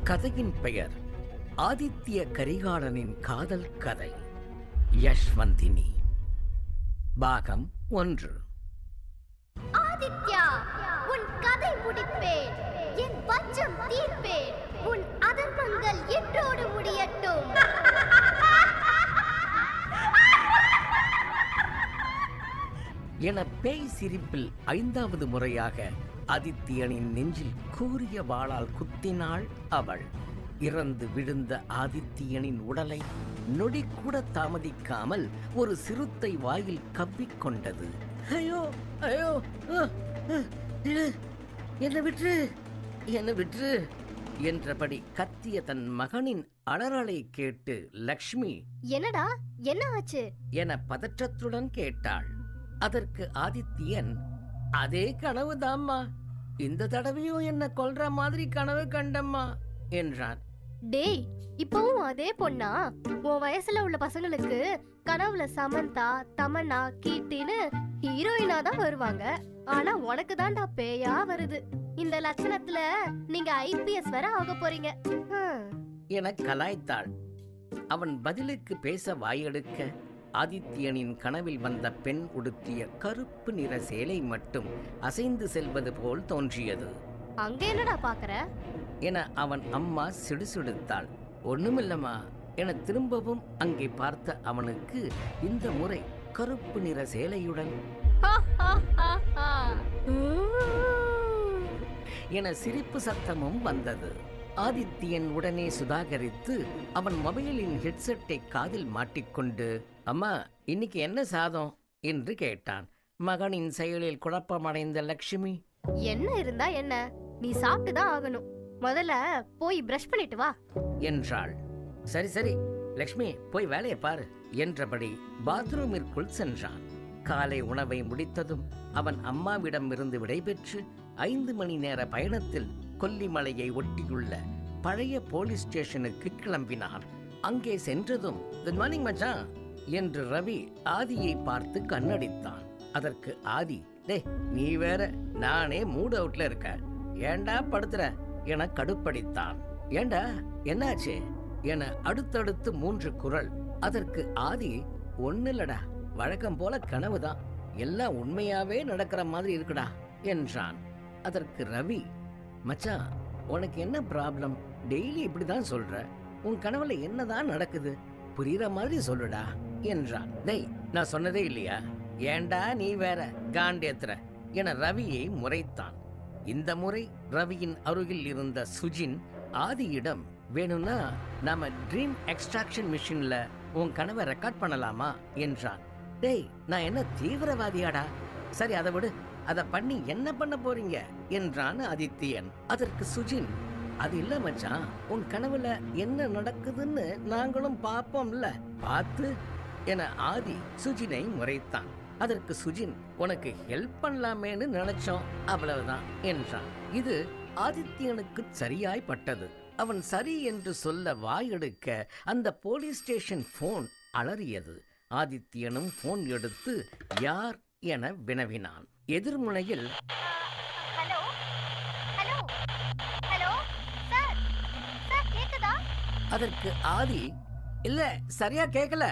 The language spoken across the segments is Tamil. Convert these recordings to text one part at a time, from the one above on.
கதையின் பெயர் ஆதித்ய கரிகாலனின் காதல் கதை. யஷ்வந்தினி. பாகம் 1. ஆதித்யா, உன் கதை முடிப்பேன், என் பஞ்சம் தீர்ப்பேன், உன் அதர்மங்கள் இன்றோடு முடியட்டும். என பேய் சிரிப்பில் 5வது முறையாக ஆதித்யனின் நெஞ்சில் கூரிய வாளால் குத்தினாள் அவள். இறந்து விழுந்த ஆதித்யனின் உடலை நொடி கூட தாமதிக்காமல் ஒரு சிறுத்தை வாயில் கவ்விக்கொண்டது. ஐயோ ஐயோ, என்ன விற்று என்ன விற்று என்றபடி கத்திய தன் மகனின் அலறலை கேட்டு லக்ஷ்மி, என்னடா என்ன ஆச்சு என பதற்றத்துடன் கேட்டாள். அதற்கு ஆதித்யன், அதே கனவுதாம்மா, இந்த தடவையும் என்ன கொல்ற மாதிரி கனவு கண்டம்மா என்றான். டேய், இப்பவும் அதே பொண்ணா? உன் வயசுல உள்ள பசங்களுக்கு கனவுல சமந்தா, தமன்னா, கீர்த்தின்னு ஹீரோயினா தான் வருவாங்க. ஆனா உனக்கு தான்டா பேயா வருது. இந்த லட்சணத்துல நீங்க IPS வர ஆக போறீங்க என கலாய்த்தாள். அவன் பதிலுக்கு பேச வாயெடுக்க ஆதித்யனின் கனவில் வந்த பெண் உடுத்திய கருப்பு நிற சேலை மட்டும் அசைந்து செல்வது போல் தோன்றியது. அங்க என்னடா பாக்குற என அவன் அம்மா சிடுசிடுத்தாள். ஒண்ணுமில்லம்மா என திரும்பவும் அங்கே பார்த்த அவனுக்கு இந்த முறை கருப்பு நிற சேலையுடன் என சிரிப்பு சத்தமும் வந்தது. ஆதித்யன் உடனே சுதாகரித்து அவன் மொபைலின் ஹெட்செட்டை காதில் மாட்டிக்கொண்டு, அம்மா இன்னைக்கு என்ன சாதம் என்று கேட்டான். மகனின் செயலில் குழப்பமடைந்த லட்சுமி, என்ன இருந்தா என்ன, நீ சாப்பிட்டுதான் ஆகணும். முதல்ல போய் பிரஷ் பண்ணிட்டு வா என்றாள். சரி சரி லக்ஷ்மி, போய் வேலையை பாரு என்றபடி பாத்ரூமிற்குள் சென்றான். காலை உணவை முடித்ததும் அவன் அம்மாவிடம் இருந்து விடைபெற்று 5 மணி நேர பயணத்தில் கொல்லிமலையை ஒட்டியுள்ள பழைய போலீஸ் ஸ்டேஷனுக்கு கிளம்பினான். அங்கே சென்றதும், குட் மார்னிங் மச்சான் என்று ரவி ஆதியை பார்த்து கண்ணடித்தான். அதற்கு ஆதி, டே நீ வேற, நானே மூட் அவுட்ல இருக்க, ஏண்டா படுத்துற என கடுப்படித்தான். ஏண்டா என்னாச்சு என அடுத்தடுத்து 3 குரல். அதற்கு ஆதி, ஒன்னில்லடா, வழக்கம் போல கனவுதான், எல்லாம் உண்மையாவே நடக்கிற மாதிரி இருக்குடா என்றான். அதற்கு ரவி, மச்சான் உனக்கு என்ன ப்ராப்ளம்? டெய்லி இப்படிதான் சொல்ற, உன் கனவுல என்னதான் நடக்குது, புரியுற மாதிரி சொல்லுடா என்றான். டேய், நான் சொன்னதே இல்லையா, ஏண்டா நீ வேற காண்டேத்துற என ரவியை முறைத்தான். இந்த முறை ரவியின் அருகில் இருந்த சுஜின் ஆதியிடம், வேணும்னா நாம ட்ரீம் எக்ஸ்ட்ராக்ஷன் மிஷின்ல உன் கனவை ரெக்கார்ட் பண்ணலாமா என்றான். டேய், நான் என்ன தீவிரவாதியாடா? சரி அதை விடு, அதை பண்ணி என்ன பண்ண போறீங்க என்றான் ஆதித்யன். அதற்கு சுஜின், அது இல்ல மச்சான், உன் கனவுல என்ன நடக்குதுன்னு நாங்களும் பார்ப்போம்ல, பார்த்து என ஆதி சுஜினை முறைத்தான். அதற்கு சுஜின், உனக்கு ஹெல்ப் பண்ணலாமேன்னு நினைச்சோம், அவ்வளவுதான் என்றான். இது ஆதித்யனுக்கு சரியாய் பட்டது. அவன் சரி என்று சொல்ல வாயெடுக்க அந்த போலீஸ் ஸ்டேஷன் போன் அலறியது. ஆதித்யனும் போன் எடுத்து யார் என வினவினான். எதிர்முனையில், hello hello hello sir, sir கேக்குதா? அதற்கு ஆதி, இல்ல சரியா கேட்கல.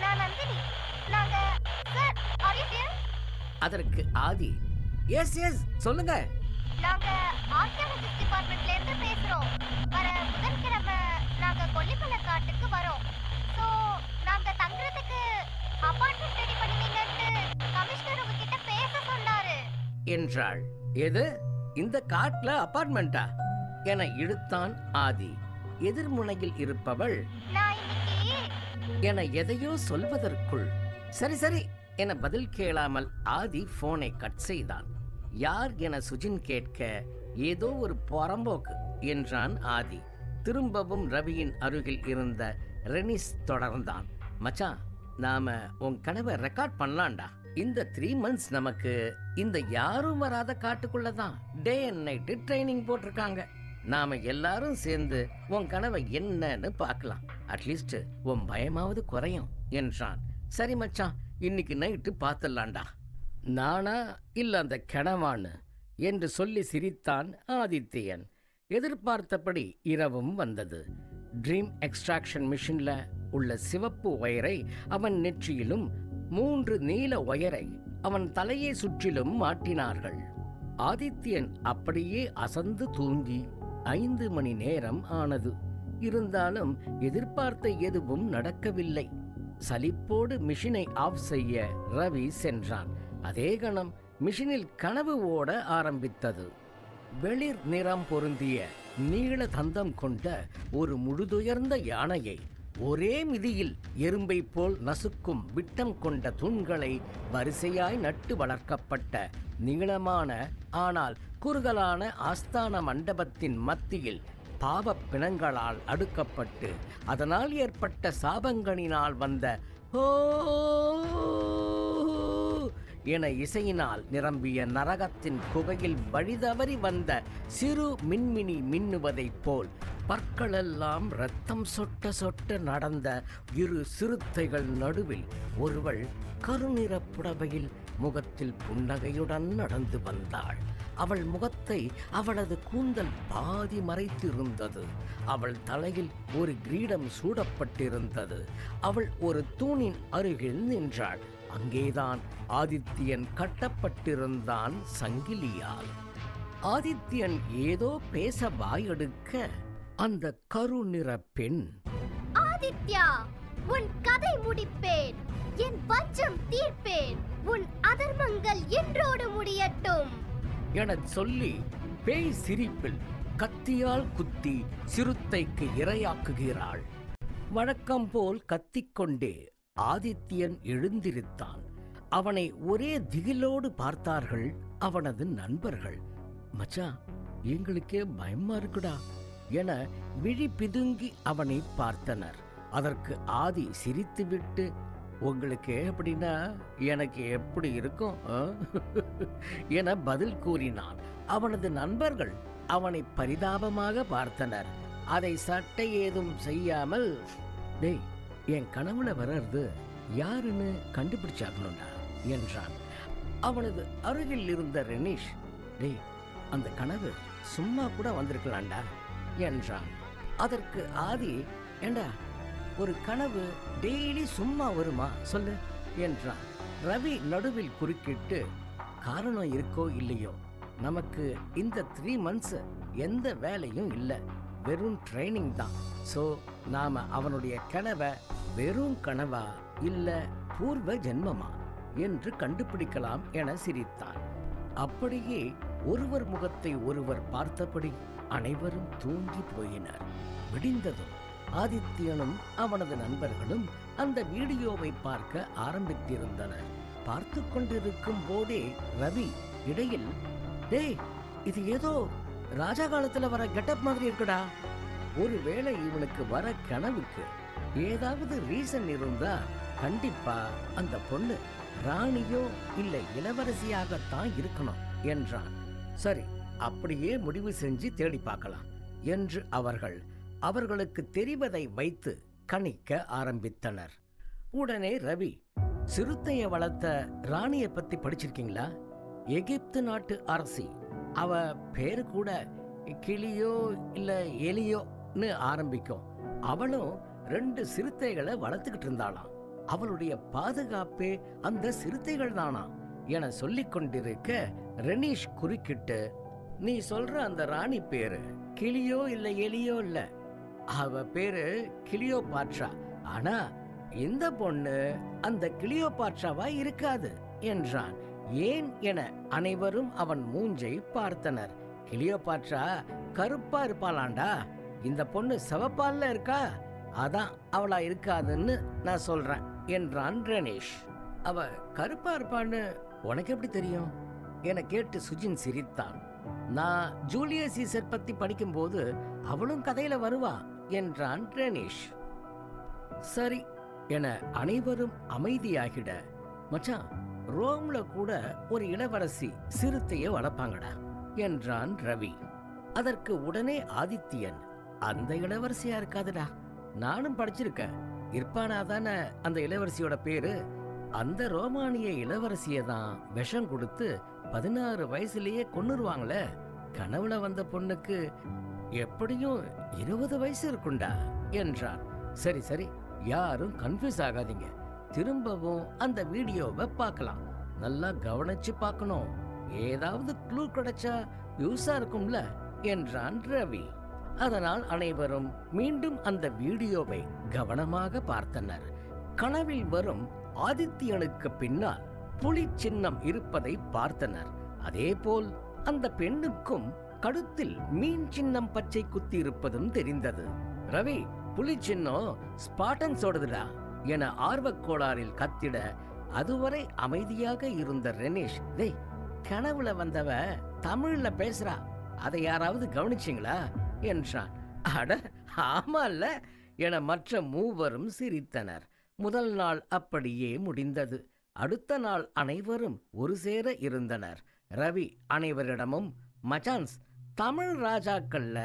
நான் நந்தினி, நாங்க சார், ஆர் யூ ஹியர்? அதற்கு ஆதி, எஸ் எஸ் சொல்லுங்க, நாங்க ஆர்கியாலஜிஸ்ட் டிபார்ட்மெண்ட்ல இருந்து பேசுறோம். வர புதன்கிழமை நாங்க கொல்லிமலை காட்டுக்கு வரோம். சோ நாங்க தங்குறதுக்கு அபார்ட்மெண்ட் ரெடி பண்ணுவீங்கன்னு கமிஷனர் உங்ககிட்ட பேச சொன்னாரு என்றாள். எது, இந்த காட்டுல அபார்ட்மெண்டா என இழுத்தான் ஆதி. எதிர்முனையில் இருப்பவள் நான் இன்னைக்கு என எதையோ சொல்வதற்குள், சரி சரி என பதில் கேளாமல் ஆதி போனை கட் செய்தான். யார் என சுஜின் கேட்க, ஏதோ ஒரு புறம்போக்கு என்றான் ஆதி. திரும்பவும் ரவியின் அருகில் இருந்த ரெனிஸ் தொடர்ந்தான். மச்சான், நாம உன் கனவை ரெக்கார்ட் பண்ணலாம்டா. இந்த 3 months நமக்கு இந்த யாரும் வராத காட்டுக்குள்ளதான் டே அண்ட் நைட்டு ட்ரைனிங் போட்டிருக்காங்க. நாம எல்லாரும் சேர்ந்து உன் கனவை என்னன்னு பார்க்கலாம், அட்லீஸ்ட் உன் பயமாவது குறையும் என்றான். சரி மச்சான், இன்னைக்கு நைட்டு பார்த்துடலாண்டா. நானா இல்ல அந்த கனவான்னு என்று சொல்லி சிரித்தான் ஆதித்யன். எதிர்பார்த்தபடி இரவும் வந்தது. ட்ரீம் எக்ஸ்ட்ராக்ஷன் மிஷின்ல உள்ள சிவப்பு ஒயரை அவன் நெற்றியிலும் 3 நீல ஒயரை அவன் தலையை சுற்றிலும் மாட்டினார்கள். ஆதித்யன் அப்படியே அசந்து தூங்கி 5 மணி நேரம் ஆனது. இருந்தாலும் எதிர்பார்த்த எதுவும் நடக்கவில்லை. சலிப்போடு மிஷினை ஆஃப் செய்ய ரவி சென்றான். அதே கணம் மிஷினில் கனவு ஓட ஆரம்பித்தது. வெளிர் நிறம் பொருந்திய நீள தந்தம் கொண்ட ஒரு முழுதுயர்ந்த யானையை ஒரே மிதியில் எறும்பை போல் நசுக்கும் விட்டம் கொண்ட தூண்களை வரிசையாய் நட்டு வளர்க்கப்பட்ட நீளமான ஆனால் குறுகலான ஆஸ்தான மண்டபத்தின் மத்தியில் பாவப் பிணங்களால் அடுக்கப்பட்டு அதனால் ஏற்பட்ட சாபங்களினால் வந்த ஓ என இசையினால் நிரம்பிய நரகத்தின் குகையில் வழிதவறி வந்த சிறு மின்மினி மின்னுவதைப் போல் பற்களெல்லாம் இரத்தம் சொட்ட சொட்ட நடந்த 2 சிறுத்தைகள் நடுவில் ஒருவள் கருநிற புடவையில் முகத்தில் புன்னகையுடன் நடந்து வந்தாள். அவள் முகத்தை அவளது கூந்தல் பாதி மறைத்திருந்தது. அவள் தலையில் ஒரு கிரீடம் சூடப்பட்டிருந்தது. அவள் ஒரு தூணின் அருகில் நின்றாள். அங்கேதான் ஆதித்யன் கட்டப்பட்டிருந்தான் சங்கிலியால். ஆதித்யன் ஏதோ பேச வாயெடுக்க அந்த கருநிற பெண், ஆதித்யா, உன் கதை முடிப்பேன், என் பஞ்சம் தீர்ப்பேன், உன் அதர்மங்கள் என்றோடு முடியட்டும் எனச் சொல்லி பேய் சிரிப்பில் கத்தியால் குத்தி சிறுத்தைக்கு இரையாக்குகிறாள். வழக்கம் போல் கத்திக்கொண்டே ஆதித்யன் எழுந்திருத்தான். அவனை ஒரே திகிலோடு பார்த்தார்கள் அவனது நண்பர்கள். மச்சான், எங்களுக்கே பயமா இருக்குடா என விழி பிதுங்கி அவனை பார்த்தனர். அதற்கு ஆதி சிரித்துவிட்டு, உங்களுக்கு எப்படின்னா எனக்கு எப்படி இருக்கும் என பதில் கூறினான். அவனது நண்பர்கள் அவனை பரிதாபமாக பார்த்தனர். அதை சட்டை ஏதும் செய்யாமல், டேய், என் கனவுல வர்றது யாருன்னு கண்டுபிடிச்சாக்கணும்டா என்றான். அவனது அருகில் இருந்த ரெனிஷ், டேய், அந்த கனவு சும்மா கூட வந்திருக்கலாம்டா என்றான். அதற்கு ஆதி, ஏண்டா, ஒரு கனவு டெய்லி சும்மா வருமா சொல்லு என்றான். ரவி நடுவில் குறுக்கிட்டு, காரணம் இருக்கோ இல்லையோ, நமக்கு இந்த 3 months எந்த வேலையும் இல்லை, வெறும் ட்ரைனிங் தான். ஸோ நாம அவனுடைய கனவை வெறும் கனவா இல்ல பூர்வ ஜென்மமா என்று கண்டுபிடிக்கலாம் என சிரித்தான். அப்படியே ஒருவர் முகத்தை ஒருவர் பார்த்தபடி அனைவரும் தூங்கி போயினர். விடிந்ததும் ஆதித்யனும் அவனது நண்பர்களும் அந்த வீடியோவை பார்க்க ஆரம்பித்திருந்தனர். பார்த்து கொண்டிருக்கும் போதே ரவி இடையில், டேய், இது ஏதோ ராஜா காலத்துல வர கெட்டப் மாதிரி இருக்குடா. ஒருவேளை இவனுக்கு வர கனவுக்கு ஏதாவது ரீசன் இருந்தா கண்டிப்பா அந்த பொண்ணு ராணியோ இல்லை இளவரசியாகத்தான் இருக்கணும் என்றான். சரி, அப்படியே முடிவு செஞ்சு தேடி பார்க்கலாம் என்று அவர்களுக்கு தெரிவதை வைத்து கணிக்க ஆரம்பித்தனர். உடனே ரவி, சிறுத்தையை வளர்த்த ராணியை பத்தி படிச்சிருக்கீங்களா? எகிப்து நாட்டு அரசி. அவ பேரு கூட கிளியோ இல்ல எலியோன்னு ஆரம்பிக்கும். அவளும் 2 சிறுத்தைகளை வளர்த்துக்கிட்டு இருந்தாளாம். அவளுடைய பாதுகாப்பே அந்த சிறுத்தைகள் தானா என சொல்லிக் கொண்டிருக்க ரெனிஷ் குறுக்கிட்டு, நீ சொல்ற அந்த ராணி பேரு கிளியோ இல்ல எலியோ இல்ல, அவ பேரு கிளியோபாட்ரா. ஆனா இந்த பொண்ணு அந்த கிளியோபாட்ராவா இருக்காது என்றான். ஏன் என அனைவரும் அவன் மூஞ்சை பார்த்தனர். கிளியோபாட்ரா கருப்பா இருப்பாளாண்டா, இந்த பொண்ணு சிவப்பால்ல இருக்கா, அதான் அவளா இருக்காதுன்னு நான் சொல்றேன் என்றான் ரெனிஷ். அவ கருப்பா இருப்பான்னு உனக்கு எப்படி தெரியும் என கேட்டு சுஜின் சிரித்தான். நான் ஜூலியஸ் சீசர் பத்தி படிக்கும்போது அவளும் கதையில வருவா என்றான் ரெனிஷ். சரி என அனைவரும் அமைதியாகிட, மச்சான், ரோம்ல கூட ஒரு இளவரசி சிறுத்தையை வளர்ப்பாங்கடா என்றான் ரவி. அதற்கு உடனே ஆதித்யன், அந்த இளவரசியா இருக்காதுடா, நானும் படிச்சிருக்கேன், இர்பானாதான அந்த இளவரசியோட பேரு. அந்த ரோமானிய இளவரசியை தான் விஷம் கொடுத்து 16 வயசுலயே கொன்னுருவாங்களே. கனவுல வந்த பொண்ணுக்கு எப்படியும் 20 வயசு இருக்குண்டா என்றான். சரி சரி, யாரும் கன்ஃபியூஸ் ஆகாதீங்க. திரும்பவும் அந்த வீடியோவை பார்க்கலாம். நல்லா கவனிச்சு பார்க்கணும். ஏதாவது க்ளூ கிடைச்சா யூஸா இருக்கும்ல என்றான் ரவி. அதனால் அனைவரும் மீண்டும் அந்த வீடியோவை கவனமாக பார்த்தனர். கனவில் வரும் ஆதித்யனுக்கு பின்னால் புலி சின்னம் இருப்பதை பார்த்தனர். அதேபோல் அந்த பெண்ணுக்கும் கழுத்தில் மீன் சின்னம் பச்சை குத்தி இருப்பதும் தெரிந்தது. ரவி, புலி சின்னம் ஸ்பாட்டன்ஸோடதுடா என ஆர்வக்கோளாறில் கத்திட, அதுவரை அமைதியாக இருந்த ரெனேஷ், டேய், கனவுல வந்தவ தமிழ்ல பேசுறா, அதை யாராவது கவனிச்சிங்களா என்றான். அட ஆமால்ல என மற்ற மூவரும் சிரித்தனர். முதல் நாள் அப்படியே முடிந்தது. அடுத்த நாள் அனைவரும் ஒரு சேர இருந்தனர். ரவி அனைவரிடமும், மச்சான்ஸ், தமிழ் ராஜாக்கள்ல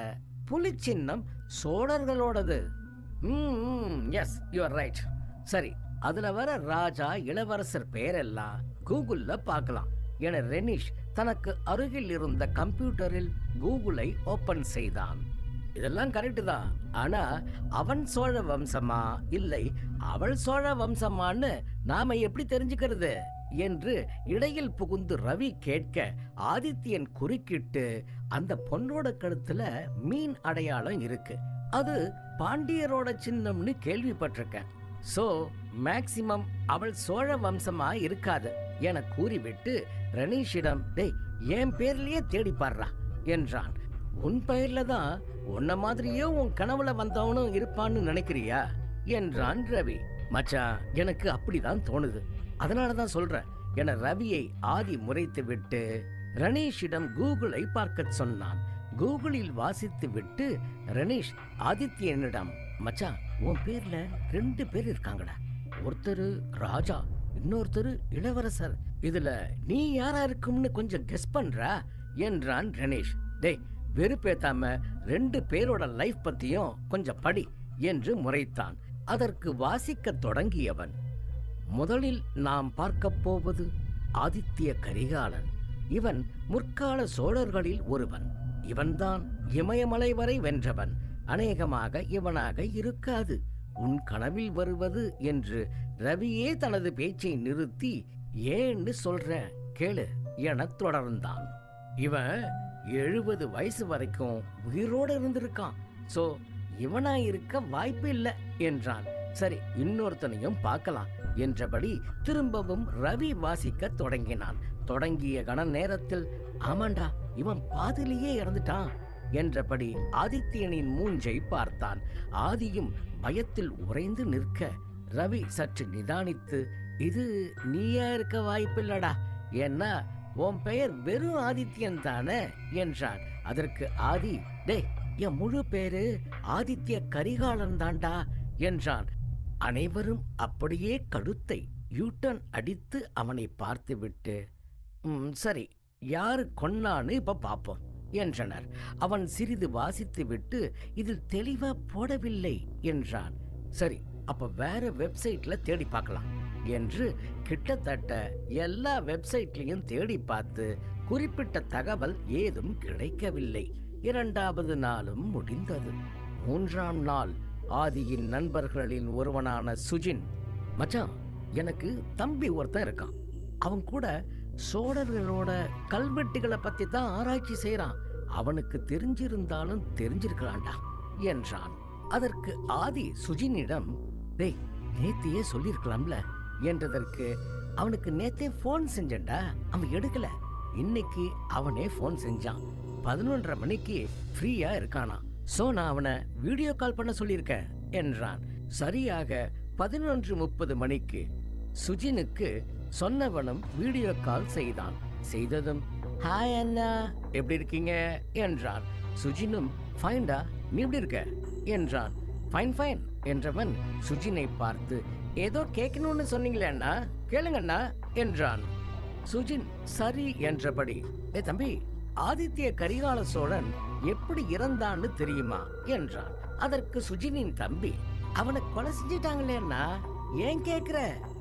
புலி சின்னம் சோழர்களோடது. Yes, you are right. சரி, அதுல வர ராஜா இளவரசர் பேரெல்லாம் கூகுள்ல பார்க்கலாம் என ரெனிஷ் தனக்கு அருகில் இருந்த கம்ப்யூட்டரில் கூகுளை ஓபன் செய்தான். இதெல்லாம் கரெக்டு தான், ஆனா அவன் சோழ வம்சமா இல்லை அவள் சோழ வம்சமான்னு நாம எப்படி தெரிஞ்சுக்கிறது என்று இடையில் புகுந்து ரவி கேட்க, ஆதித்யன் குறுக்கிட்டு, அந்த பொண்ணோட கழுத்துல மீன் அடையாளம் இருக்கு, அது பாண்டியரோட சின்னம்னு கேள்விப்பட்டிருக்கேன். சோ மேக்சிமம் அவள் சோழ வம்சமா இருக்காது என கூறிவிட்டு ரெனீஷிடம், டேய், என் பேர்லயே தேடி பாடுறா என்றான். உன் பெயர்ல தான் உன்ன மாதிரியே உன் கனவுல வந்தவனும் இருப்பான்னு நினைக்கிறியா என்றான் ரவி. மச்சான், எனக்கு அப்படிதான் தோணுது, அதனாலதான் சொல்றேன் என ரவியை ஆதி முறைத்து விட்டு ரனீஷிடம் கூகுளை பார்க்க சொன்னான். கூகுளில் வாசித்து விட்டு ரனீஷ் ஆதித்யனிடம், மச்சான், உன் பேர்ல 2 பேர் இருக்காங்கடா, ஒருத்தர் ராஜா, இன்னொருத்தர் இளவரசர், இதுல நீ யாரா இருக்கும்னு கொஞ்சம் கெஸ் பண்றா என்றான் ரனீஷ். டேய், வெறுப்பேத்தாம 2 பேரோட லைஃப் பத்தியும் கொஞ்சம் படி என்று முறைத்தான். அதற்கு வாசிக்க தொடங்கியவன், முதலில் நாம் பார்க்க போவது ஆதித்ய கரிகாலன். இவன் முற்கால சோழர்களில் ஒருவன். இவன்தான் இமயமலை வரை வென்றவன். அநேகமாக இவனாக இருக்காது. உன் கனவில் வருவது என்று ரவியே தனது பேச்சை நிறுத்தி, ஏன்னு சொல்ற கேளு என தொடர்ந்தான். இவன் 70 வயசு வரைக்கும் உயிரோடு இருந்திருக்கான். சோ இவனா இருக்க வாய்ப்பு இல்லை என்றான். சரி, இன்னொருத்தனையும் பார்க்கலாம் என்றபடி திரும்பவும் ரவி வாசிக்க தொடங்கினான். தொடங்கிய கண நேரத்தில், ஆமாண்டா, இவன் பாதிலேயே இறந்துட்டான் என்றபடி ஆதித்யனின் மூஞ்சை பார்த்தான். ஆதியும் பயத்தில் உறைந்து நிற்க, ரவி சற்று நிதானித்து, இது நீயா இருக்க வாய்ப்பில்லடா, ஏன்னா உன் பெயர் வெறும் ஆதித்யன் தானே என்றான். அதற்கு ஆதி, டேய், என் முழு பேரு ஆதித்ய கரிகாலன் தாண்டா என்றான். அனைவரும் அப்படியே கழுத்தை யூட்டன் அடித்து அவனை பார்த்துவிட்டு, சரி, யாரு கொன்னான்னு இப்ப பாப்போம் என்றனர். அவன் சிறிது வாசித்து விட்டு, இதில் தெளிவா போடவில்லை என்றான். சரி, அப்ப வேற வெப்சைட்ல தேடி பார்க்கலாம் என்று கிட்டத்தட்ட எல்லா வெப்சைட்லையும் தேடி பார்த்து குறிப்பிட்ட தகவல் ஏதும் கிடைக்கவில்லை. 2வது நாளும் முடிந்தது. 3ஆம் நாள் ஆதியின் நண்பர்களின் ஒருவனான சுஜின், மச்சான், எனக்கு தம்பி ஒருத்தன் இருக்கான், அவன் கூட சோழர்களோட கல்வெட்டுகளை பத்தி தான் ஆராய்ச்சி செய்யறான், அவனுக்கு தெரிஞ்சிருந்தாலும் தெரிஞ்சிருக்கலாம்டா என்றான். அதற்கு ஆதி சுஜினிடம், டேய், நேத்தையே சொல்லியிருக்கலாம்ல என்றதற்கு, அவனுக்கு நேத்தே போன் செஞ்சேன்டா, அவன் எடுக்கல, இன்னைக்கு அவனே போன் செஞ்சான், 11:30 மணிக்கு ஃப்ரீயா இருக்கானா, சோ நான் அவனை வீடியோ கால் பண்ண சொல்லியிருக்கேன் என்றான். சரியாக 11:30 மணிக்கு சுஜினுக்கு சொன்னவனும் வீடியோ கால் செய்தான். செய்ததும், ஹாய் அண்ணா, எப்படி இருக்கீங்க என்றான். சுஜினும், ஃபைன்டா, நீ எப்படி இருக்க என்றான். ஃபைன் ஃபைன் என்றவன் சுஜினை பார்த்து, ஏதோ கேட்கணும்னு சொன்னீங்களே அண்ணா, கேளுங்கண்ணா என்றான். சுஜின் சரி என்றபடி, ஏ தம்பி, ஆதித்ய கரிகால சோழன் எப்படி இறந்தான்னு தெரியுமா என்றான். அதற்கு சுஜினின் தம்பி, அவனை கொலை செஞ்சிட்டாங்களே அண்ணா, ஏன் கேட்கிற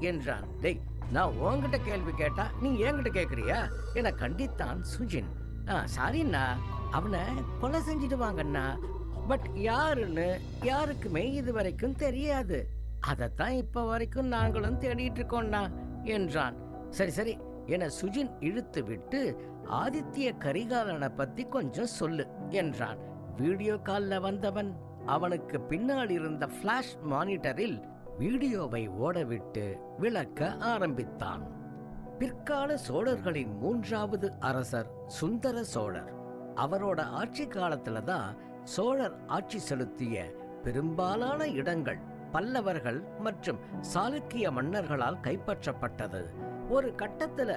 என்றான். டேய், நான் உன்கிட்ட கேள்வி கேட்டா நீ என்கிட்ட கேட்கிறியா என கண்டித்தான் சுஜின். சாரிண்ணா, அவனை கொலை செஞ்சிடுவாங்கண்ணா. பட் யாருன்னு யாருக்குமே இது வரைக்கும் தெரியாது. அதைத்தான் இப்ப வரைக்கும் நாங்களும் தேடிட்டு இருக்கோம்னா என்றான். சரி சரி என சுஜின் இழுத்து விட்டு, ஆதித்ய கரிகாலனை பத்தி கொஞ்சம் சொல்லு என்றான். வீடியோ கால்ல வந்தவன் அவனுக்கு பின்னால் இருந்த பிளாஷ் மானிட்டரில் வீடியோவை ஓடவிட்டு விளக்க ஆரம்பித்தான். பிற்கால சோழர்களின் 3வது அரசர் சுந்தர சோழர். அவரோட ஆட்சி காலத்துல தான் சோழர் ஆட்சி செலுத்திய பெரும்பாலான இடங்கள் பல்லவர்கள் மற்றும் சாளுக்கிய மன்னர்களால் கைப்பற்றப்பட்டது. ஒரு கட்டத்துல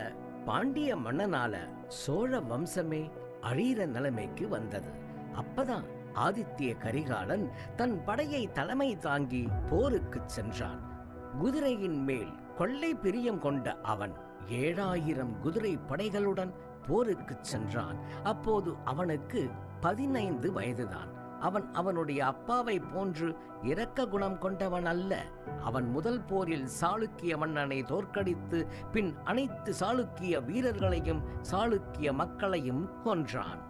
பாண்டிய மன்னனால சோழ வம்சமே அழிகிற நிலைமைக்கு வந்தது. அப்பதான் ஆதித்ய கரிகாலன் தன் படையை தலைமை தாங்கி போருக்கு சென்றான். குதிரையின் மேல் கொள்ளை பிரியம் கொண்ட அவன் 7000 குதிரை படைகளுடன் போருக்கு சென்றான். அப்போது அவனுக்கு 15 வயதுதான். அவன் அவனுடைய அப்பாவை போன்று இரக்க குணம் கொண்டவன் அல்ல. அவன் முதல் போரில் சாளுக்கிய மன்னனை தோற்கடித்து பின் அனைத்து சாளுக்கிய வீரர்களையும் சாளுக்கிய மக்களையும் கொன்றான்.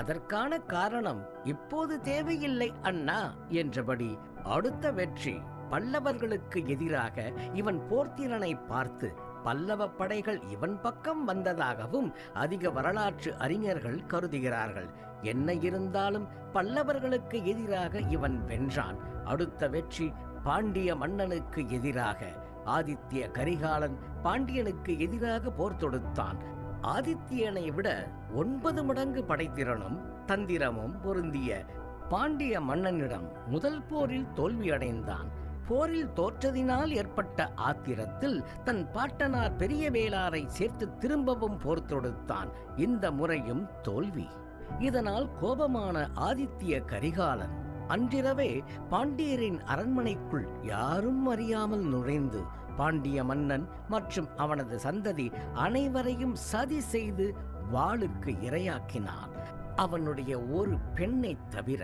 அதற்கான காரணம் இப்போது தேவையில்லை அண்ணா என்றபடி அடுத்த வெற்றி பல்லவர்களுக்கு எதிராக இவன் போர்த்திறனை பார்த்து பல்லவ படைகள் இவன் பக்கம் வந்ததாகவும் அதிக வரலாற்று அறிஞர்கள் கருதுகிறார்கள். என்ன இருந்தாலும் பல்லவர்களுக்கு எதிராக இவன் வென்றான். அடுத்த வெற்றி பாண்டிய மன்னனுக்கு எதிராக. ஆதித்ய கரிகாலன் பாண்டியனுக்கு எதிராக போர் தொடுத்தான். ஆதித்யனை விட 9 மடங்கு படைத்திறனும் தந்திரமும் பொருந்திய பாண்டிய மன்னனிடம் முதல் போரில் தோல்வியடைந்தான். போரில் தோற்றதினால் ஏற்பட்ட ஆத்திரத்தில் தன் பாட்டனார் பெரிய வேளாரை சேர்த்து திரும்பவும் போர் தொடுத்தான். இந்த முறையும் தோல்வி. இதனால் கோபமான ஆதித்ய கரிகாலன் அன்றிரவே பாண்டியரின் அரண்மனைக்குள் யாரும் அறியாமல் நுழைந்து பாண்டிய மன்னன் மற்றும் அவனது சந்ததி அனைவரையும் சதி செய்து வாளுக்கு இரையாக்கினான். அவனுடைய ஒரு பெண்ணை தவிர.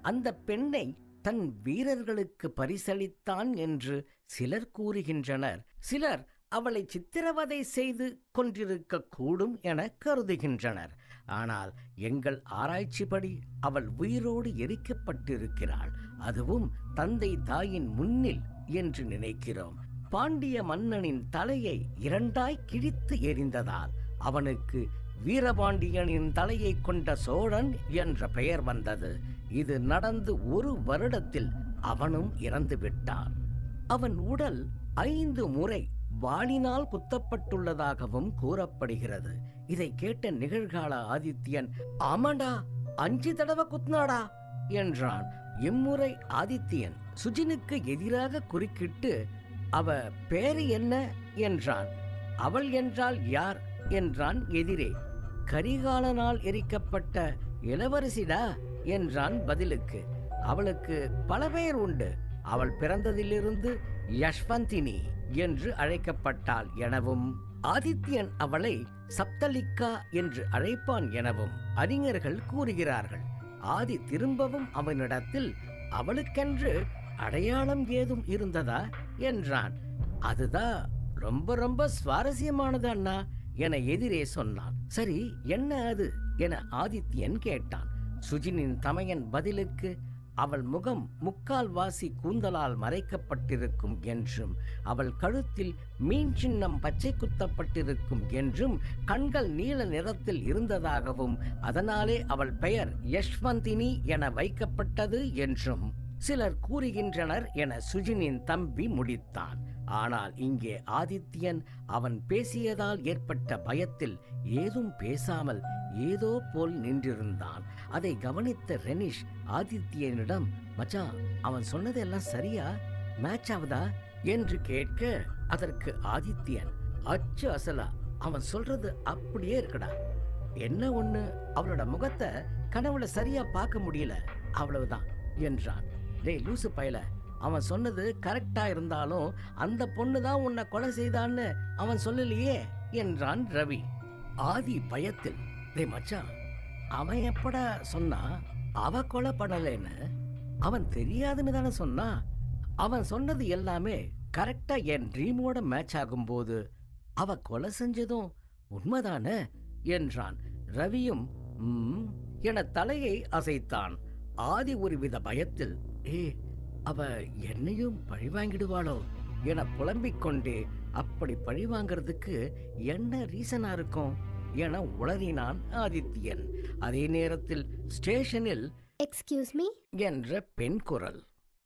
அந்த பெண்ணை தன் வீரர்களுக்கு பரிசளித்தான் என்று சிலர் கூறுகின்றனர். சிலர் அவளை சித்திரவதை செய்து கொன்றிருக்க கூடும் என கருதுகின்றனர். ஆனால் எங்கள் ஆராய்ச்சிப்படி அவள் உயிரோடு எரிக்கப்பட்டிருக்கிறாள். அதுவும் தந்தை தாயின் முன்னில் என்று நினைக்கிறோம். பாண்டிய மன்னனின் தலையை 2ஆய் கிழித்து எறிந்ததால் அவனுக்கு வீரபாண்டியனின் தலையை கொண்ட சோழன் என்ற பெயர் வந்தது. இது நடந்து 1 வருடத்தில் அவனும் இறந்து விட்டான். அவன் உடல் 5 முறை வாளினால் குத்தப்பட்டுள்ளதாகவும் கூறப்படுகிறது. இதை கேட்ட நிகழ்கால ஆதித்யன், ஆமாண்டா 5 தடவை குத்னாடா என்றான். இம்முறை ஆதித்யன் சுஜினுக்கு எதிராக குறுக்கிட்டு, அவ பேரு என்ன என்றான். அவள் என்றால் யார் என்றான் எதிரே. கரிகாலனால் எரிக்கப்பட்ட இளவரசிடா என்றான் பதிலுக்கு. அவளுக்கு பல பெயர் உண்டு. அவள் பிறந்ததிலிருந்து யஷ்வந்தினி என்று அழைக்கப்பட்டாள் எனவும், ஆதித்யன் அவளை சப்தலிக்கா என்று அழைப்பான் எனவும் அறிஞர்கள் கூறுகிறார்கள். ஆதி திரும்பவும் அவனிடத்தில் அவளுக்கென்று அடையாளம் ஏதும் இருந்ததா என்றான். அதுதான் ரொம்ப ரொம்ப சுவாரஸ்யமானது அண்ணா என எதிரே சொன்னான். சரி, என்ன அது என ஆதித்யன் கேட்டான். சுஜினின் தமையன் பதிலுக்கு, அவள் முகம் 3/4 வாசி கூந்தலால் மறைக்கப்பட்டிருக்கும் என்றும், அவள் கழுத்தில் மீன் சின்னம் பச்சை குத்தப்பட்டிருக்கும் என்றும், கண்கள் நீல நிறத்தில் இருந்ததாகவும், அதனாலே அவள் பெயர் யஷ்வந்தினி என வைக்கப்பட்டது என்றும் சிலர் கூறுகின்றனர் என சுஜினின் தம்பி முடித்தான். ஆனால் இங்கே ஆதித்யன் அவன் பேசியதால் ஏற்பட்ட பயத்தில் ஏதும் பேசாமல் ஏதோ போல் நின்றிருந்தான். அதை கவனித்த ரெனிஷ் ஆதித்யனிடம், மச்சான், அவன் சொன்னதெல்லாம் சரியா, மேட்ச் ஆகுதா என்று கேட்க, அதற்கு ஆதித்யன், அச்சு அசலா அவன் சொல்றது அப்படியே இருக்குடா. என்ன ஒண்ணு, அவளோட முகத்தை கனவுல சரியா பார்க்க முடியல, அவ்வளவுதான் என்றான். டேய் லூசு பயல, அவன் சொன்னது கரெக்டா இருந்தாலும் அந்த பொண்ணு தான் உன்னை கொலை செய்தான்னு அவன் சொல்லலையே என்றான் ரவி. ஆதி பயத்தில், டேய் மச்சான், அவன் எப்படா சொன்னா அவ கொலை பண்ணலைன்னு? அவன் தெரியாதுன்னு தானே சொன்னா. அவன் சொன்னது எல்லாமே கரெக்டா என் ட்ரீமோட மேட்ச் ஆகும்போது அவ கொலை செஞ்சதும் உண்மைதானே என்றான். ரவியும் என தலையை அசைத்தான். ஆதி ஒருவித பயத்தில், அவ என்னையும் பழிவாங்கிடுவாளோ என புலம்பிக் கொண்டே, அப்படி பழிவாங்கிறதுக்கு என்ன ரீசனா இருக்கும் என உளறினான் ஆதித்யன். அதே நேரத்தில் ஸ்டேஷனில் எக்ஸ்கியூஸ் மீ என்ற பெண் குரல்.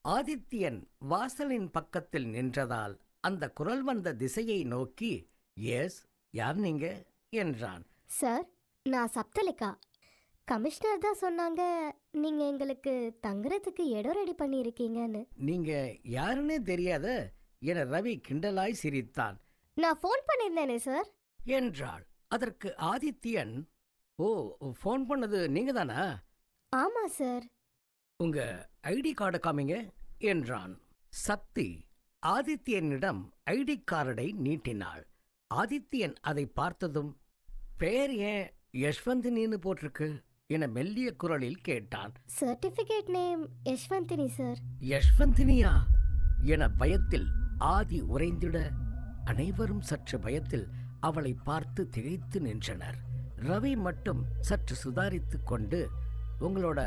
ஆதித்யன் வாசலின் பக்கத்தில் நின்றதால் அந்த குரல் வந்த திசையை நோக்கி, எஸ், யார் நீங்க என்றான். சார், நான் சப்தலிகா. கமிஷனர் தான் சொன்னாங்க நீங்க எங்களுக்கு தங்குறதுக்கு இடம் ரெடி பண்ணியிருக்கீங்கன்னு. நீங்க யாருன்னே தெரியாத என ரவி கிண்டலாய் சிரித்தான். நான் ஃபோன் பண்ணியிருந்தேனே சார் என்றாள். அதற்கு ஆதித்யன், ஓ, ஃபோன் பண்ணது நீங்க தானா? ஆமா சார். உங்க ஐடி கார்டை காமிங்க என்றான். சக்தி ஆதித்யனிடம் ஐடி கார்டை நீட்டினாள். ஆதித்யன் அதை பார்த்ததும், பெயர் ஏன் யஷ்வந்தினின்னு போட்டிருக்கு என மெல்லிய குரலில் கேட்டான். Certificate name Yashwanthini sir. யஷ்வந்தினியா என பயத்தில் ஆதி உறைந்திட, அனைவரும் சற்று பயத்தில் அவளை பார்த்து திகைத்து நின்றனர். ரவி மட்டும் சற்று சுதாரித்து கொண்டு, உங்களோட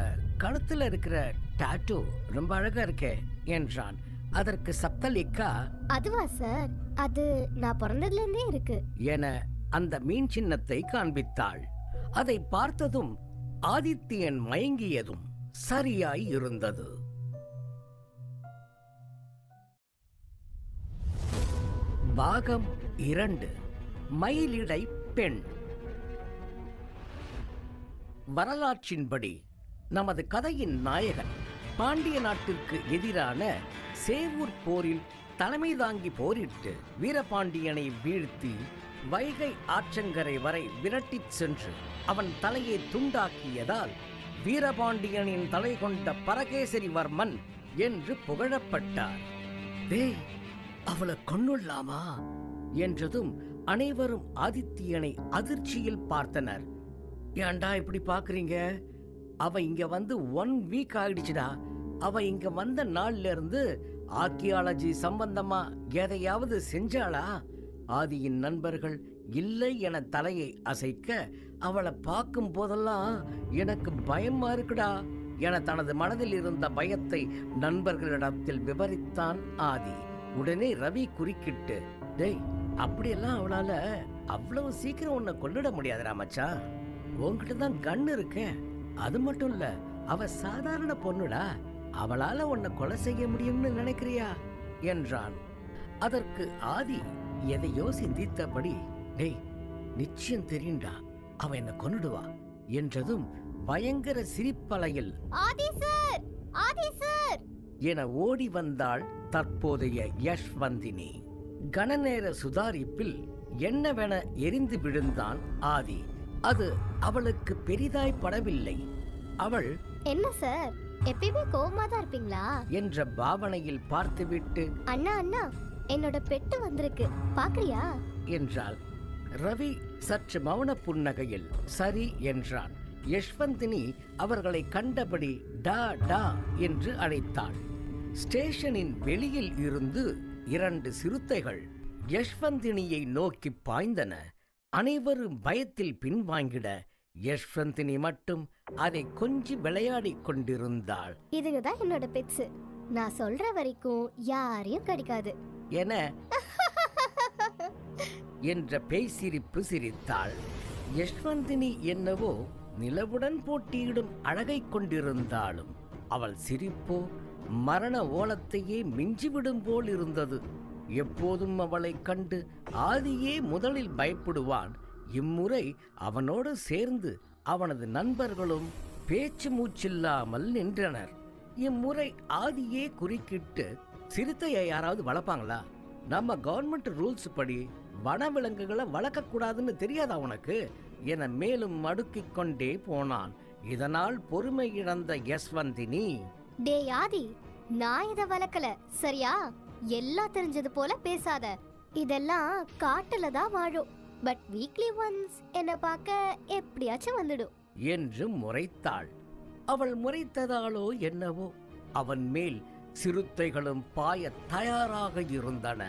கழுத்துல இருக்கிற டாட்டூ ரொம்ப அழகா இருக்கே என்றான். அதற்கு சப்தலிகா, அதுவா சார், அது நான் பிறந்ததுலேருந்தே இருக்கு என அந்த மீன் சின்னத்தை காண்பித்தாள். அதை பார்த்ததும் ஆதித்யன் மயங்கியதும் சரியாய் இருந்தது. பாகம் 2. மயிலிடை பெண். வரலாற்றின்படி நமது கதையின் நாயகன் பாண்டிய நாட்டிற்கு எதிரான சேவூர் போரில் தலைமை தாங்கி போரிட்டு வீரபாண்டியனை வீழ்த்தி வைகை ஆற்றங்கரை வரை விரட்டிச் சென்று அவன் தலையை துண்டாக்கியதால் வீரபாண்டியனின் தலை கொண்ட பரகேசரிவர்மன் என்று புகழப்பட்டார். அவளை கொன்னுள்ளாமா என்றதும் அனைவரும் ஆதித்யனை அதிர்ச்சியில் பார்த்தனர். ஏண்டா இப்படி பாக்குறீங்க? அவ இங்க வந்து 1 வீக் ஆயிடுச்சுடா. அவ இங்க வந்த நாள்ல இருந்து ஆர்கியாலஜி சம்பந்தமா எதையாவது செஞ்சாளா? ஆதியின் நண்பர்கள் இல்லை என தலையை அசைக்க, அவளை பார்க்கும் போதெல்லாம் எனக்கு பயமா இருக்குடா என தனது மனதில் இருந்த பயத்தை நண்பர்களிடத்தில் விவரித்தான் ஆதி. உடனே ரவி குறுக்கிட்டு, டேய், அப்படியெல்லாம் அவளால அவ்வளவு சீக்கிரம் உன்னை கொல்லிட முடியாதுடா மச்சான். உன்கிட்ட தான் கண் இருக்க. அது மட்டும் இல்ல, அவ சாதாரண பொண்ணுடா. அவளால உன்னை கொலை செய்ய முடியும்னு நினைக்கிறியா என்றான். அதற்கு ஆதி எதையோ சிந்தித்தபடி, டேய், நிச்சயம் தெரியும்டா, அவ என்ன கொன்னுடுவா என்றதும் பயங்கர சிரிப்பலையில் ஆதி சார், ஆதி சார் என ஓடி வந்தாள் தற்போதைய யஷ்வந்தினி. கணநேர சுதாரிப்பில் என்னவென எரிந்து விழுந்தான் ஆதி. அது அவளுக்கு பெரிதாய் படவில்லை. அவள், என்ன சார், எப்பயுமே கோவமா தான் இருப்பீங்களா என்ற பாவனையில் பார்த்துவிட்டு, அண்ணா அண்ணா, என்னோட பெட்டு வந்திருக்கு, பாக்குறியா என்றாள். ரவி சற்று மௌன புன்னகையில் சரி என்றான். யஷ்வந்தினி அவர்களை கண்டபடி டா டா என்று அழைத்தாள். ஸ்டேஷனின் வெளியில் இருந்து 2 சிறுத்தைகள் யஷ்வந்தினியை நோக்கி பாய்ந்தன. அனைவரும் பயத்தில் பின்வாங்கிட, யஷ்வந்தினி மட்டும் அதை கொஞ்சி விளையாடிக் கொண்டிருந்தாள். இதுதான் என்னோட பெட்ஸ், நான் சொல்ற வரைக்கும் யாரையும் கடிக்காது என என்ற பேய் சிரிப்பு சிரித்தாள். யஷ்வந்தினி என்னவோ நிலவுடன் போட்டியிடும் அழகை கொண்டிருந்தாலும் அவள் சிரிப்போ மரண ஓலத்தையே மிஞ்சிவிடும் போல் இருந்தது. எப்போதும் அவளை கண்டு ஆதியே முதலில் பயப்படுவான். இம்முறை அவனோடு சேர்ந்து அவனது நண்பர்களும் பேச்சு மூச்சில்லாமல் நின்றனர். இம்முறை ஆதியே குறுக்கிட்டு, சிறுத்தையை யாராவது வளர்ப்பாங்களா? நம்ம கவர்மெண்ட் ரூல்ஸ் படி வனவிலங்குகளை வளர்க்கக்கூடாதுன்னு தெரியாதா உனக்கு என மேலும் மடுக்கிக் கொண்டே போனான். இதனால் பொறுமை இழந்த யஷ்வந்தினி, டே ஆதி, நான் இத வளர்க்கல சரியா? எல்லாம் தெரிஞ்சது போல பேசாத. இதெல்லாம் காட்டுல தான் வாழும். பட் வீக்லி ஒன்ஸ் என்ன பார்க்க எப்படியாச்சும் வந்துடும் என்று முறைத்தாள். அவள் முறைத்ததாலோ என்னவோ அவன் மேல் சிறுத்தைகளும் பாய தயாராக இருந்தன.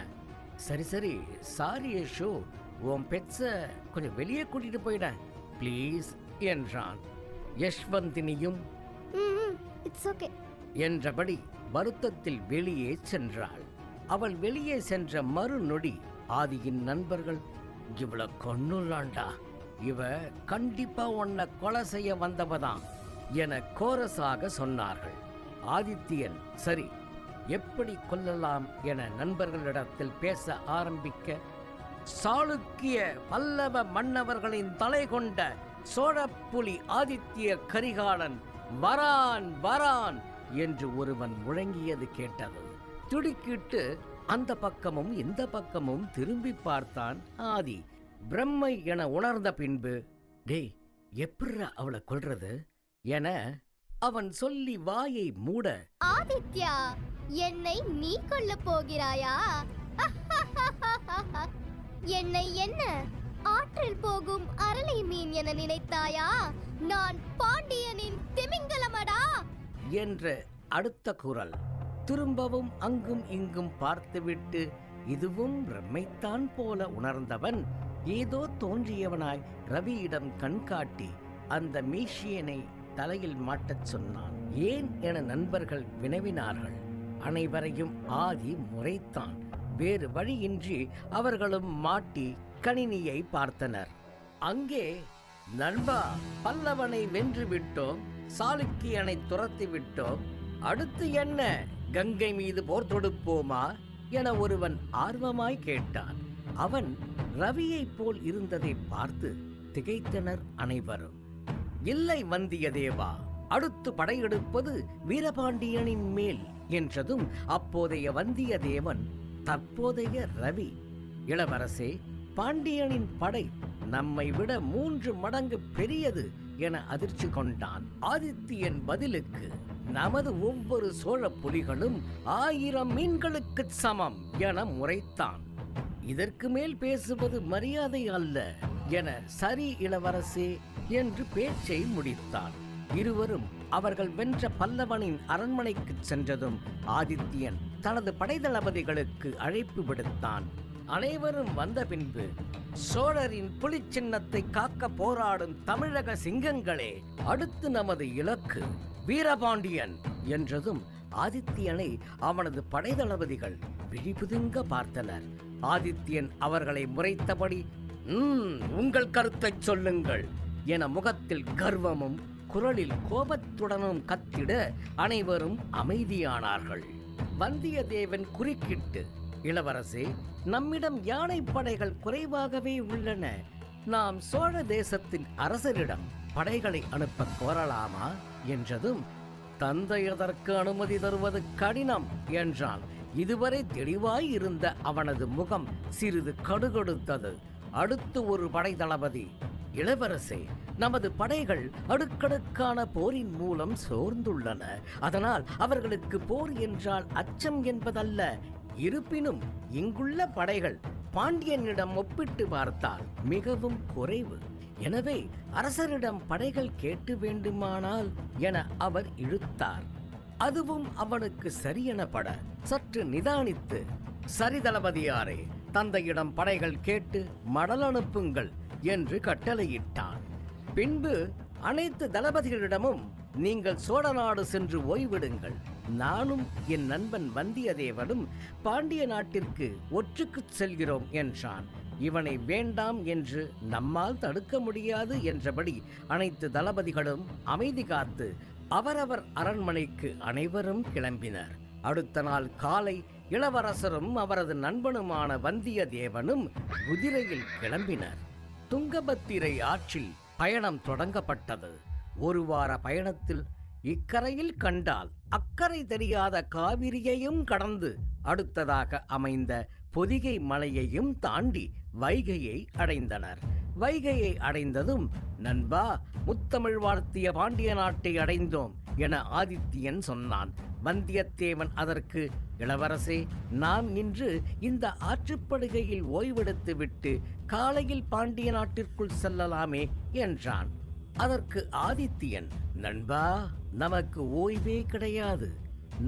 சரி சரி, சாரி யஷோ, உன் பெட்ஸ கொஞ்சம் வெளியே கூட்டிட்டு போயிட ப்ளீஸ் என்றான். யஷ்வந்தினியும் இட்ஸ் ஓகே என்றபடி வருத்தத்தில் வெளியே சென்றாள். அவள் வெளியே சென்ற மறுநொடி ஆதியின் நண்பர்கள், இவள கொன்னுலாண்டா, இவ கண்டிப்பா உன்னை கொலை செய்ய வந்தவதான் என கோரஸாக சொன்னார்கள். ஆதித்யன் சரி எப்படி கொல்லலாம் என நண்பர்களிடத்தில் பேச ஆரம்பிக்க, சாளுக்கிய பல்லவ மன்னவர்களின் தலை கொண்ட சோழப்புலி ஆதித்ய கரிகாலன் வரான் வரான் என்று ஒருவன் முழங்கியது கேட்டது. திடுக்கிட்டு அந்த பக்கமும் இந்த பக்கமும் திரும்பி பார்த்தான் ஆதி. பிரம்மை என உணர்ந்த பின்பு, டேய் எப்படிரா அவளை கொல்றது என அவன் சொல்லி வாயை மூட, ஆதித்யா, என்னை நீ கொல்ல போகிறாயா? என்னை என்ன ஆற்றில் போகும் அரளி மீன் என நினைத்தாயா? நான் பாண்டியனின் திமிங்கலமடா என்ற அடுத்த குரல். திரும்பவும் அங்கும் இங்கும் பார்த்துவிட்டு இதுவும் பிரம்மைத்தான் போல உணர்ந்தவன் ஏதோ தோன்றியவனாய் ரவியிடம் கண்காட்டி அந்த மீஷியனை தலையில் மாட்டச் சொன்னான். ஏன் என நண்பர்கள் வினவினார்கள். அனைவரையும் ஆதி முறைத்தான். வேறு வழியின்றி அவர்களும் மாட்டி கணினியை பார்த்தனர். அங்கே, நண்பா, பல்லவனை வென்று விட்டோம், சாளுக்கியனை துரத்தி விட்டோம், அடுத்து என்ன, கங்கை மீது போர் தொடுப்போமா என ஒருவன் ஆர்வமாய் கேட்டான். அவன் ரவியைப் போல் இருந்ததை பார்த்து திகைத்தனர் அனைவரும். இல்லை வந்தியத்தேவா, அடுத்து படையெடுப்பது வீரபாண்டியனின் மேல் என்றதும் அப்போதைய வந்தியத்தேவன் தற்போதைய ரவி, இளவரசே, பாண்டியனின் படை நம்மை விட 3 மடங்கு பெரியது என அதிர்ச்சி கொண்டான். ஆதித்யன் பதிலுக்கு, நமது ஒவ்வொரு சோழ புலிகளும் 1000 மீன்களுக்கு சமம் என முறைத்தான். இதற்கு மேல் பேசுவது மரியாதை அல்ல என சரி இளவரசே என்று பேச்சை முடித்தான். இருவரும் அவர்கள் வென்ற பல்லவனின் அரண்மனைக்கு சென்றதும் ஆதித்யன் தனது படைதளபதிகளுக்கு அழைப்பு விடுத்தான். அனைவரும் வந்த பின்பு, சோழரின் புலிச்சின்னத்தை காக்க போராடும் தமிழக சிங்கங்களே, அடுத்து நமது இலக்கு வீரபாண்டியன் என்றதும் ஆதித்யனை அவனது படைதளபதிகள் விழிபுதுங்க பார்த்தனர். ஆதித்யன் அவர்களை முறைத்தபடி, உங்கள் கருத்தை சொல்லுங்கள் என முகத்தில் கர்வமும் குரலில் கோபத்துடனும் கத்திட அனைவரும் அமைதியானார்கள். வந்தியத்தேவன் குறுக்கிட்டு, இளவரசே, நம்மிடம் யானை படைகள் குறைவாகவே உள்ளன. நாம் சோழ தேசத்தின் அரசரிடம் படைகளை அனுப்ப கோரலாமா என்றதும், தந்தை அதற்கு அனுமதி தருவது கடினம் என்றான். இதுவரை தெளிவாய் இருந்த அவனது முகம் சிறிது கடுகடுத்தது. அடுத்து ஒரு படை தளபதி, இளவரசே, நமது படைகள் அடுக்கடுக்கான போரின் மூலம் சோர்ந்துள்ளன. அதனால் அவர்களுக்கு போர் என்றால் அச்சம் என்பதல்ல. இருப்பினும் இங்குள்ள படைகள் பாண்டியனிடம் ஒப்பிட்டு பார்த்தால் மிகவும் குறைவு. எனவே அரசரிடம் படைகள் கேட்டு வேண்டுமானால் என அவர் இழுத்தார். அதுவும் அவனுக்கு சரியெனப்பட சற்று நிதானித்து, சரி தளபதியாரே, தந்தையிடம் படைகள் கேட்டு மடல் அனுப்புங்கள் என்று கட்டளையிட்டான். பின்பு அனைத்து தளபதிகளிடமும், நீங்கள் சோழ நாடு சென்று ஓய்விடுங்கள். நானும் என் நண்பன் வந்தியத்தேவனும் பாண்டிய நாட்டிற்கு ஒற்றுக்குச் செல்கிறோம் என்றான். இவனை வேண்டாம் என்று நம்மால் தடுக்க முடியாது என்றபடி அனைத்து தளபதிகளும் அமைதி காத்து அவரவர் அரண்மனைக்கு அனைவரும் கிளம்பினர். அடுத்த நாள் காலை இளவரசரும் அவரது நண்பனுமான வந்தியத்தேவனும் குதிரையில் கிளம்பினர். துங்கபத்திரை ஆற்றில் பயணம் தொடங்கப்பட்டது. 1 வார பயணத்தில் இக்கரையில் கண்டால் அக்கறை தெரியாத காவிரியையும் கடந்து அடுத்ததாக அமைந்த பொதிகை மலையையும் தாண்டி வைகையை அடைந்தனர். வைகையை அடைந்ததும், நண்பா, முத்தமிழ் வாழ்த்திய பாண்டிய நாட்டை அடைந்தோம் என ஆதித்யன் சொன்னான். வந்தியத்தேவன் அதற்கு, இளவரசே, நாம் இன்று இந்த ஆற்றுப்படுகையில் ஓய்வெடுத்து விட்டு காலையில் பாண்டிய நாட்டிற்குள் செல்லலாமே என்றான். அதற்கு ஆதித்யன், நண்பா, நமக்கு ஓய்வே கிடையாது.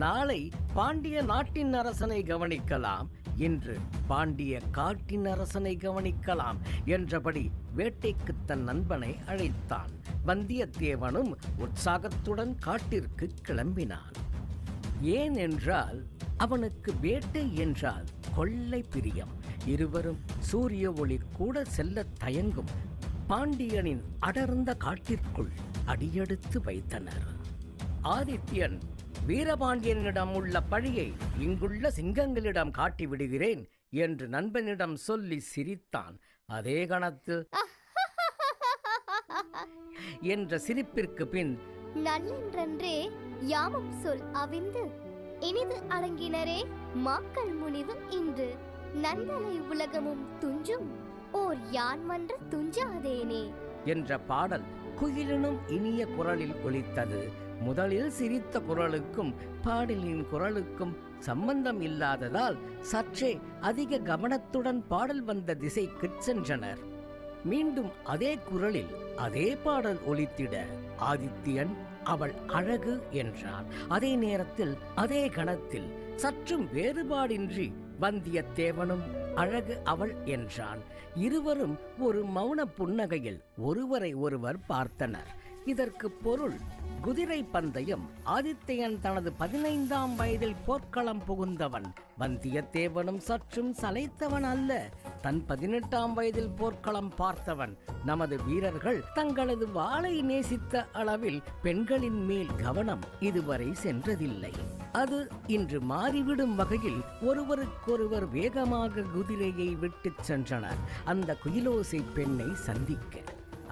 நாளை பாண்டிய நாட்டின் அரசனை கவனிக்கலாம். இன்று பாண்டிய காட்டின் அரசனை கவனிக்கலாம் என்றபடி வேட்டைக்கு தன் நண்பனை அழைத்தான். வந்தியத்தேவனும் உற்சாகத்துடன் காட்டிற்கு கிளம்பினான். ஏனென்றால் அவனுக்கு வேட்டை என்றால் கொள்ளை பிரியம். இருவரும் சூரிய ஒளி கூட செல்ல தயங்கும் பாண்டியனின் அடர்ந்த காட்டிற்குள் அடியெடுத்து வைத்தனர். ஆதித்யன், வீரபாண்டியனிடம் உள்ள பழியை இங்குள்ள சிங்கங்களிடம் காட்டி விடுகிறேன் என்று நண்பனிடம் சொல்லி சிரித்தான். அதே கணத்தில் என்ற சிரிப்பிற்கு பின், நல்லென்றே யாமம் சொல் அவிந்து இனிது அடங்கினரே மாக்கள் முனிவு இன்று நந்தலை உலகமும் துஞ்சும் ஓர் யான் மன்ற துஞ்சாதேனே என்ற பாடல் குயிலினும் இனிய குரலில் ஒலித்தது. முதலில் சிரித்த குரலுக்கும் பாடலின் குரலுக்கும் சம்பந்தம் இல்லாததால் சற்றே அதிக கவனத்துடன் பாடல் வந்த திசைக்கு சென்றனர். மீண்டும் அதே குரலில் அதே பாடல் ஒலித்திட ஆதித்யன் அவள் அழகு என்றான். அதே நேரத்தில் அதே கணத்தில் சற்றும் வேறுபாடின்றி வந்தியத்தேவனும் அழகு அவள் என்றான். இருவரும் ஒரு மௌன புன்னகையில் ஒருவரை ஒருவர் பார்த்தனர். இதற்கு பொருள் குதிரை பந்தயம். ஆதித்யன் தனது 15ஆம் வயதில் போர்க்களம் புகுந்தவன். வந்தியத்தேவனும் சற்றும் சளைத்தவன் அல்ல. தன் 18ஆம் வயதில் போர்க்களம் பார்த்தவன். நமது வீரர்கள் தங்களது வாளை நேசித்த அளவில் பெண்களின் மேல் கவனம் இதுவரை சென்றதில்லை. அது இன்று மாறிவிடும் வகையில் ஒருவருக்கொருவர் வேகமாக குதிரையை விட்டுச் சென்றனர் அந்த குயிலோசை பெண்ணை சந்திக்க.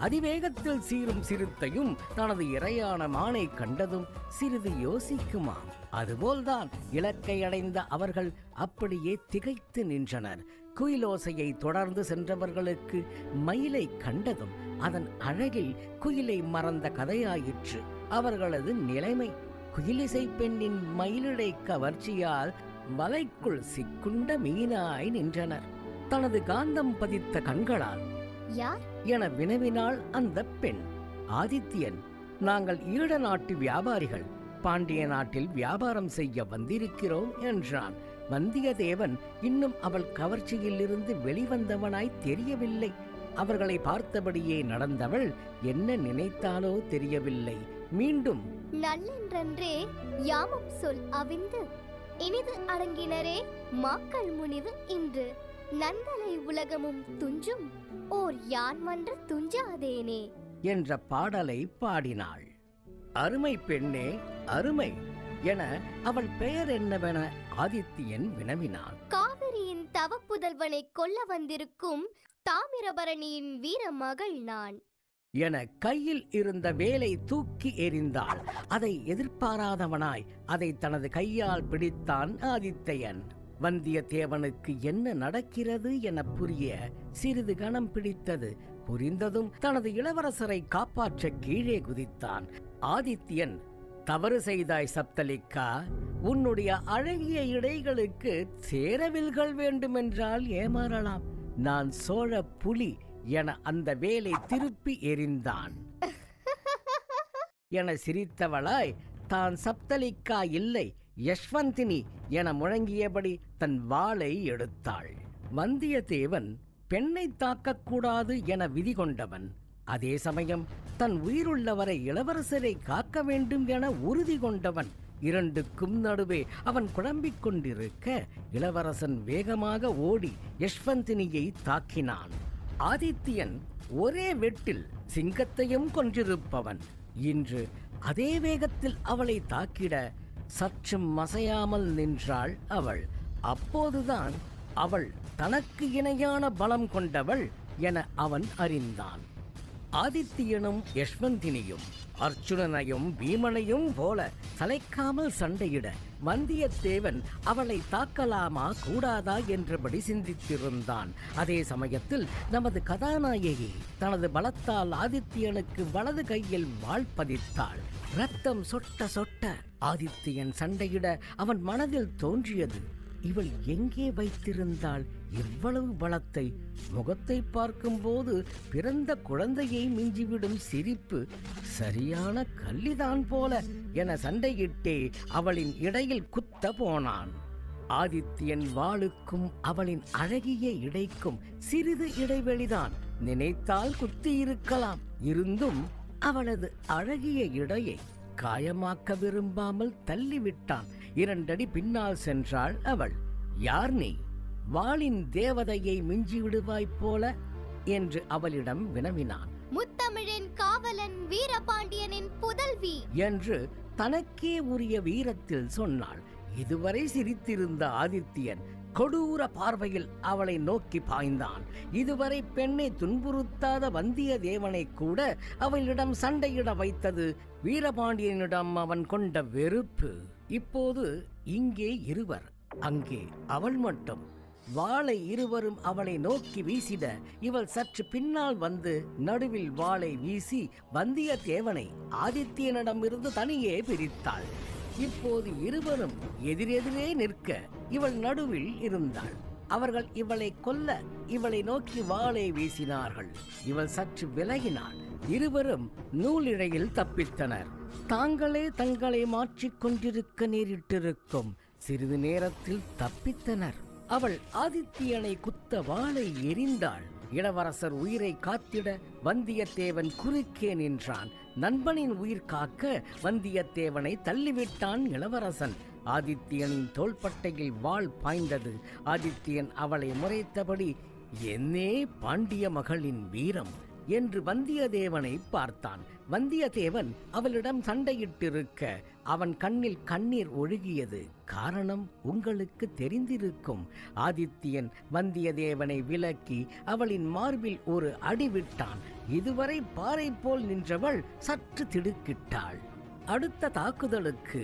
அதிவேகத்தில் சீரும் சிறுத்தையும் தனது இரையான மானை கண்டதும் சிறிது யோசிக்குமாம். அதுபோல்தான் இலக்கை அடைந்த அவர்கள் அப்படியே திகைத்து நின்றனர். குயிலோசையை தொடர்ந்து சென்றவர்களுக்கு மயிலை கண்டதும் அதன் அழகில் குயிலை மறந்த கதையாயிற்று அவர்களது நிலைமை. குயிலிசை பெண்ணின் மயிலிடை கவர்ச்சியால் வலைக்குள் சிக்குண்ட மீனாய் நின்றனர். தனது காந்தம் பதித்த கண்களால் யார் என வினவினாள் அந்த பெண். ஆதித்யன், நாங்கள் ஈழ நாட்டு வியாபாரிகள், பாண்டிய நாட்டில் வியாபாரம் செய்ய வந்திருக்கிறோம் என்றான். வந்தியத்தேவன் இன்னும் அவள் கவர்ச்சியில் இருந்து வெளிவந்தவனாய் தெரியவில்லை. அவர்களை பார்த்தபடியே நடந்தவள் என்ன நினைத்தாலோ தெரியவில்லை. மீண்டும் நல்லென்றே யாமம் சொல் அவிந்து இனிது அடங்கினரே மாக்கள் முனிவு இன்று நந்தலை உலகமும் துஞ்சும் ஓர் யான் மன்ற துஞ்சாதேனே என்ற பாடலை பாடினாள். அருமை பெண்ணே, அருமை என அவள் பெயர் என்னவென ஆதித்யன் வினவினான். காவிரியின் தவப்புதல்வனை கொல்ல வந்திருக்கும் தாமிரபரணியின் வீர மகள் நான் என கையில் இருந்த வேலை தூக்கி எறிந்தாள். அதை எதிர்பாராதவனாய் அதை தனது கையால் பிடித்தான் ஆதித்யன். வந்தியத்தேவனுக்கு என்ன நடக்கிறது என புரிய சிறிது கணம் பிடித்தது. புரிந்ததும் தனது இளவரசரை காப்பாற்ற கீழே குதித்தான். ஆதித்யன், தவறு செய்தாய் சப்தலிக்கா. உன்னுடைய அழகிய இடைகளுக்கு சேரவில்கள் வேண்டுமென்றால் ஏமாறலாம். நான் சோழ புலி என அந்த வேலை திருப்பி எறிந்தான். என சிரித்தவளாய், தான் சப்தலிக்கா இல்லை, யஷ்வந்தினி என முழங்கியபடி தன் வாளை எடுத்தாள். வந்தியத்தேவன் பெண்ணை தாக்கக்கூடாது என விதி கொண்டவன். அதே சமயம் தன் உயிருள்ளவரை இளவரசரை காக்க வேண்டும் என உறுதி கொண்டவன். இரண்டுக்கும் நடுவே அவன் குழம்பிக் கொண்டிருக்க இளவரசன் வேகமாக ஓடி யஷ்வந்தினியை தாக்கினான். ஆதித்யன் ஒரே வெட்டில் சிங்கத்தையும் கொன்றிருப்பவன். இன்று அதே வேகத்தில் அவளை தாக்கிட சற்றும் மசையாமல் நின்றாள் அவள். அப்போதுதான் அவள் தனக்கு இணையான பலம் கொண்டவள் என அவன் அறிந்தான். ஆதித்யனும் யஷ்வந்தினியும் அர்ச்சுனனையும் பீமனையும் போல சளைக்காமல் சண்டையிட வந்தியத்தேவன் அவளை தாக்கலாமா கூடாதா என்றபடி சிந்தித்திருந்தான். அதே சமயத்தில் நமது கதாநாயகி தனது பலத்தால் ஆதித்யனுக்கு வலது கையில் வாள் பதித்தாள். ரத்தம் சொட்ட சொட்ட ஆதித்யன் சண்டையிட அவன் மனதில் தோன்றியது, இவள் எங்கே வைத்திருந்தாள் இவ்வளவு பலத்தை? முகத்தை பார்க்கும்போது பிறந்த குழந்தையை மிஞ்சிவிடும் சிரிப்பு, சரியான கல்லிதான் போல என சண்டையிட்டே அவளின் இடையில் குத்த போனான். ஆதித்யன் வாளுக்கும் அவளின் அழகிய இடைக்கும் சிறிது இடைவெளிதான். நினைத்தால் குத்தியிருக்கலாம். இருந்தும் அவளது அழகிய இடையை காயமாக்க விரும்பாமல் தள்ளிவிட்டான். 2 அடி பின்னால் சென்றாள் அவள். யார் நீ? வாளின் தேவதையை மிஞ்சி விடுவாய் போல என்று அவளிடம் வினவினான். முத்தமிழின் காவலன் வீரபாண்டியனின் புதல்வி என்று தனக்கே உரிய வீரத்தில் சொன்னாள். இதுவரை சிரித்திருந்த ஆதித்யன் கொடூர பார்வையில் அவளை நோக்கி பாய்ந்தான். இதுவரை பெண்ணை துன்புறுத்தாத வந்தியத்தேவனை கூட அவளிடம் சண்டையிட வைத்தது வீரபாண்டியனிடம் அவன் கொண்ட வெறுப்பு. இப்போது இங்கே இருவர், அங்கே அவள் மட்டும். வாளை இருவரும் அவளை நோக்கி வீசிட இவள் சற்று பின்னால் வந்து நடுவில் வாளை வீசி வந்தியத்தேவனை ஆதித்யனிடமிருந்து தனியே பிரித்தாள். இப்போது இருவரும் எதிரெதிரே நிற்க இவள் நடுவில் இருந்தாள். அவர்கள் இவளை கொல்ல இவளை நோக்கி வாளை வீசினார்கள். இவள் சற்று விலகினாள். இருவரும் நூலிழையில் தப்பித்தனர். தாங்களே தங்களை மாற்றிக்கொண்டிருக்க நேரிட்டிருக்கும். சிறிது நேரத்தில் தப்பித்தனர். அவள் ஆதித்யனை குத்த வாளை எறிந்தாள். இளவரசர் உயிரை காத்திட வந்தியத்தேவன் குறுக்கே நின்றான். நண்பனின் உயிர் காக்க வந்தியத்தேவனை தள்ளிவிட்டான் இளவரசன். ஆதித்யனின் தோள்பட்டையில் வாள் பாய்ந்தது. ஆதித்யன் அவளை முறைத்தபடி, என்னே பாண்டிய மகளின் வீரம் என்று வந்தியத்தேவனை பார்த்தான். வந்தியத்தேவன் அவளிடம் சண்டையிட்டிருக்க அவன் கண்ணில் கண்ணீர் ஒழுகியது. காரணம் உங்களுக்கு தெரிந்திருக்கும். ஆதித்யன் வந்தியத்தேவனை விலக்கி அவளின் மார்பில் ஒரு அடி விட்டான். இதுவரை பாறை போல் நின்றவள் சற்று திடுக்கிட்டாள். அடுத்த தாக்குதலுக்கு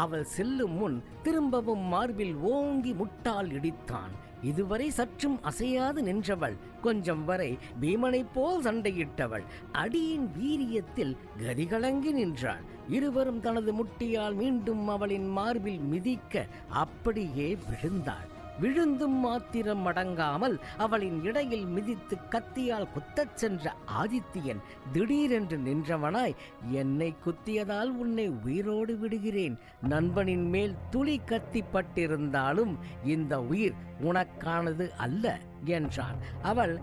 அவள் செல்லும் முன் திரும்பவும் மார்பில் ஓங்கி முட்டால் இடித்தான். இதுவரை சற்றும் அசையாது நின்றவள் கொஞ்சம் வரை பீமனைப் போல் சண்டையிட்டவள் அடியின் வீரியத்தில் கதிகலங்கி நின்றாள். இருவரும் தனது முட்டியால் மீண்டும் அவளின் மார்பில் மிதிக்க அப்படியே விழுந்தாள். விழுந்தும் மாத்திரம் அடங்காமல் அவளின் இடையில் மிதித்து கத்தியால் குத்தச் சென்ற ஆதித்யன் திடீரென்று நின்றவனாய், என்னை குத்தியதால் உன்னை உயிரோடு விடுகிறேன். நண்பனின் மேல் துளி கத்திப்பட்டிருந்தாலும் இந்த உயிர் உனக்கானது அல்ல என்றான். அவள்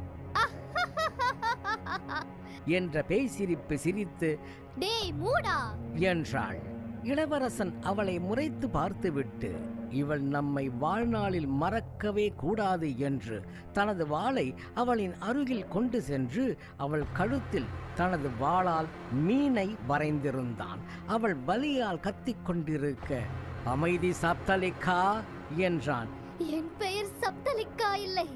என்ற பேய் சிரிப்பு சிரித்து, டேய் மூடா என்றாள். இளவரசன் அவளை முறைத்து பார்த்துவிட்டு, இவள் நம்மை வாழ்நாளில் மறக்கவே கூடாது என்று தனது வாளை அவளின் அருகில் கொண்டு சென்று அவள் கழுத்தில் தனது வாளால் மீனை வரைந்திருந்தான். அவள் வலியால் கத்திக்கொண்டிருக்க, அமைதி சப்தலிக்கா என்றான். என் பெயர் சப்தலிக்கா இல்லை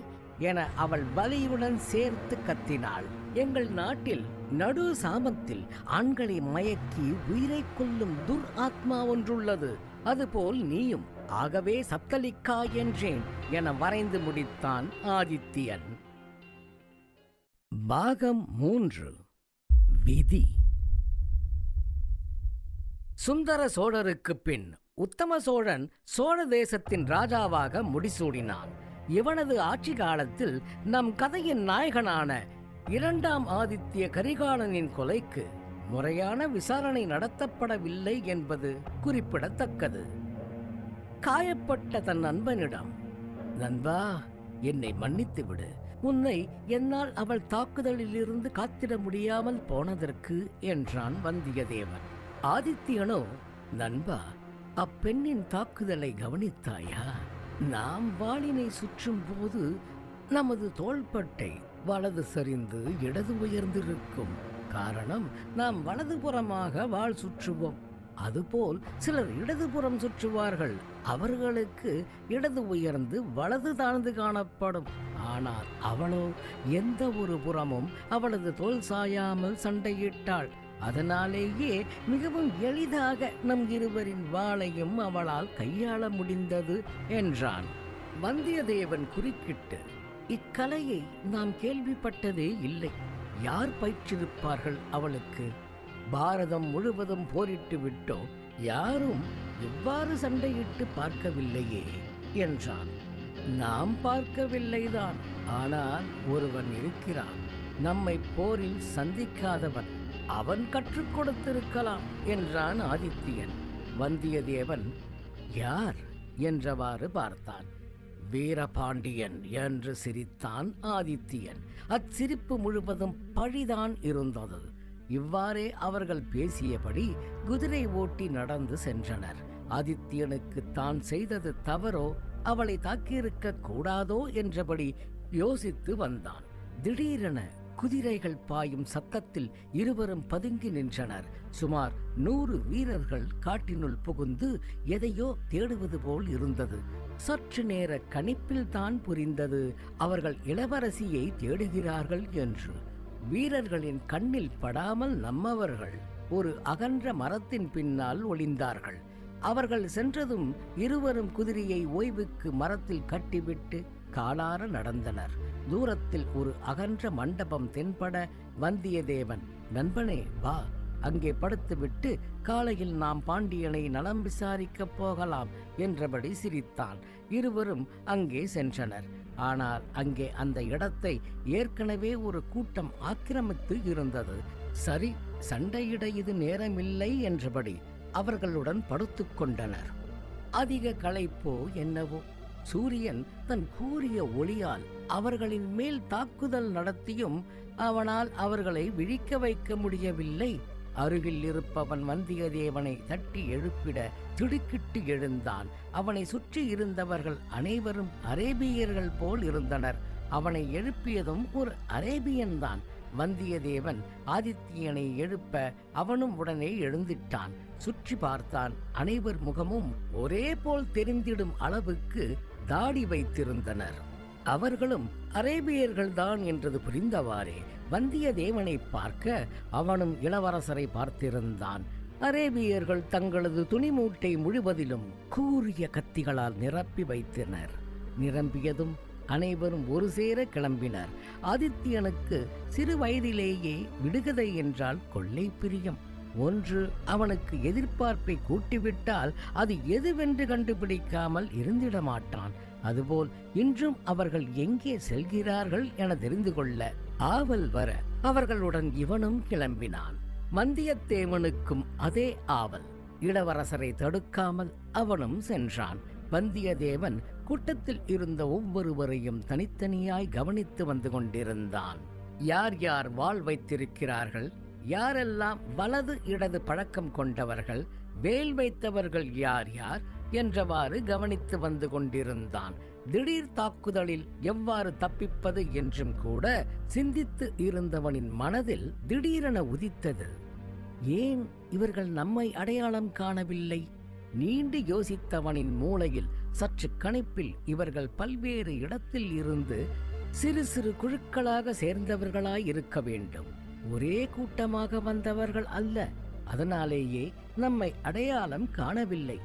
என அவள் வலியுடன் சேர்த்து கத்தினாள். எங்கள் நாட்டில் நடு சாமத்தில் ஆண்களை மயக்கி உயிரை கொல்லும் துர் ஆத்மா ஒன்றுள்ளது. அதுபோல் நீயும். ஆகவே சப்தலிக்கா என்றேன் என வரைந்து முடித்தான் ஆதித்யன். பாகம் 3. விதி. சுந்தர சோழருக்கு பின் உத்தம சோழன் சோழ தேசத்தின் ராஜாவாக முடிசூடினான். இவனது ஆட்சி காலத்தில் நம் கதையின் நாயகனான 2ஆம் ஆதித்ய கரிகாலனின் கொலைக்கு முறையான விசாரணை நடத்தப்படவில்லை என்பது குறிப்பிடத்தக்கது. காயப்பட்ட தன் நண்பனிடம், நண்பா, என்னை மன்னித்து விடு. உன்னை என்னால் அவள் தாக்குதலிலிருந்து காத்திட முடியாமல் போனதற்கு என்றான் வந்தியத்தேவன். ஆதித்யனோ, நண்பா, அப்பெண்ணின் தாக்குதலை கவனித்தாயா? நாம் வாளினை சுற்றும் போது நமது தோள்பட்டை வலது சரிந்து இடது உயர்ந்திருக்கும். காரணம், நாம் வலதுபுறமாக வாள் சுற்றுவோம். அதுபோல் சிலர் இடதுபுறம் சுற்றுவார்கள். அவர்களுக்கு இடது உயர்ந்து வலது தாழ்ந்து காணப்படும். ஆனால் அவளோ எந்த ஒரு புறமும் அவளது தோள் சாயாமல் சண்டையிட்டாள். அதனாலேயே மிகவும் எளிதாக நம் இருவரின் வாளையும் அவளால் கையாள முடிந்தது என்றான். வந்தியத்தேவன் குறுக்கிட்டு, இக்கலையை நாம் கேள்விப்பட்டதே இல்லை. யார் பயிற்றிருப்பார்கள் அவளுக்கு? பாரதம் முழுவதும் போரிட்டு விட்டோம், யாரும் எவ்வாறு சண்டையிட்டு பார்க்கவில்லையே என்றான். நாம் பார்க்கவில்லைதான், ஆனால் ஒருவன் இருக்கிறான், நம்மை போரில் சந்திக்காதவன். அவன் கற்றுக் கொடுத்திருக்கலாம் என்றான் ஆதித்யன். வந்தியத்தேவன், யார் என்றவாறு பார்த்தான். வீரபாண்டியன் என்று சிரித்தான் ஆதித்தியன். அச்சிரிப்பு முழுவதும் பழிதான் இருந்தது. இவ்வாறே அவர்கள் பேசியபடி குதிரை ஓட்டி நடந்து சென்றனர். ஆதித்தியனுக்கு தான் செய்தது தவறோ, அவளை தாக்கியிருக்க கூடாதோ என்றபடி யோசித்து வந்தான். திடீரென குதிரைகள் பாயும் சத்தத்தில் இருவரும் பதுங்கி நின்றனர். சுமார் 100 வீரர்கள் காட்டினுள் புகுந்து எதையோ தேடுவது போல் இருந்தது. சற்று நேர கணிப்பில் தான் புரிந்தது அவர்கள் இளவரசியை தேடுகிறார்கள் என்று. வீரர்களின் கண்ணில் படாமல் நம்மவர்கள் ஒரு அகன்ற மரத்தின் பின்னால் ஒளிந்தார்கள். அவர்கள் சென்றதும் இருவரும் குதிரையை ஓய்வுக்கு மரத்தில் கட்டிவிட்டு காலார நடந்தனர். தூரத்தில் ஒரு அகன்ற மண்டபம் தென்பட வந்தியத்தேவன், நண்பனே வா, அங்கே படுத்துவிட்டு காலையில் நாம் பாண்டியனை நலம் விசாரிக்கப் போகலாம் என்றபடி சிரித்தான். இருவரும் அங்கே சென்றனர். ஆனால் அங்கே அந்த இடத்தை ஏற்கனவே ஒரு கூட்டம் ஆக்கிரமித்து இருந்தது. சரி, சண்டையிட இது நேரமில்லை என்றபடி அவர்களுடன் படுத்துக் கொண்டனர். அதிக களைப்போ என்னவோ, சூரியன் தன் கூரிய ஒளியால் அவர்களின் மேல் தாக்குதல் நடத்தியும் அவனால் அவர்களை விழிக்க வைக்க முடியவில்லை. அருகில் இருப்பவன் வந்தியத்தேவனை தட்டி எழுப்பிட திடுக்கிட்டு எழுந்தான். அவனை சுற்றி இருந்தவர்கள் அனைவரும் அரேபியர்கள் போல் இருந்தனர். அவனை எழுப்பியதும் ஒரு அரேபியன்தான். வந்தியத்தேவன் ஆதித்தியனை எழுப்ப அவனும் உடனே எழுந்திட்டான். சுற்றி பார்த்தான். அனைவர் முகமும் ஒரே போல் தெரிந்திடும் அளவுக்கு தாடி வைத்திருந்தனர். அவர்களும் அரேபியர்கள்தான் என்றது புரிந்தவாறே வந்தியத்தேவனை பார்க்க அவனும் இளவரசரை பார்த்திருந்தான். அரேபியர்கள் தங்களது துணிமூட்டை முழுவதிலும் கூரிய கத்திகளால் நிரப்பி வைத்தனர். நிரம்பியதும் அனைவரும் ஒரு சேர கிளம்பினர். ஆதித்தியனுக்கு சிறு வயதிலேயே விடுகதை என்றால் கொள்ளை பிரியம். ஒன்று அவனுக்கு எதிர்பார்ப்பை கூட்டிவிட்டால் அது எதுவென்று கண்டுபிடிக்காமல் இருந்திட மாட்டான். அதுபோல் இன்றும் அவர்கள் எங்கே செல்கிறார்கள் என தெரிந்து கொள்ள ஆவல் வர அவர்களுடன் இவனும் கிளம்பினான். வந்தியத்தேவனுக்கும் அதே ஆவல். இளவரசரை தடுக்காமல் அவனும் சென்றான். வந்தியத்தேவன் கூட்டத்தில் இருந்த ஒவ்வொருவரையும் தனித்தனியாய் கவனித்து வந்து கொண்டிருந்தான். யார் யார் வாள் வைத்திருக்கிறார்கள், யாரெல்லாம் வலது இடது பழக்கம் கொண்டவர்கள், வேல் வைத்தவர்கள் யார் யார் என்றவாறு கவனித்து வந்து கொண்டிருந்தான். திடீர் தாக்குதலில் எவ்வாறு தப்பிப்பது என்றும் கூட சிந்தித்து இருந்தவனின் மனதில் திடீரென உதித்தது, ஏன் இவர்கள் நம்மை அடையாளம் காணவில்லை? நீண்டு யோசித்தவனின் மூளையில் சற்று கணிப்பில் இவர்கள் பல்வேறு இடத்தில் இருந்து சிறு சிறு குழுக்களாக சேர்ந்தவர்களாய் இருக்க வேண்டும். ஒரே கூட்டமாக வந்தவர்கள் அல்ல. அதனாலேயே நம்மை அடையாளம் காணவில்லை.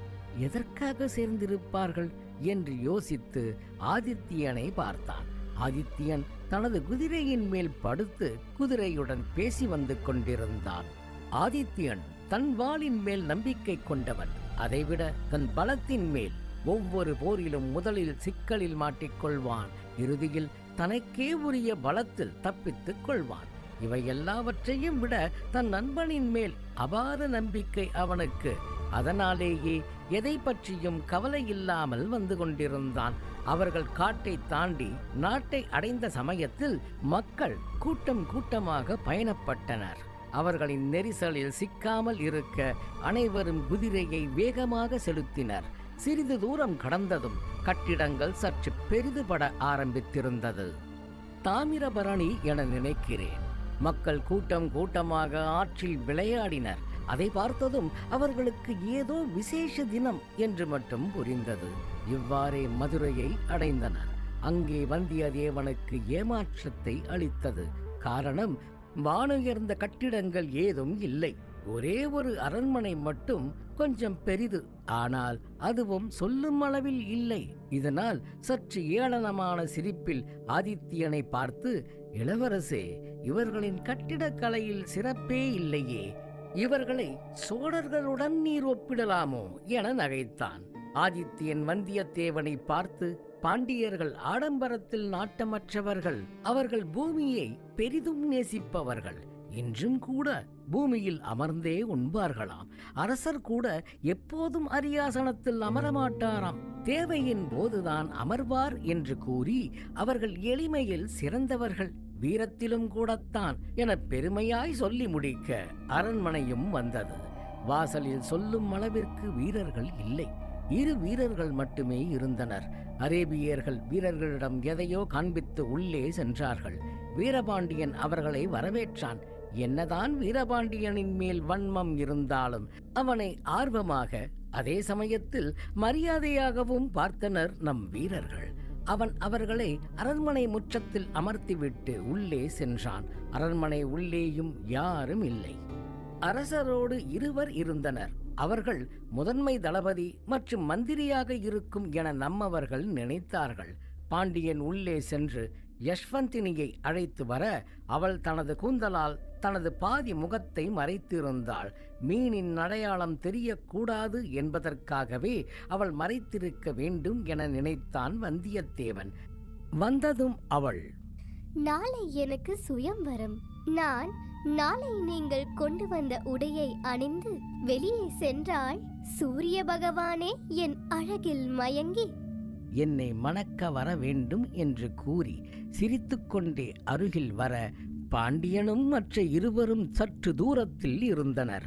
எதற்காக சேர்ந்திருப்பார்கள் என்று யோசித்து ஆதித்தியனை பார்த்தான். ஆதித்தியன் தனது குதிரையின் மேல் படுத்து குதிரையுடன் பேசி வந்து கொண்டிருந்தான். ஆதித்தியன் தன் வாளின் மேல் நம்பிக்கை கொண்டவன். அதைவிட தன் பலத்தின் மேல். ஒவ்வொரு போரிலும் முதலில் சிக்கலில் மாட்டிக்கொள்வான், இறுதியில் தனக்கே உரிய பலத்தில் தப்பித்துக் கொள்வான். இவை எல்லாவற்றையும் விட தன் நண்பனின் மேல் அபார நம்பிக்கை அவனுக்கு. அதனாலேயே எதை பற்றியும் கவலை இல்லாமல் வந்து கொண்டிருந்தான். அவர்கள் காட்டை தாண்டி நாட்டை அடைந்த சமயத்தில் மக்கள் கூட்டம் கூட்டமாக பயணப்பட்டனர். அவர்களின் நெரிசலில் சிக்காமல் இருக்க அனைவரும் குதிரையை வேகமாக செலுத்தினர். சிறிது தூரம் கடந்ததும் கட்டிடங்கள் சற்று பெரிதுபட ஆரம்பித்திருந்தது. தாமிரபரணி என நினைக்கிறேன். மக்கள் கூட்டம் கூட்டமாக ஆற்றில் விளையாடினர். அதை பார்த்ததும் அவர்களுக்கு ஏதோ விசேஷ தினம் என்று மட்டும் புரிந்தது. இவ்வாறே மதுரையை அடைந்தனர். அங்கே வந்தியத்தேவனுக்கு ஏமாற்றத்தை அளித்தது. காரணம், வானுயர்ந்த கட்டிடங்கள் ஏதும் இல்லை. ஒரே ஒரு அரண்மனை மட்டும் கொஞ்சம் பெரிது. ஆனால் அதுவும் சொல்லும் அளவில் இல்லை. இதனால் சற்று ஏளனமான சிரிப்பில் ஆதித்தியனை பார்த்து, இளவரசே, இவர்களின் கட்டிடக்கலையில் சிறப்பே இல்லையே. இவர்களை சோழர்களுடன் நீர் ஒப்பிடலாமோ என நகைத்தான். ஆதித்தியன் வந்தியத்தேவனை பார்த்து, பாண்டியர்கள் ஆடம்பரத்தில் நாட்டமற்றவர்கள். அவர்கள் பூமியை பெரிதும் நேசிப்பவர்கள். இன்றும் கூட பூமியில் அமர்ந்தே உண்பார்களாம். அரசர் கூட எப்போதும் அரியாசனத்தில் அமரமாட்டாராம். தேவையின் போதுதான் அமர்வார் என்று கூறி அவர்கள் எளிமையில் சிறந்தவர்கள், வீரத்திலும் கூடத்தான் என பெருமையாய் சொல்லி முடிக்க அரண்மனையும் வந்தது. வாசலில் சொல்லும் அளவிற்கு வீரர்கள் இல்லை. 2 வீரர்கள் மட்டுமே இருந்தனர். அரேபியர்கள் வீரர்களிடம் எதையோ காண்பித்து உள்ளே சென்றார்கள். வீரபாண்டியன் அவர்களை வரவேற்றான். என்னதான் வீரபாண்டியனின் மேல் வன்மம் இருந்தாலும் அவனை ஆர்வமாக, அதே சமயத்தில் மரியாதையாகவும் பார்த்தனர் நம் வீரர்கள். அவன் அவர்களை அரண்மனை முற்றத்தில் அமர்த்திவிட்டு உள்ளே சென்றான். அரண்மனை உள்ளேயும் யாரும் இல்லை. அரசரோடு 2 இருந்தனர். அவர்கள் முதன்மை தளபதி மற்றும் மந்திரியாக இருக்கும் என நம்மவர்கள் நினைத்தார்கள். பாண்டியன் உள்ளே சென்று யஷ்வந்தினியை அழைத்து வர அவள் தனது கூந்தலால் தனது பாதி முகத்தை மறைத்திருந்தாள். மீனின் அடையாளம் தெரியக்கூடாது என்பதற்காகவே அவள் மறைத்திருக்க வேண்டும் என நினைத்தான் வந்தியத்தேவன். வந்ததும் அவள், நாளை எனக்கு சுயம்வரம். நான் நாளை நீங்கள் கொண்டு வந்த உடையை அணிந்து வெளியே சென்றால் சூரிய பகவானே என் அழகில் மயங்கி என்னை மணக்க வர வேண்டும் என்று கூறி சிரித்துக்கொண்டே அருகில் வர பாண்டியனும் மற்ற 2 சற்று தூரத்தில் இருந்தனர்.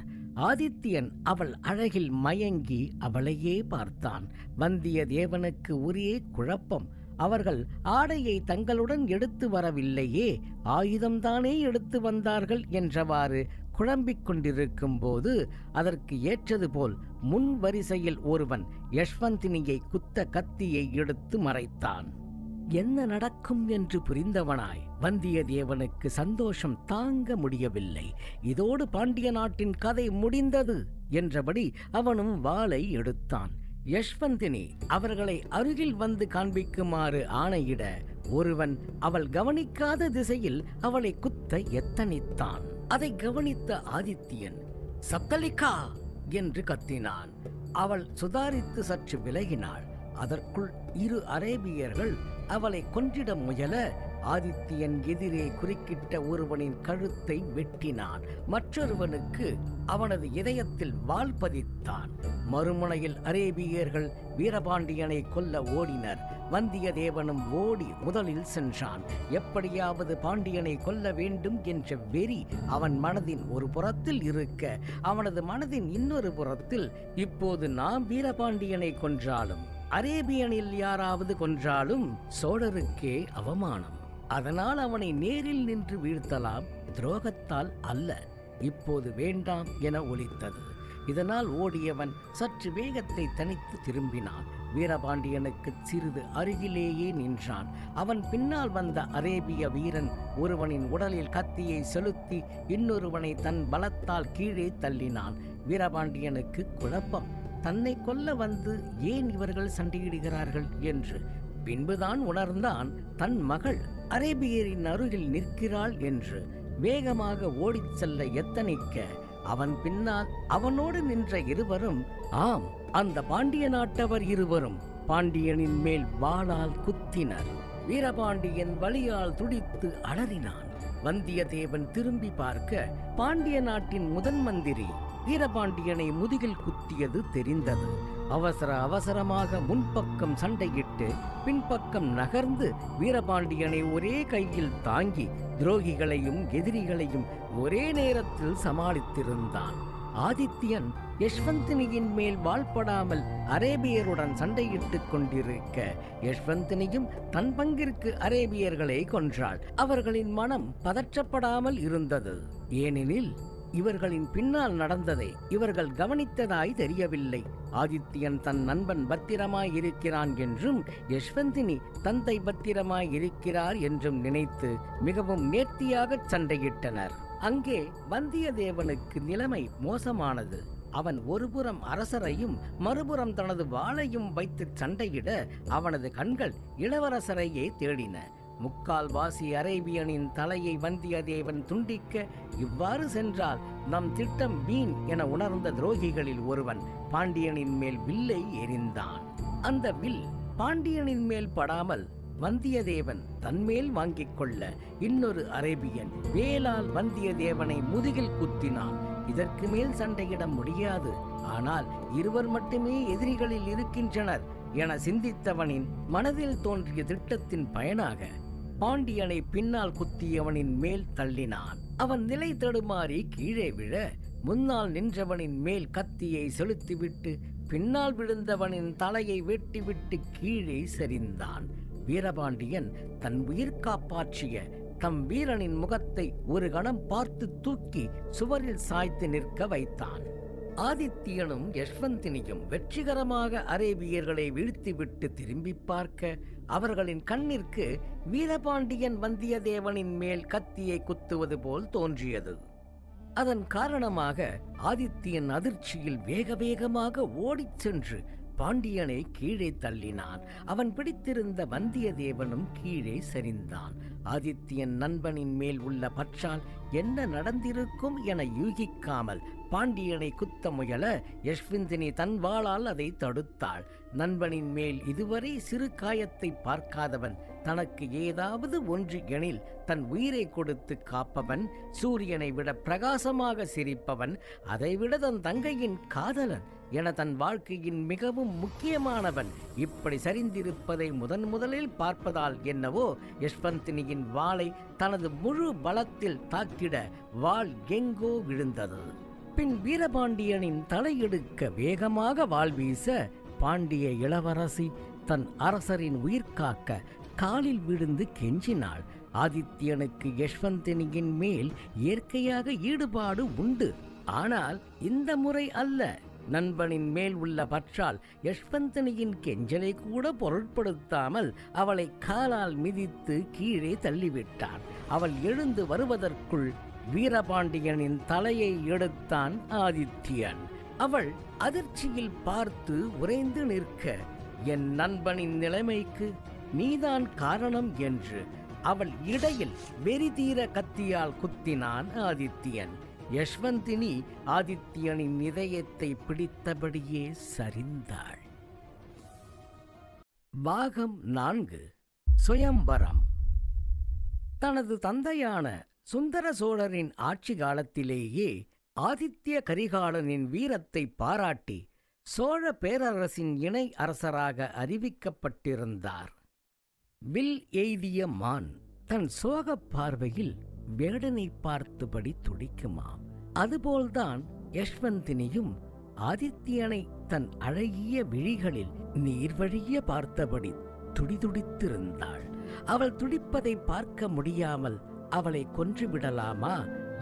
ஆதித்யன் அவள் அழகில் மயங்கி அவளையே பார்த்தான். வந்தியத்தேவனுக்கு ஒரே குழப்பம். அவர்கள் ஆடையை தங்களுடன் எடுத்து வரவில்லையே, ஆயுதம்தானே எடுத்து வந்தார்கள் என்றவாறு குழம்பிக் கொண்டிருக்கும் போது அதற்கு ஏற்றது போல் முன் வரிசையில் ஒருவன் யஷ்வந்தினியை குத்த கத்தியை எடுத்து மறைத்தான். என்ன நடக்கும் என்று புரிந்தவனாய் வந்தியத்தேவனுக்கு சந்தோஷம் தாங்க முடியவில்லை. இதோடு பாண்டிய நாட்டின் கதை முடிந்தது என்றபடி அவனும் வாளை எடுத்தான். யஷ்வந்தினி அவர்களை அருகில் வந்து காண்பிக்குமாறு ஆணையிட ஒருவன் அவள் கவனிக்காத திசையில் அவளை குத்த எத்தனித்தான். அதை கவனித்த ஆதித்யன் சப்தலிகா என்று கத்தினான். அவள் சுதாரித்து சற்று விலகினாள். அதற்குள் 2 அரேபியர்கள் அவளை கொன்றிட முயல ஆதித்யன் எதிரே குறுக்கிட்ட ஒருவனின் கழுத்தை வெட்டினான். மற்றொருவனுக்கு அவனது இதயத்தில் வாள் பதித்தான். மறுமுனையில் அரேபியர்கள் வீரபாண்டியனை கொல்ல ஓடினர். வந்தியத்தேவனும் ஓடி முதலில் சென்றான். எப்படியாவது பாண்டியனை கொல்ல வேண்டும் என்ற வெறி அவன் மனதின் ஒரு புறத்தில் இருக்க, அவனது மனதின் இன்னொரு புறத்தில் இப்போது நாம் வீரபாண்டியனை கொன்றாலும் அரேபியனில் யாராவது கொன்றாலும் சோழருக்கே அவமானம். அதனால் அவனை நேரில் நின்று வீழ்த்தலாம், துரோகத்தால் அல்ல. இப்போது வேண்டாம் என ஒலித்தது. இதனால் ஓடியவன் சற்று வேகத்தை தனித்து திரும்பினான். வீரபாண்டியனுக்கு சிறிது அருகிலேயே நின்றான். அவன் பின்னால் வந்த அரேபிய வீரன் ஒருவனின் உடலில் கத்தியை செலுத்தி இன்னொருவனை தன் பலத்தால் கீழே தள்ளினான். வீரபாண்டியனுக்கு குழப்பம். தன்னை கொல்ல வந்து ஏன் இவர்கள் சண்டையிடுகிறார்கள் என்று. பின்புதான் உணர்ந்தான் தன் மகள் அரேபியரின் அருகில் நிற்கிறாள் என்று. வேகமாக ஓடிச் செல்ல எத்தனிக்க அவன் பின்னால் அவனோடு நின்ற 2 ஆம், அந்த பாண்டிய நாட்டவர் 2 பாண்டியனின் மேல் வாளால் குத்தினர். வீரபாண்டியன் வலியால் துடித்து அலறினான். வந்தியத்தேவன் திரும்பி பார்க்க பாண்டிய நாட்டின் முதன் மந்திரி வீரபாண்டியனை முதுகில் குத்தியது தெரிந்தது. அவசரமாக முன்பக்கம் சண்டையிட்டு பின்பக்கம் நகர்ந்து வீரபாண்டியனை ஒரே கையில் தாங்கி துரோகிகளையும் எதிரிகளையும் ஒரே நேரத்தில் சமாளித்திருந்தான். ஆதித்யன் யஷ்வந்தினியின் மேல் வாழ்படாமல் அரேபியருடன் சண்டையிட்டுக் கொண்டிருக்க, யஷ்வந்தினியும் தன் பங்கிற்கு அரேபியர்களை கொன்றாள். அவர்களின் மனம் பதற்றப்படாமல் இருந்தது. ஏனெனில் இவர்களின் பின்னால் நடந்ததை இவர்கள் கவனித்ததாய் தெரியவில்லை. ஆதித்யன் தன் நண்பன் பத்திரமாய் இருக்கிறான் என்றும் யஷ்வந்தினி தந்தை பத்திரமாய் இருக்கிறார் என்றும் நினைத்து மிகவும் நேர்த்தியாக சண்டையிட்டனர். அங்கே வந்தியத்தேவனுக்கு நிலைமை மோசமானது. அவன் ஒருபுறம் அரசரையும் மறுபுறம் தனது வாளையும் வைத்து சண்டையிட அவனது கண்கள் இளவரசரையே தேடின. முக்கால்வாசி அரேபியனின் தலையை வந்தியத்தேவன் துண்டிக்க இவ்வாறு சென்றால் நம் திட்டம் வீண் என உணர்ந்த துரோகிகளில் ஒருவன் பாண்டியனின் மேல் வில்லை எறிந்தான். அந்த வில் பாண்டியனின் மேல் படாமல் வந்தியத்தேவன் தன்மேல் வாங்கிக் கொள்ள இன்னொரு அரேபியன் வேலால் வந்தியத்தேவனை முதுகில் குத்தினான். இதற்கு மேல் சண்டையிட முடியாது, ஆனால் இருவர் மட்டுமே எதிரிகளில் இருக்கின்றனர் என சிந்தித்தவனின் மனதில் தோன்றிய திட்டத்தின் பயனாக பாண்டியனை பின்னால் குத்தியவனின் மேல் தள்ளினான். அவன் நிலை தடுமாறி கீழே விழ முன்னால் நின்றவனின் மேல் கத்தியை செலுத்திவிட்டு பின்னால் விழுந்தவனின் தலையை வெட்டிவிட்டு கீழே சரிந்தான். வீரபாண்டியன் தன் உயிர் காப்பாற்றிய தம் வீரனின் முகத்தை ஒரு கணம் பார்த்து தூக்கி சுவரில் சாய்த்து நிற்க வைத்தான். ஆதித்தியனும் யஷ்வந்தினியும் வெற்றிகரமாக அரேபியர்களை வீழ்த்திவிட்டு திரும்பி பார்க்க அவர்களின் கண்ணிற்கு வீரபாண்டியன் வந்தியத்தேவனின் மேல் கத்தியை குத்துவது போல் தோன்றியது. அதன் காரணமாக ஆதித்தியன் அதிர்ச்சியில் வேக வேகமாக ஓடிச் சென்று பாண்டியனை கீழே தள்ளினான். அவன் பிடித்திருந்த வந்தியத்தேவனும் கீழே சரிந்தான். ஆதித்தியன் நண்பனின் மேல் உள்ள பற்றால் என்ன நடந்திருக்கும் என யூகிக்காமல் பாண்டியனை குத்த முயல யஷ்வந்தினி தன் வாளால் அதை தடுத்தாள். நண்பனின் மேல் இதுவரை சிறு காயத்தை பார்க்காதவன், தனக்கு ஏதாவது ஒன்று எனில் தன் உயிரை கொடுத்து காப்பவன், சூரியனை விட பிரகாசமாக சிரிப்பவன், அதைவிட தன் தங்கையின் காதலன் என தன் வாழ்க்கையின் மிகவும் முக்கியமானவன் இப்படி சரிந்திருப்பதை முதலில் பார்ப்பதால் என்னவோ யஷ்வந்தினியின் வாளை தனது முழு பலத்தில் தாக்கிட வாள் எங்கோ விழுந்தது. பின் வீரபாண்டியனின் தலையெடுக்க வேகமாக வாள் வீச பாண்டிய இளவரசி தன் அரசரின் உயிர் காக்க காலில் விழுந்து கெஞ்சினாள். ஆதித்தியனுக்கு யஷ்வந்தினியின் மேல் இயற்கையாக ஈடுபாடு உண்டு, ஆனால் இந்த முறை அல்ல. நண்பனின் மேல் உள்ள பற்றால் யஷ்வந்தினியின் கெஞ்சலை கூட பொருட்படுத்தாமல் அவளை காலால் மிதித்து கீழே தள்ளிவிட்டான். அவள் எழுந்து வருவதற்குள் வீரபாண்டியனின் தலையை எடுத்தான் ஆதித்தியன். அவள் அதிர்ச்சியில் பார்த்து உறைந்து நிற்க, என் நண்பனின் நிலைமைக்கு நீதான் காரணம் என்று அவள் இடையில் வெறிதீர கத்தியால் குத்தினான் ஆதித்தியன். யஷ்வந்தினி ஆதித்தியனின் இதயத்தை பிடித்தபடியே சரிந்தாள். பாகம் 4. சுயம்பரம். தனது தந்தையான சுந்தர சோழரின் ஆட்சி காலத்திலேயே ஆதித்ய கரிகாலனின் வீரத்தை பாராட்டி சோழ பேரரசின் இணை அரசராக அறிவிக்கப்பட்டிருந்தார். வில் எய்திய மான் தன் சோக பார்வையில் வேடனை பார்த்தபடி துடிக்குமாம். அதுபோல்தான் யஷ்வந்தினியும் ஆதித்யனை தன் அழகிய விழிகளில் நீர்வழிய பார்த்தபடி துடிதுடித்திருந்தாள். அவள் துடிப்பதை பார்க்க முடியாமல் அவளை கொன்றுவிடலாமா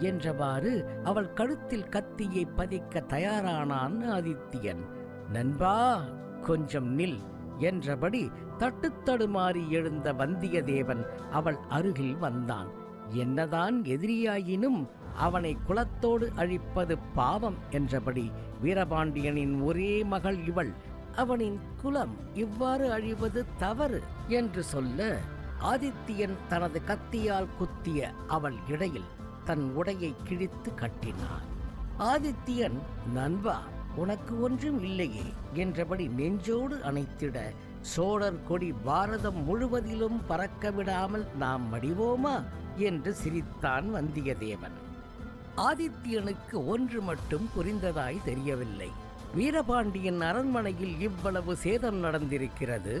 என்றவாறு அவள் கழுத்தில் கத்தியை பதிக்க தயாரானான் ஆதித்யன். நண்பா, கொஞ்சம் நில் என்றபடி தட்டுத்தடுமாறி எழுந்த வந்தியத்தேவன் அவள் அருகில் வந்தான். என்னதான் எதிரியாயினும் அவனை குலத்தோடு அழிப்பது பாவம் என்றபடி வீரபாண்டியனின் ஒரே மகள் இவள், அவனின் குலம் இவ்வாறு அழிவது தவறு என்று சொல்ல ஆதித்யன் தனது கத்தியால் குத்திய அவள் இடையில் தன் உடையை கிழித்து கட்டினான். ஆதித்யன், நண்பா, உனக்கு ஒன்றும் இல்லையே என்றபடி நெஞ்சோடு அணைத்திட, சோழர் கொடி பாரதம் முழுவதிலும் பறக்க விடாமல் நாம் மடிவோமா என்று சிரித்தான் வந்தியத்தேவன். ஆதித்யனுக்கு ஒன்று மட்டும் புரிந்ததாய் தெரியவில்லை. வீரபாண்டியன் அரண்மனையில் இவ்வளவு சேதம் நடந்திருக்கிறது,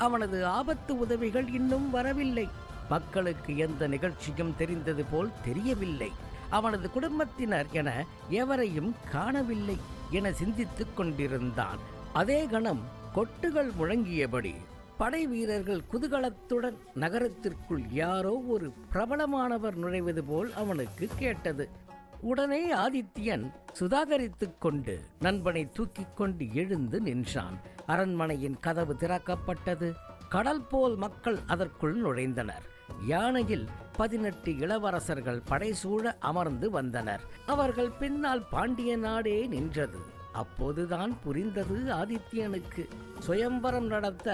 அவனது ஆபத்து உதவிகள் இன்னும் வரவில்லை, மக்களுக்கு எந்த நிகழ்ச்சியும் தெரிந்தது போல் தெரியவில்லை, அவனது குடும்பத்தினர் என எவரையும் காணவில்லை என சிந்தித்துக் கொண்டிருந்தான். அதே கணம் கொட்டுகள் முழங்கியபடி படை வீரர்கள் குதூகலத்துடன் நகரத்திற்குள் யாரோ ஒரு பிரபலமானவர் நுழைவது போல் அவனுக்கு கேட்டது. உடனே ஆதித்யன் சுதாகரித்துக் கொண்டு நண்பனை தூக்கிக் கொண்டு எழுந்து நின்றான். அரண்மனையின் கதவு திறக்கப்பட்டது. கடல் போல் மக்கள் அதற்குள் நுழைந்தனர். யானையில் 18 இளவரசர்கள் படைசூழ அமர்ந்து வந்தனர். அவர்கள் பின்னால் பாண்டிய நாடே நின்றது. அப்போதுதான் புரிந்தது ஆதித்யனுக்கு, சுயம்பரம் நடத்த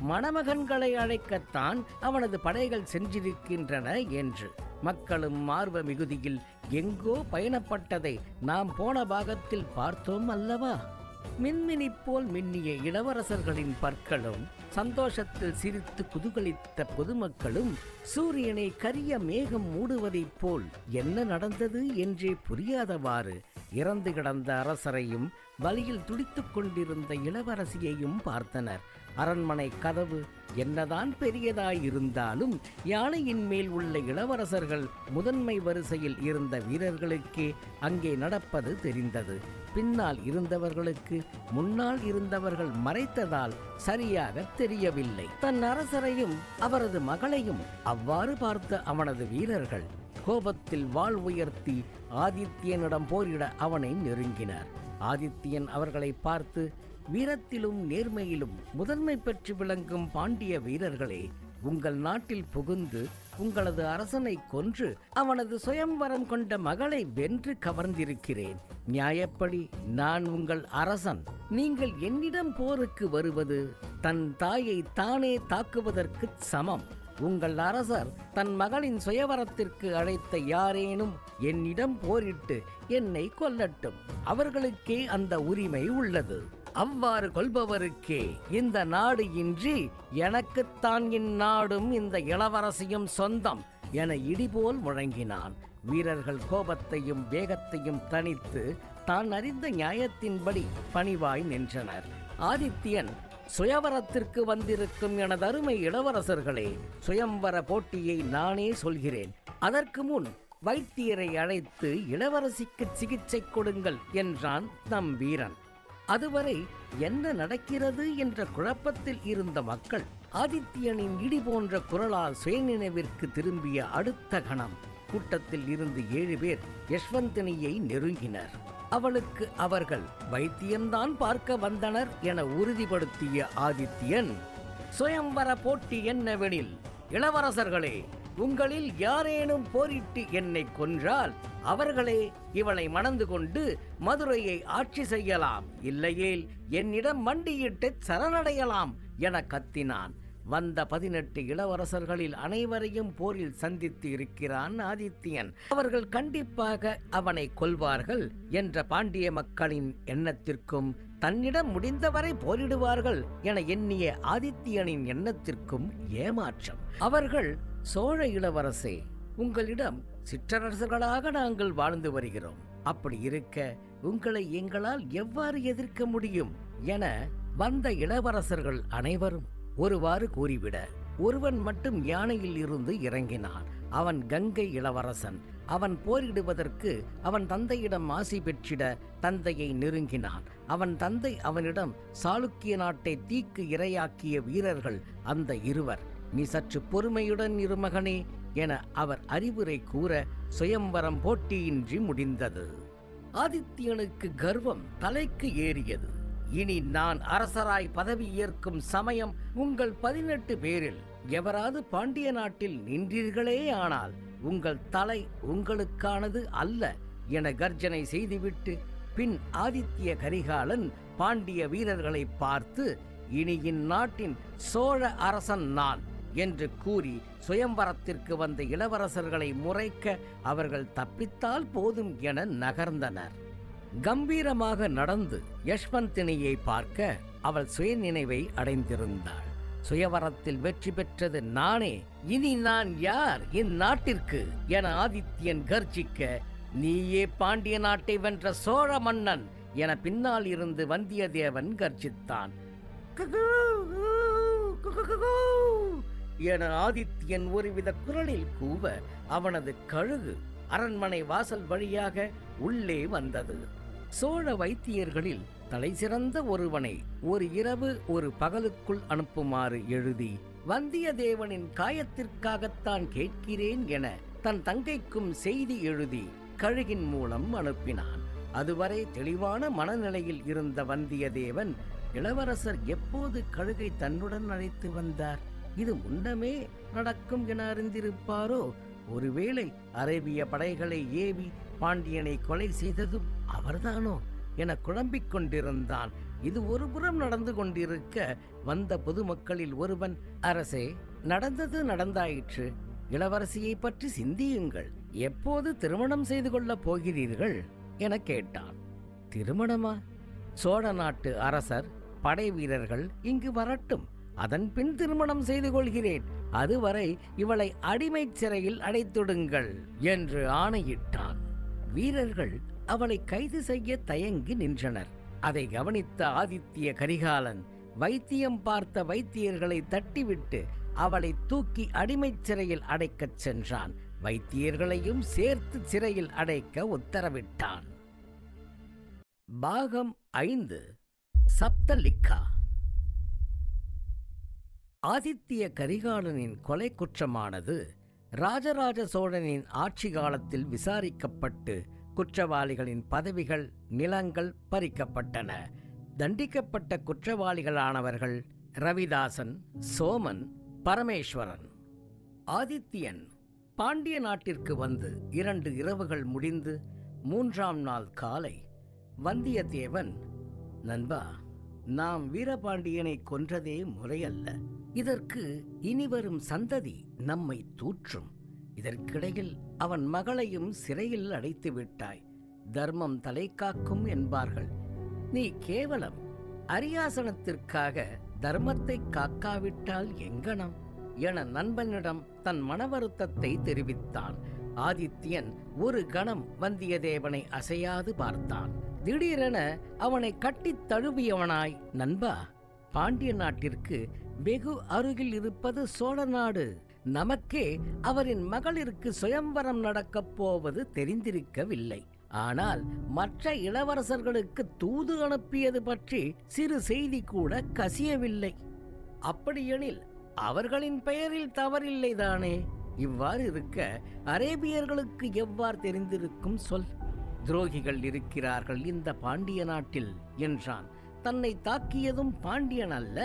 மணமகன்களை அழைக்கத்தான் அவனது படைகள் சென்றிருக்கின்றன என்று. மக்களும் ஆர்வ மிகுதியில் எங்கோ பயணப்பட்டதை நாம் போன பாகத்தில் பார்த்தோம் அல்லவா? மின்மினி போல் மின்னிய இளவரசர்களின் பற்களும், சந்தோஷத்தில் சிரித்து குதூகலித்த பொதுமக்களும், சூரியனை கரிய மேகம் மூடுவதைப் போல் என்ன நடந்தது என்றே புரியாதவாறு இறந்து கிடந்த அரசரையும் வலியில் துடித்துக் கொண்டிருந்த இளவரசியையும் பார்த்தனர். அரண்மனை கதவு என்னதான் பெரியதாயிருந்தாலும் யானையின் மேல் உள்ள இளவரசர்கள் முதன்மை வரிசையில் இருந்த வீரர்களுக்கே அங்கே நடப்பது தெரிந்தது. பின்னால் இருந்தவர்களுக்கு முன்னால் இருந்தவர்கள் மறைத்ததால் சரியாக தெரியவில்லை. தன் அரசரையும் அவரது மகளையும் அவ்வாறு பார்த்த அவனது வீரர்கள் கோபத்தில் வாள் உயர்த்தி ஆதித்யனிடம் போரிட அவனை நெருங்கினார். ஆதித்யன் அவர்களை பார்த்து, வீரத்திலும் நேர்மையிலும் முதன்மை பெற்று விளங்கும் பாண்டிய வீரர்களே, உங்கள் நாட்டில் புகுந்து உங்களது அரசனை கொன்று அவனது சுயம்வரம் கொண்ட மகளை வென்று கவர்ந்திருக்கிறேன். நியாயப்படி நான் உங்கள் அரசன். நீங்கள் என்னிடம் போருக்கு வருவது தன் தாயை தானே தாக்குவதற்கு சமம். உங்கள் அரசர் தன் மகளின் சுயவரத்திற்கு அழைத்த யாரேனும் என்னிடம் போரிட்டு என்னை கொல்லட்டும். அவர்களுக்கே அந்த உரிமை உள்ளது. அவ்வாறு கொல்பவருக்கே இந்த நாடு இன்றி எனக்குத்தான் இந்நாடும் இந்த இளவரசியும் சொந்தம் என இடிபோல் முழங்கினான். வீரர்கள் கோபத்தையும் வேகத்தையும் தணித்து தான் அறிந்த நியாயத்தின்படி பணிவாய் நின்றனர். ஆதித்யன், சுயவரத்திற்கு வந்திருக்கும் எனதருமை இளவரசர்களே, சுயம்வர போட்டியை நானே சொல்கிறேன். அதற்கு முன் வைத்தியரை அழைத்து இளவரசிக்கு சிகிச்சை கொடுங்கள் என்றான் நம் வீரன். அதுவரை என்ன நடக்கிறது என்ற குழப்பத்தில் இருந்த மக்கள் ஆதித்யனின் இடி போன்ற குரலால் சுயநினைவிற்கு திரும்பிய அடுத்த கணம் கூட்டத்தில் இருந்து 7 பேர் யஷ்வந்தினியை நெருங்கினர். அவளுக்கு அவர்கள் வைத்தியம்தான் பார்க்க வந்தனர் என உறுதிப்படுத்திய ஆதித்யன், சுயம்வர போட்டி என்னவெனில், இளவரசர்களே, உங்களில் யாரேனும் போரிட்டு என்னை கொன்றால் அவர்களே இவளை மணந்து கொண்டு மதுரையை ஆட்சி செய்யலாம், இல்லையேல் என்னிடம் மண்டியிட்டு சரணடையலாம் என கத்தினான். வந்த 18 இளவரசர்களில் அனைவரையும் போரில் சந்தித்து இருக்கிறான் ஆதித்யன். அவர்கள் கண்டிப்பாக அவனை கொல்வார்கள் என்ற பாண்டிய மக்களின் எண்ணத்திற்கும் தன்னிடம் முடிந்தவரை போரிடுவார்கள் என எண்ணிய ஆதித்யனின் எண்ணத்திற்கும் ஏமாற்றம். அவர்கள், சோழ இளவரசே, உங்களிடம் சிற்றரசர்களாக நாங்கள் வாழ்ந்து வருகிறோம். அப்படி இருக்க உங்களை எங்களால் எவ்வாறு எதிர்க்க முடியும் என வந்த இளவரசர்கள் அனைவரும் ஒருவாறு கூறிவிட, ஒருவன் மட்டும் யானையில் இருந்து இறங்கினான். அவன் கங்கை இளவரசன். அவன் போரிடுவதற்கு அவன் தந்தையிடம் ஆசி பெற்றிட தந்தையை நெருங்கினான். அவன் தந்தை அவனிடம் சாளுக்கிய நாட்டை தீக்கு இரையாக்கிய வீரர்கள் அந்த இருவர். நீ சற்று பொறுமையுடன் இரு மகனே என அவர் அறிவுரை கூற சுயம்வரம் போட்டியின்றி முடிந்தது. ஆதித்யனுக்கு கர்வம் தலைக்கு ஏறியது. இனி நான் அரசராய் பதவி ஏற்கும் சமயம் உங்கள் 18 பேரில் எவராது பாண்டிய நாட்டில் நின்றீர்களே ஆனால் உங்கள் தலை உங்களுக்கானது அல்ல என கர்ஜனை செய்துவிட்டு பின் ஆதித்ய கரிகாலன் பாண்டிய வீரர்களை பார்த்து, இனி இந்நாட்டின் சோழ அரசன் நான் என்று கூறி சுயம்வரத்திற்கு வந்த இளவரசர்களை முறைக்க அவர்கள் தப்பித்தால் போதும் என நகர்ந்தனர். கம்பீரமாக நடந்து யஷ்வந்தினியை பார்க்க அவள் சுயநினைவை அடைந்திருந்தாள். சுயவரத்தில் வெற்றி பெற்றது நானே, இனி நான் யார் இந்நாட்டிற்கு என ஆதித்யன் கர்ஜிக்க, நீயே பாண்டிய நாட்டை வென்ற சோழ மன்னன் என பின்னால் இருந்து வந்தியத்தேவன் கர்ஜித்தான். என ஆதித்யன் ஒருவித குரலில் கூவ அவனது கழுகு அரண்மனை வாசல் வழியாக உள்ளே வந்தது. சோழ வைத்தியர்களில் தலை சிறந்த ஒருவனை ஒரு இரவு ஒரு பகலுக்குள் அனுப்புமாறு எழுதி வந்தியத்தேவனின் காயத்திற்காகத்தான் கேட்கிறேன் என தன் தங்கைக்கும் செய்தி எழுதி கழுகின் மூலம் அனுப்பினான். அதுவரை தெளிவான மனநிலையில் இருந்த வந்தியத்தேவன், இளவரசர் எப்போது கழுகை தன்னுடன் அழைத்து வந்தார், இது முன்னமே நடக்கும் என அறிந்திருப்பாரோ? ஒருவேளை அரேபிய படைகளை ஏவி பாண்டியனை கொலை செய்ததும் அவர்தானோ என குழம்பிக் கொண்டிருந்தான். இது ஒருபுறம் நடந்து கொண்டிருக்க வந்த பொதுமக்களில் ஒருவன், அரசே, நடந்தது நடந்தாயிற்று, இளவரசியை பற்றி சிந்தியுங்கள். எப்போது திருமணம் செய்து கொள்ளப் போகிறீர்கள் என கேட்டான். திருமணமா? சோழ நாட்டு அரசர் படை வீரர்கள் இங்கு வரட்டும், அதன் பின் திருமணம் செய்து கொள்கிறேன். அதுவரை இவளை அடிமைச் சிறையில் அடைத்திடுங்கள் என்று ஆணையிட்டான். வீரர்கள் அவளை கைது செய்ய தயங்கி நின்றனர். அதை கவனித்த ஆதித்ய கரிகாலன் வைத்தியம் பார்த்த வைத்தியர்களை தட்டிவிட்டு அவளை தூக்கி அடிமைச் சிறையில் அடைக்கச் சென்றான். வைத்தியர்களையும் சேர்த்து சிறையில் அடைக்க உத்தரவிட்டான். பாகம் 5. சப்தலிக்கா. ஆதித்ய கரிகாலனின் கொலை குற்றமானது ராஜராஜ சோழனின் ஆட்சி காலத்தில் விசாரிக்கப்பட்டு குற்றவாளிகளின் பதவிகள், நிலங்கள் பறிக்கப்பட்டன. தண்டிக்கப்பட்ட குற்றவாளிகளானவர்கள் ரவிதாசன், சோமன், பரமேஸ்வரன். ஆதித்யன் பாண்டிய நாட்டிற்கு வந்து 2 இரவுகள் முடிந்து 3ஆம் நாள் காலை வந்தியத்தேவன், நண்பா, நாம் வீரபாண்டியனை கொன்றதே முறையல்ல. இதற்கு இனிவரும் சந்ததி நம்மை தூற்றும். இதற்கிடையில் அவன் மகளையும் சிறையில் அடைத்து விட்டாய். தர்மம் தலை காக்கும் என்பார்கள். நீ கேவலம் அரியாசனத்திற்காக தர்மத்தை காக்காவிட்டால் எங்கனம் என நண்பனிடம் தன் மனவருத்தத்தை தெரிவித்தான். ஆதித்யன் ஒரு கணம் வந்தியத்தேவனை அசையாது பார்த்தான். திடீரென அவனை கட்டித் தழுவியவனாய், நண்பா, பாண்டிய நாட்டிற்கு வெகு அருகில் இருப்பது சோழ நாடு. நமக்கே அவரின் மகளிருக்கு சுயம்வரம் நடக்கப் போவது தெரிந்திருக்கவில்லை. ஆனால் மற்ற இளவரசர்களுக்கு தூது அனுப்பியது பற்றி சிறு செய்தி கூட கசியவில்லை. அப்படியெனில் அவர்களின் பெயரில் தவறில்லைதானே? இவ்வாறு இருக்க அரேபியர்களுக்கு எவ்வாறு தெரிந்திருக்கும் சொல்? துரோகிகள் இருக்கிறார்கள் இந்த பாண்டிய நாட்டில் என்றான். தன்னை தாக்கியதும் பாண்டியன் அல்ல,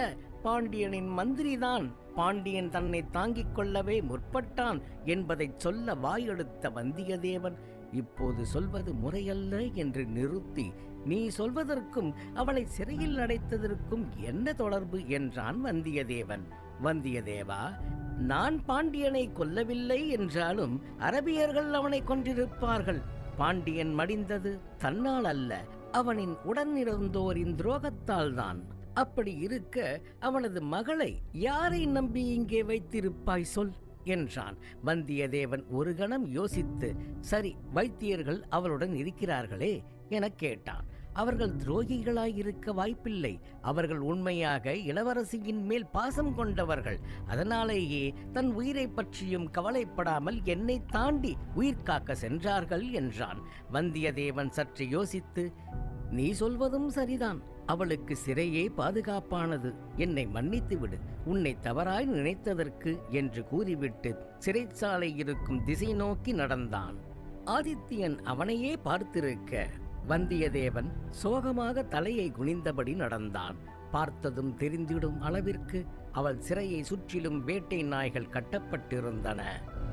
பாண்டியனின் மந்திரிதான். பாண்டியன் தன்னை தாங்கிக் கொள்ளவே முற்பட்டான் என்பதை சொல்ல வாயெடுத்த வந்தியத்தேவன், இப்போது சொல்வது முறையல்ல என்று நிறுத்தி, நீ சொல்வதற்கும் அவளை சிறையில் அடைத்ததற்கும் என்ன தொடர்பு என்றான் வந்தியத்தேவன். வந்தியத்தேவா, நான் பாண்டியனை கொல்லவில்லை என்றாலும் அரபியர்கள் அவனை கொன்றிருப்பார்கள். பாண்டியன் மடிந்தது தன்னால் அல்ல, அவனின் உடனிருந்தோரின் துரோகத்தால் தான். அப்படி இருக்க அவனது மகளை யாரை நம்பி இங்கே வைத்திருப்பாய் சொல் என்றான். வந்தியத்தேவன் ஒரு கணம் யோசித்து, சரி, வைத்தியர்கள் அவளுடன் இருக்கிறார்களே என கேட்டான். அவர்கள் துரோகிகளாயிருக்க வாய்ப்பில்லை. அவர்கள் உண்மையாக இளவரசியின் மேல் பாசம் கொண்டவர்கள். அதனாலேயே தன் உயிரை பற்றியும் கவலைப்படாமல் என்னை தாண்டி உயிர் காக்க சென்றார்கள் என்றான். வந்தியத்தேவன் சற்று யோசித்து, நீ சொல்வதும் சரிதான். அவளுக்கு சிறையே பாதுகாப்பானது. என்னை மன்னித்து விடு, உன்னை தவறாய் நினைத்ததற்கு என்று கூறிவிட்டு சிறைச்சாலை இருக்கும் திசை நோக்கி நடந்தான். ஆதித்யன் அவனையே பார்த்திருக்க வந்தியத்தேவன் சோகமாக தலையை குனிந்தபடி நடந்தான். பார்த்ததும் தெரிந்திடும் அளவிற்கு அவள் சிறையை சுற்றிலும் வேட்டை நாய்கள் கட்டப்பட்டிருந்தன.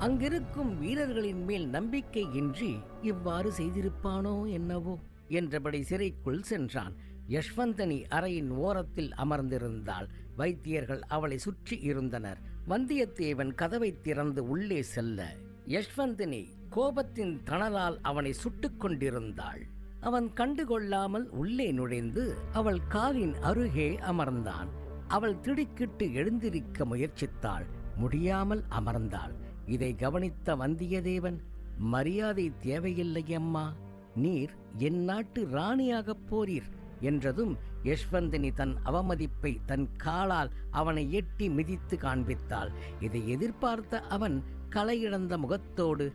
அங்கிருக்கும் வீரர்களின் மேல் நம்பிக்கை இன்றி இவ்வாறு செய்திருப்பானோ என்னவோ என்றபடி சிறைக்குள் சென்றான். யஷ்வந்தனி அறையின் ஓரத்தில் அமர்ந்திருந்தாள். வைத்தியர்கள் அவளை சுற்றி இருந்தனர். வந்தியத்தேவன் கதவை திறந்து உள்ளே செல்ல யஷ்வந்தனி கோபத்தின் தணலால் அவனை சுட்டுக் கொண்டிருந்தாள். அவன் கண்டுகொள்ளாமல் உள்ளே நுழைந்து அவள் காலின் அருகே அமர்ந்தான். அவள் திடுக்கிட்டு எழுந்திருக்க முயற்சித்தாள். முடியாமல் அமர்ந்தாள். இதை கவனித்த வந்தியத்தேவன், மரியாதை தேவையில்லை அம்மா, நீர் என் நாட்டு ராணியாகப் போரீர் என்றதும் யஷ்வந்தினி தன் அவமதிப்பை தன் காலால் அவனை எட்டி மிதித்து காண்பித்தாள். இதை எதிர்பார்த்த அவன் கலையிழந்த முகத்தோடு,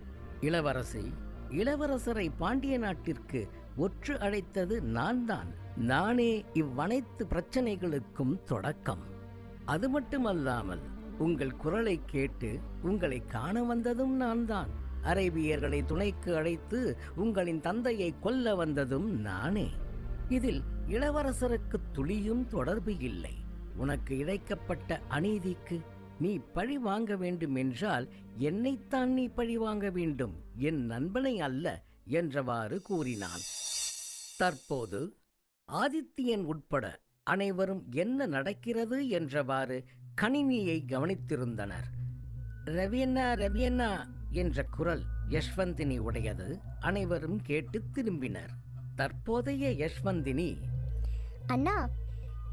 இளவரசி, இளவரசரை பாண்டிய நாட்டிற்கு ஒற்று அழைத்தது நான்தான். நானே இவ்வனைத்து பிரச்சனைகளுக்கும் தொடக்கம். அது மட்டுமல்லாமல் உங்கள் குரலை கேட்டு உங்களை காண வந்ததும் நான்தான். அரேபியர்களை துணைக்கு அழைத்து உங்களின் தந்தையை கொல்ல வந்ததும் நானே. இதில் இளவரசருக்கு துளியும் தொடர்பு இல்லை. உனக்கு இழைக்கப்பட்ட அநீதிக்கு நீ பழி வாங்க வேண்டும் என்றால் என்னைத்தான் நீ பழி வாங்க வேண்டும், என் நண்பனை அல்ல என்றவாறு கூறினான். தற்போது ஆதித்யன் உட்பட அனைவரும் என்ன நடக்கிறது என்றவாறு கணினியை கவனித்திருந்தனர். ரவியண்ணா, ரவியண்ணா என்ற குரல் யஷ்வந்தினி உடையது. அனைவரும் கேட்டு திரும்பினர். தற்போதைய யஷ்வந்தினி, அண்ணா,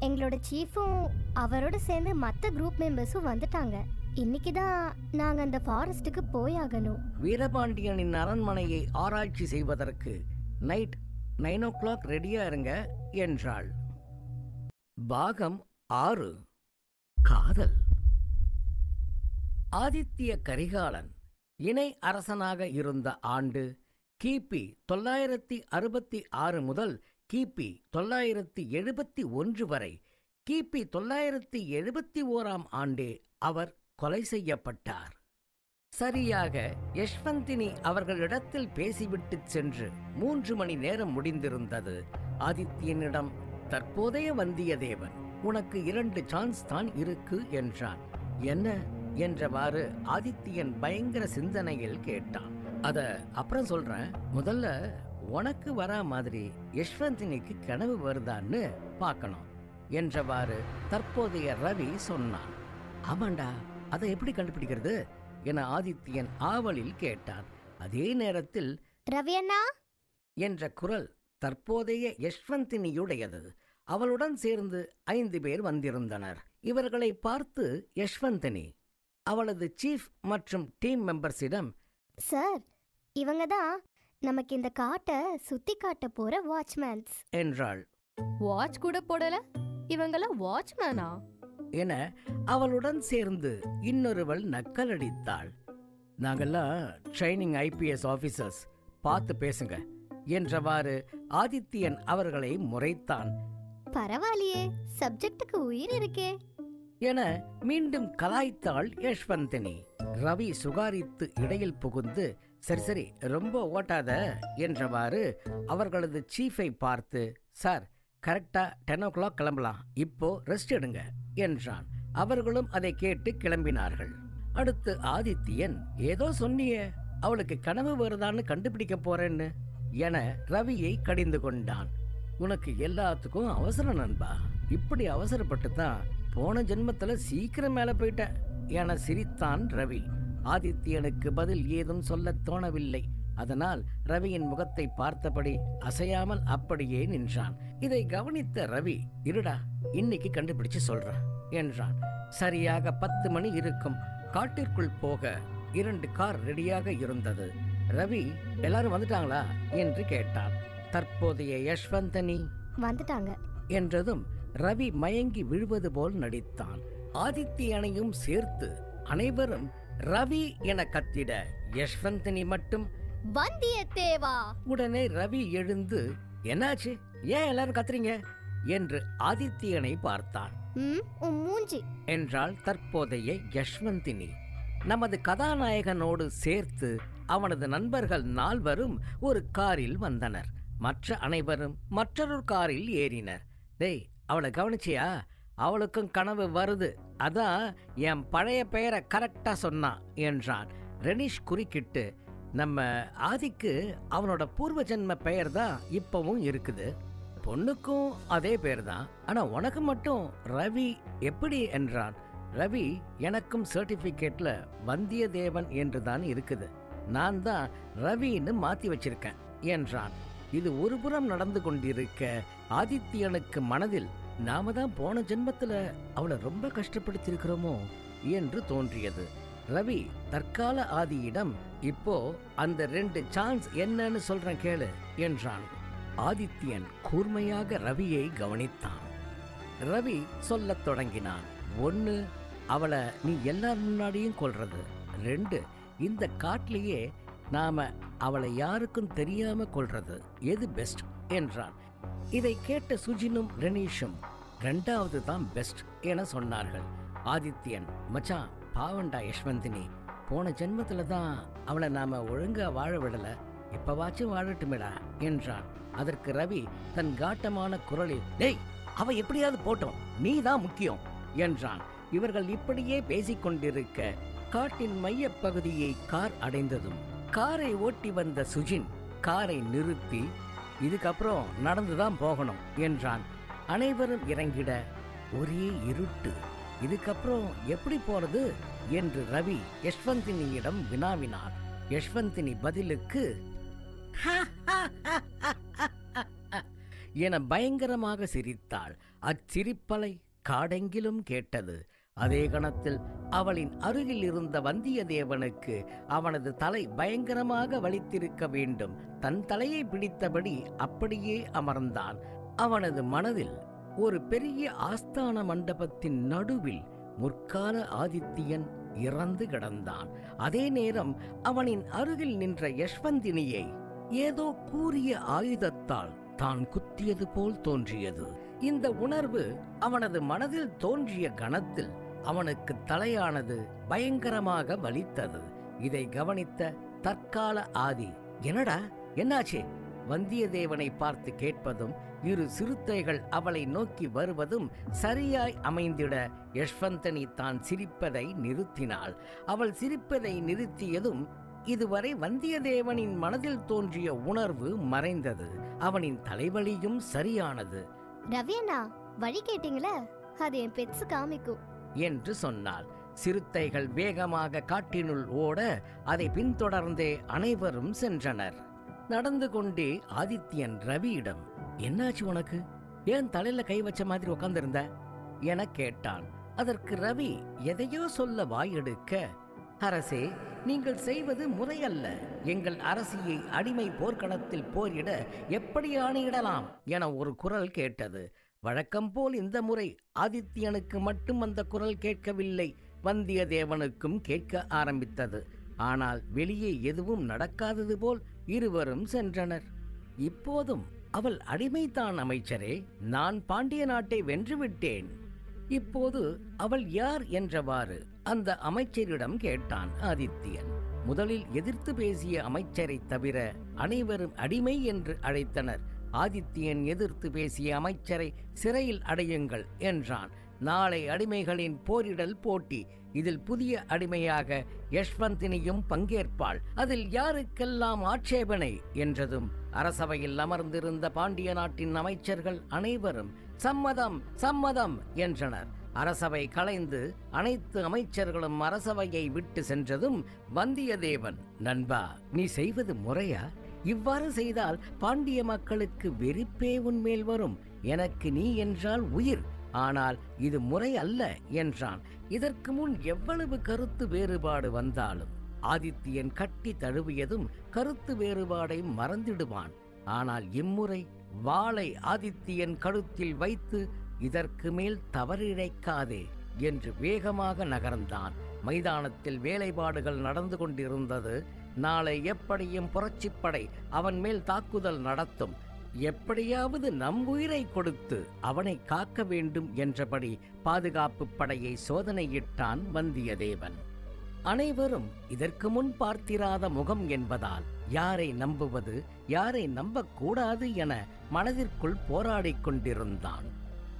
எங்களோட சீஃபும் அவரோட சேர்ந்து மற்ற குரூப் மெம்பர்ஸும் வந்துட்டாங்க. இன்னைக்கு தான் நாங்கள் அந்த ஃபாரஸ்ட்டுக்கு போயாகணும். வீரபாண்டியனின் அரண்மனையை ஆராய்ச்சி செய்வதற்கு நைட் 9 ரெடியா இருங்க என்றாள். பாகம் 6. காதல். ஆதித்ய கரிகாலன் இணை அரசனாக இருந்த ஆண்டு கிபி 966 முதல் கிபி 971 வரை. கிபி 971 ஆண்டே அவர் கொலை செய்யப்பட்டார். சரியாக யஷ்வந்தினி அவர்களிடத்தில் பேசிவிட்டு சென்று 3 மணி நேரம் முடிந்திருந்தது. ஆதித்யனிடம் தற்போதைய வந்தியத்தேவன் உனக்கு 2 சான்ஸ் தான் இருக்கு என்றான். என்ன என்றவாறு ஆதித்யன் பயங்கர சிந்தனையில் கேட்டான். அத அப்புறம் சொல்றேன், முதல்ல உனக்கு வரா மாதிரி யஷ்வந்தினிக்கு கனவு வருதான்னு பார்க்கணும் என்றவாறு தற்போதைய ரவி சொன்னான். ஆமாண்டா, அதை எப்படி கண்டுபிடிக்கிறது என ஆதித்யன் ஆவலில் கேட்டான். அதே நேரத்தில் ரவி அண்ணா என்ற குரல் தற்போதைய யஷ்வந்தினியுடையது. அவளுடன் சேர்ந்து 5 பேர் வந்திருந்தனர். இவர்களை பார்த்து யஷ்வந்தினி அவளது சீஃப் மற்றும் டீம் மெம்பர்ஸிடம், சார், இவங்க தான் நமக்கு இந்த காட்டை சுத்தி காட்ட போற வாட்ச்மேன்ஸ் என்றாள். வாட்ச் கூட போடல, இவங்கெல்லாம் வாட்ச்மேனா என அவளுடன் சேர்ந்து இன்னொருவள் நக்கலடித்தாள். நாங்கெல்லாம் ட்ரைனிங் IPS ஆபீசர்ஸ், பார்த்து பேசுங்க என்றவாறு ஆதித்யன் அவர்களை முறைத்தான். பரவாயில்லையே, சப்ஜெக்டுக்கு உயிர் இருக்கே என மீண்டும் கலாய்த்தாள் யஷ்வந்தினி. ரவி சுகாரித்து இடையில் புகுந்து, சரி சரி ரொம்ப ஓட்டாத என்றவாறு அவர்களது சீஃபை பார்த்து, சார் கரெக்டா 10 கிளம்பலாம், இப்போ ரெஸ்ட் எடுங்க என்றான். அவர்களும் அதை கேட்டு கிளம்பினார்கள். அடுத்து ஆதித்யன், ஏதோ சொன்னியே அவளுக்கு கனவு வருதான்னு கண்டுபிடிக்க போறேன்னு என ரவியை கடிந்து கொண்டான். உனக்கு எல்லாத்துக்கும் அவசரம் நண்பா, இப்படி அவசரப்பட்டு தான் போன ஜென்மத்துல சீக்கிரம் மேல போயிட்ட என சிரித்தான் ரவி. ஆதித்யனுக்கு பதில் ஏதும் சொல்ல தோணவில்லை. அதனால் ரவியின் முகத்தை பார்த்தபடி அசையாமல் அப்படியே நின்றான். இதை கவனித்த ரவி, இருடா இன்னைக்கு கண்டுபிடிச்சு சொல்றான் என்றான். சரியாக 10 மணி இருக்கும். காட்டிற்குள் போக 2 கார் ரெடியாக இருந்தது. ரவி, எல்லாரும் வந்துட்டாங்களா என்று கேட்டான். தற்போதைய யஷ்வந்தினி வந்துட்டாங்க என்றதும் ரவி மயங்கி விழுவது போல் நடித்தான். ஆதித்யனையும் சேர்த்து அனைவரும் ரவி என கத்திட யஷ்வந்தினி மட்டும் வந்தியத்தேவா. உடனே ரவி எழுந்து, என்னாச்சு, ஏன் எல்லாரும் கத்துறீங்க என்று ஆதித்யனை பார்த்தான். உன் மூஞ்சி என்றாள் தற்போதைய யஷ்வந்தினி. நமது கதாநாயகனோடு சேர்த்து அவனது நண்பர்கள் 4 ஒரு காரில் வந்தனர். மற்ற அனைவரும் மற்றொரு காரில் ஏறினர். டேய், அவளை கவனிச்சியா? அவளுக்கும் கனவு வருது, அதான் என் பழைய பெயரை கரெக்டா சொன்னான் என்றான். ரெனிஷ் குறுக்கிட்டு, நம்ம ஆதிக்கு அவனோட பூர்வ ஜென்ம பெயர் தான் இப்பவும் இருக்குது, பொண்ணுக்கும் அதே பேர் தான், ஆனா உனக்கு மட்டும் ரவி எப்படி என்றான். ரவி, எனக்கும் சர்டிபிகேட்ல வந்தியத்தேவன் என்று தான் இருக்குது, நான் தான் ரவின்னு மாத்தி வச்சிருக்கேன் என்றான். இது ஒருபுறம் நடந்து கொண்டிருக்க ஆதித்யனுக்கு மனதில், நாம தான் போன ஜென்மத்துல அவளை ரொம்ப கஷ்டப்படுத்திருக்கிறோமோ என்று தோன்றியது. ரவி தற்கால ஆதியிடம், இப்போ அந்த 2 சான்ஸ் என்னன்னு சொல்றேன் கேளு என்றான். ஆதித்யன் கூர்மையாக ரவியை கவனித்தான். ரவி சொல்லத் தொடங்கினான். 1, அவளை நீ எல்லார் முன்னாடியும் கொல்றது. 2, இந்த காட்டிலேயே நாம அவளை யாருக்கும் தெரியாம கொல்றது. எது பெஸ்ட் என்றான். இதை கேட்ட சுஜினும் ரெனீஷும் 2வது தான் பெஸ்ட் என சொன்னார்கள். ஆதித்யன், மச்சான் பாவண்டா யஷ்வந்தினி, போன ஜென்மத்துல தான் அவளை நாம ஒழுங்கா வாழ விடல, இப்பவாச்சும் வாழட்டுமேடா என்றான். அதற்கு ரவி தன் காட்டமான குரலில், டேய், அவ எப்படியாவது போட்டோம், நீ தான் முக்கியம் என்றான். இவர்கள் இப்படியே பேசிக்கொண்டிருக்க காட்டின் மைய பகுதியை கார் அடைந்ததும் காரை ஓட்டி வந்த சுஜின் காரை நிறுத்தி, இதுக்கப்புறம் நடந்துதான் போகணும் என்றான். அனைவரும் இறங்கிட ஒரே இருட்டு. இதுக்கப்புறம் எப்படி போறது என்று ரவி யஷ்வந்தினியிடம் வினாவினார். யஷ்வந்தினி பதிலுக்கு என பயங்கரமாக சிரித்தாள். அச்சிரிப்பலை காடெங்கிலும் கேட்டது. அதே கணத்தில் அவளின் அருகில் இருந்த வந்தியத்தேவனுக்கு அவனது தலை பயங்கரமாக வலித்திருக்க வேண்டும். தன் தலையை பிடித்தபடி அப்படியே அமர்ந்தான். அவனது மனதில் ஒரு பெரிய ஆஸ்தான மண்டபத்தின் நடுவில் முற்கால ஆதித்யன் இறந்து கிடந்தான். அதே நேரம் அவனின் அருகில் நின்ற யஷ்வந்தினியை ஏதோ கூரிய ஆயுதத்தால் தான் குத்தியது போல் தோன்றியது. இந்த உணர்வு அவனது மனதில் தோன்றிய கணத்தில் அவனுக்கு தலையானது பயங்கரமாக வலித்தது. இதை கவனித்த தற்கால ஆதி, என்னடா என்னாச்சே? வந்தியத்தேவனை பார்த்து கேட்பதும் இரு சிறுத்தைகள் அவளை நோக்கி வருவதும் சரியாய் அமைந்திட யஷ்வந்தனி தான் சிரிப்பதை நிறுத்தினாள். அவள் சிரிப்பதை நிறுத்தியதும் இதுவரை வந்தியத்தேவனின் மனதில் தோன்றிய உணர்வு மறைந்தது. அவனின் தலைவலியும் சரியானது. ரவி அண்ணா, வழி கேட்டீங்களே, அது என் பெட்ஸ் காமிக்கும் என்று சொன்னாள். சிறுத்தைகள் வேகமாக காட்டினுள் ஓட அதை பின்தொடர்ந்தே அனைவரும் சென்றனர். நடந்து கொண்டே ஆதித்யன் ரவியிடம், என்னாச்சு உனக்கு? ஏன் தலையில கை வச்ச மாதிரி உட்கார்ந்திருந்த என கேட்டான். அதற்கு ரவி எதையோ சொல்ல வாயெடுக்க, அரசே, நீங்கள் செய்வது முறையல்ல. எங்கள் அரசியை அடிமை போர்க்களத்தில் போரிட எப்படி ஆணையிடலாம் என ஒரு குரல் கேட்டது. வழக்கம் போல் இந்த முறை ஆதித்யனுக்கு மட்டும் அந்த குரல் கேட்கவில்லை, வந்தியத்தேவனுக்கும் கேட்க ஆரம்பித்தது. ஆனால் வெளியே எதுவும் நடக்காதது போல் இருவரும் சென்றனர். இப்போதும் அவள் அடிமைதான் அமைச்சரே, நான் பாண்டிய நாட்டை வென்றுவிட்டேன். இப்போது அவள் யார் என்றவாறு அந்த அமைச்சரிடம் கேட்டான் ஆதித்யன். முதலில் எதிர்த்து பேசிய அமைச்சரை தவிர அனைவரும் அடிமை என்று அழைத்தனர். ஆதித்யன் எதிர்த்து பேசிய அமைச்சரை சிறையில் அடையுங்கள் என்றான். நாளை அடிமைகளின் போரிடல் போட்டி. இதில் புதிய அடிமையாக யஷ்வந்தினியும் பங்கேற்பாள். அதில் யாருக்கெல்லாம் ஆட்சேபனை என்றதும் அரசவையில் அமர்ந்திருந்த பாண்டிய நாட்டின் அமைச்சர்கள் அனைவரும் சம்மதம் சம்மதம் என்றனர். அரசவை கலைந்து அனைத்து அமைச்சர்களும் அரசவையை விட்டு சென்றதும் வந்தியத்தேவன், நண்பா, நீ செய்வது முறையா? இவ்வாறு செய்தால் பாண்டிய மக்களுக்கு வெறுப்பே உன்மேல் வரும். எனக்கு நீ என்றால் உயிர், ஆனால் இது முறை அல்ல என்றான். இதற்கு முன் எவ்வளவு கருத்து வேறுபாடு வந்தாலும் ஆதித்யன் கட்டி தழுவியதும் கருத்து வேறுபாடை மறந்திடுவான். ஆனால் இம்முறை வாளை ஆதித்யன் கழுத்தில் வைத்து, இதற்கு மேல் தவறிழைக்காதே என்று வேகமாக நகர்ந்தான். மைதானத்தில் வேலைப்பாடுகள் நடந்து கொண்டிருந்தது. நாளை எப்படியும் புரட்சிப்படை அவன் மேல் தாக்குதல் நடத்தும். எப்படியாவது நம் உயிரை கொடுத்து அவனை காக்க வேண்டும் என்றபடி பாதுகாப்பு படையை சோதனையிட்டான் வந்தியத்தேவன். அனைவரும் இதற்கு முன் பார்த்திராத முகம் என்பதால் யாரை நம்புவது, யாரை நம்பக்கூடாது என மனதிற்குள் போராடிக் கொண்டிருந்தான்.